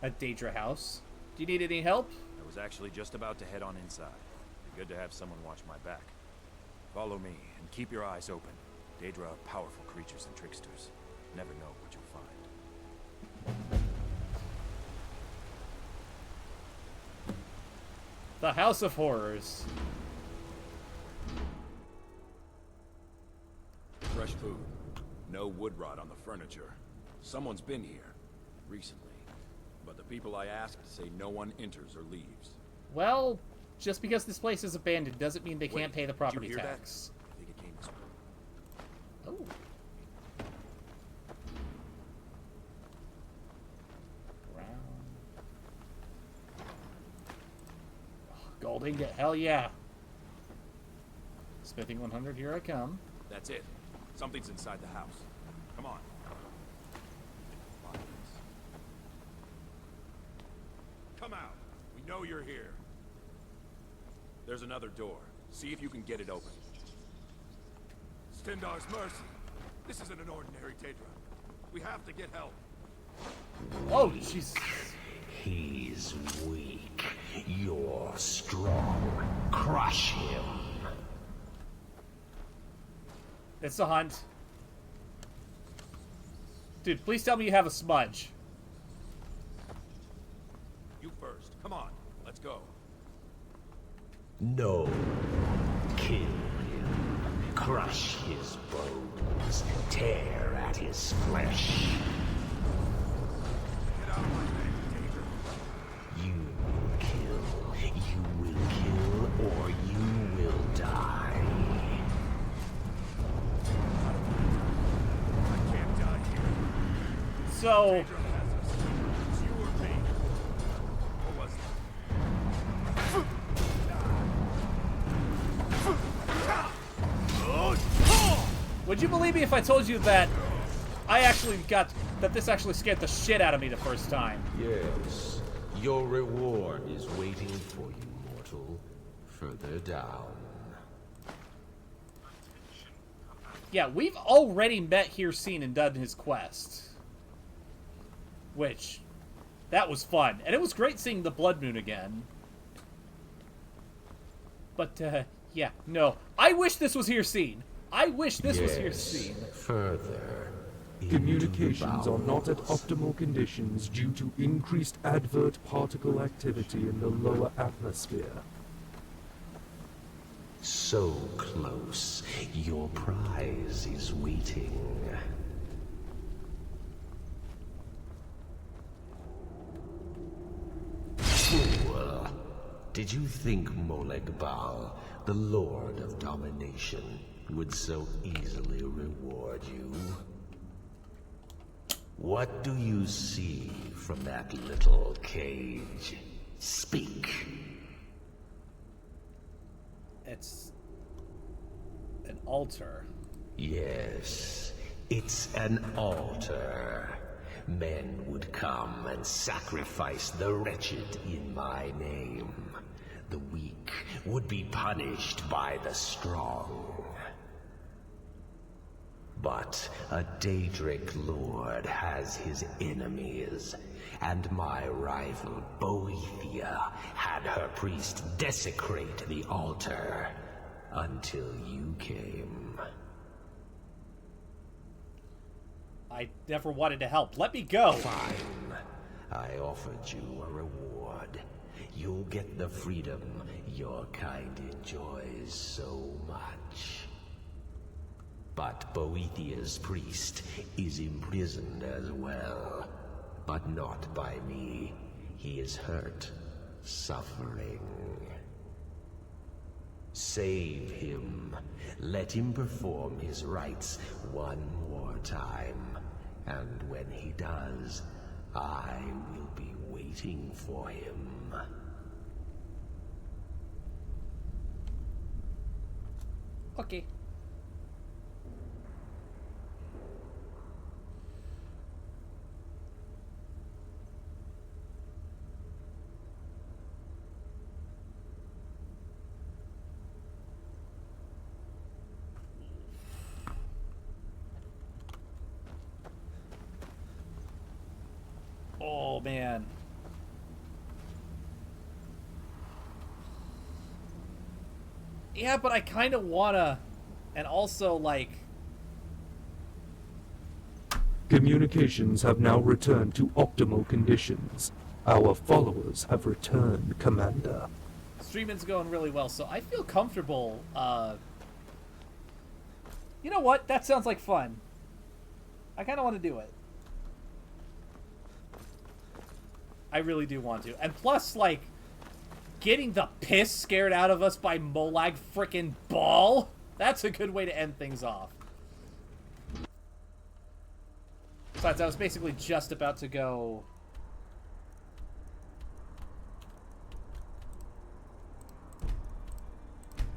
Speaker 1: a Daedra house. Do you need any help?
Speaker 25: I was actually just about to head on inside. Be good to have someone watch my back. Follow me, and keep your eyes open. Daedra are powerful creatures and tricksters. Never know what you'll find.
Speaker 1: The House of Horrors.
Speaker 18: Fresh food. No wood rot on the furniture. Someone's been here. recently. But the people I asked say no one enters or leaves.
Speaker 1: Well, just because this place is abandoned doesn't mean they can't pay the property
Speaker 18: did you hear
Speaker 1: tax.
Speaker 18: That? I think it came this way.
Speaker 1: Oh. Gold ingot, hell yeah. Smithing 100, here I come.
Speaker 18: That's it. Something's inside the house. Come on. Come out. We know you're here. There's another door. See if you can get it open.
Speaker 11: Stendar's mercy. This isn't an ordinary Daedra. We have to get help.
Speaker 1: Oh, jeez.
Speaker 2: He's weak. You're strong. Crush him.
Speaker 1: It's a hunt. Dude, please tell me you have a smudge.
Speaker 18: You first. Come on. Let's go.
Speaker 2: No. Kill him. Crush his bones. Tear at his flesh.
Speaker 11: Get out of my way, Daedra.
Speaker 2: You will kill. You will kill, or you will die.
Speaker 11: I can't die here.
Speaker 1: So...
Speaker 11: Daedra has us. It's you or me. What was
Speaker 1: Would you believe me if I told you that this actually scared the shit out of me the first time?
Speaker 2: Yes. Your reward is waiting for you, mortal. Further down.
Speaker 1: Yeah, we've already met Hircine and done his quest. Which, that was fun. And it was great seeing the Blood Moon again. But, yeah, no. I wish this was Hircine. I wish this was Hircine.
Speaker 2: Further.
Speaker 9: Communications are not at optimal conditions due to increased advert particle activity in the lower atmosphere.
Speaker 2: So close. Your prize is waiting. Fool. Did you think Molegbal, the Lord of Domination, would so easily reward you? What do you see from that little cage? Speak.
Speaker 1: It's an altar.
Speaker 2: Yes, it's an altar. Men would come and sacrifice the wretched in my name. The weak would be punished by the strong. But a Daedric lord has his enemies, and my rival Boethia had her priest desecrate the altar until you came.
Speaker 1: I never wanted to help. Let me go.
Speaker 2: Fine. I offered you a reward. You'll get the freedom your kind enjoys so much. But Boethia's priest is imprisoned as well. But not by me. He is hurt, suffering. Save him. Let him perform his rites one more time. And when he does, I will be waiting for him.
Speaker 1: Okay. Oh, man. Yeah, but I kind of wanna, and also, like...
Speaker 9: Communications have now returned to optimal conditions. Our followers have returned, Commander.
Speaker 1: Streaming's going really well, so I feel comfortable, You know what? That sounds like fun. I kind of want to do it. I really do want to. And plus, like, getting the piss scared out of us by Molag frickin' Ball, that's a good way to end things off. Besides, I was basically just about to go...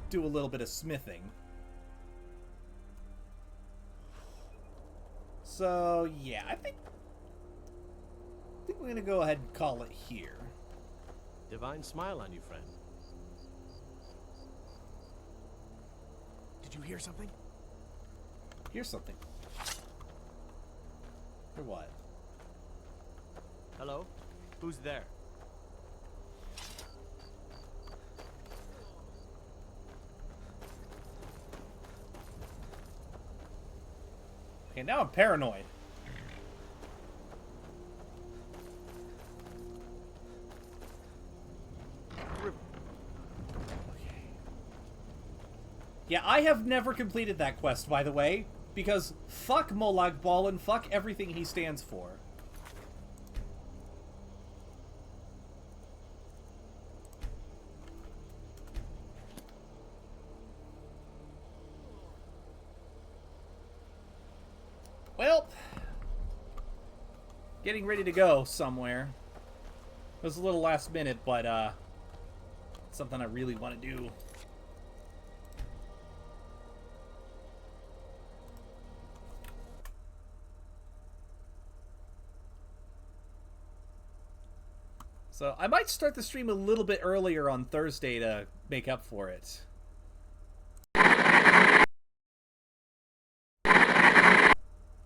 Speaker 1: do a little bit of smithing. So, yeah, I think we're gonna go ahead and call it here.
Speaker 4: Divine smile on you, friend.
Speaker 12: Did you hear something?
Speaker 1: Hear something? Or what?
Speaker 4: Hello? Who's there?
Speaker 1: Okay, now I'm paranoid. Yeah, I have never completed that quest, by the way, because fuck Molag Bal and fuck everything he stands for. Well, getting ready to go somewhere. It was a little last minute, but something I really want to do. So I might start the stream a little bit earlier on Thursday to make up for it.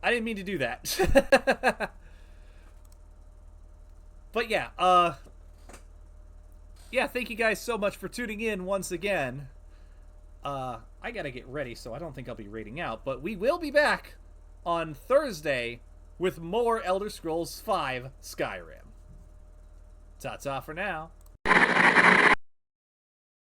Speaker 1: I didn't mean to do that. But yeah, yeah, thank you guys so much for tuning in once again. I gotta get ready, so I don't think I'll be raiding out, but we will be back on Thursday with more Elder Scrolls V Skyrim. Ta-ta for now.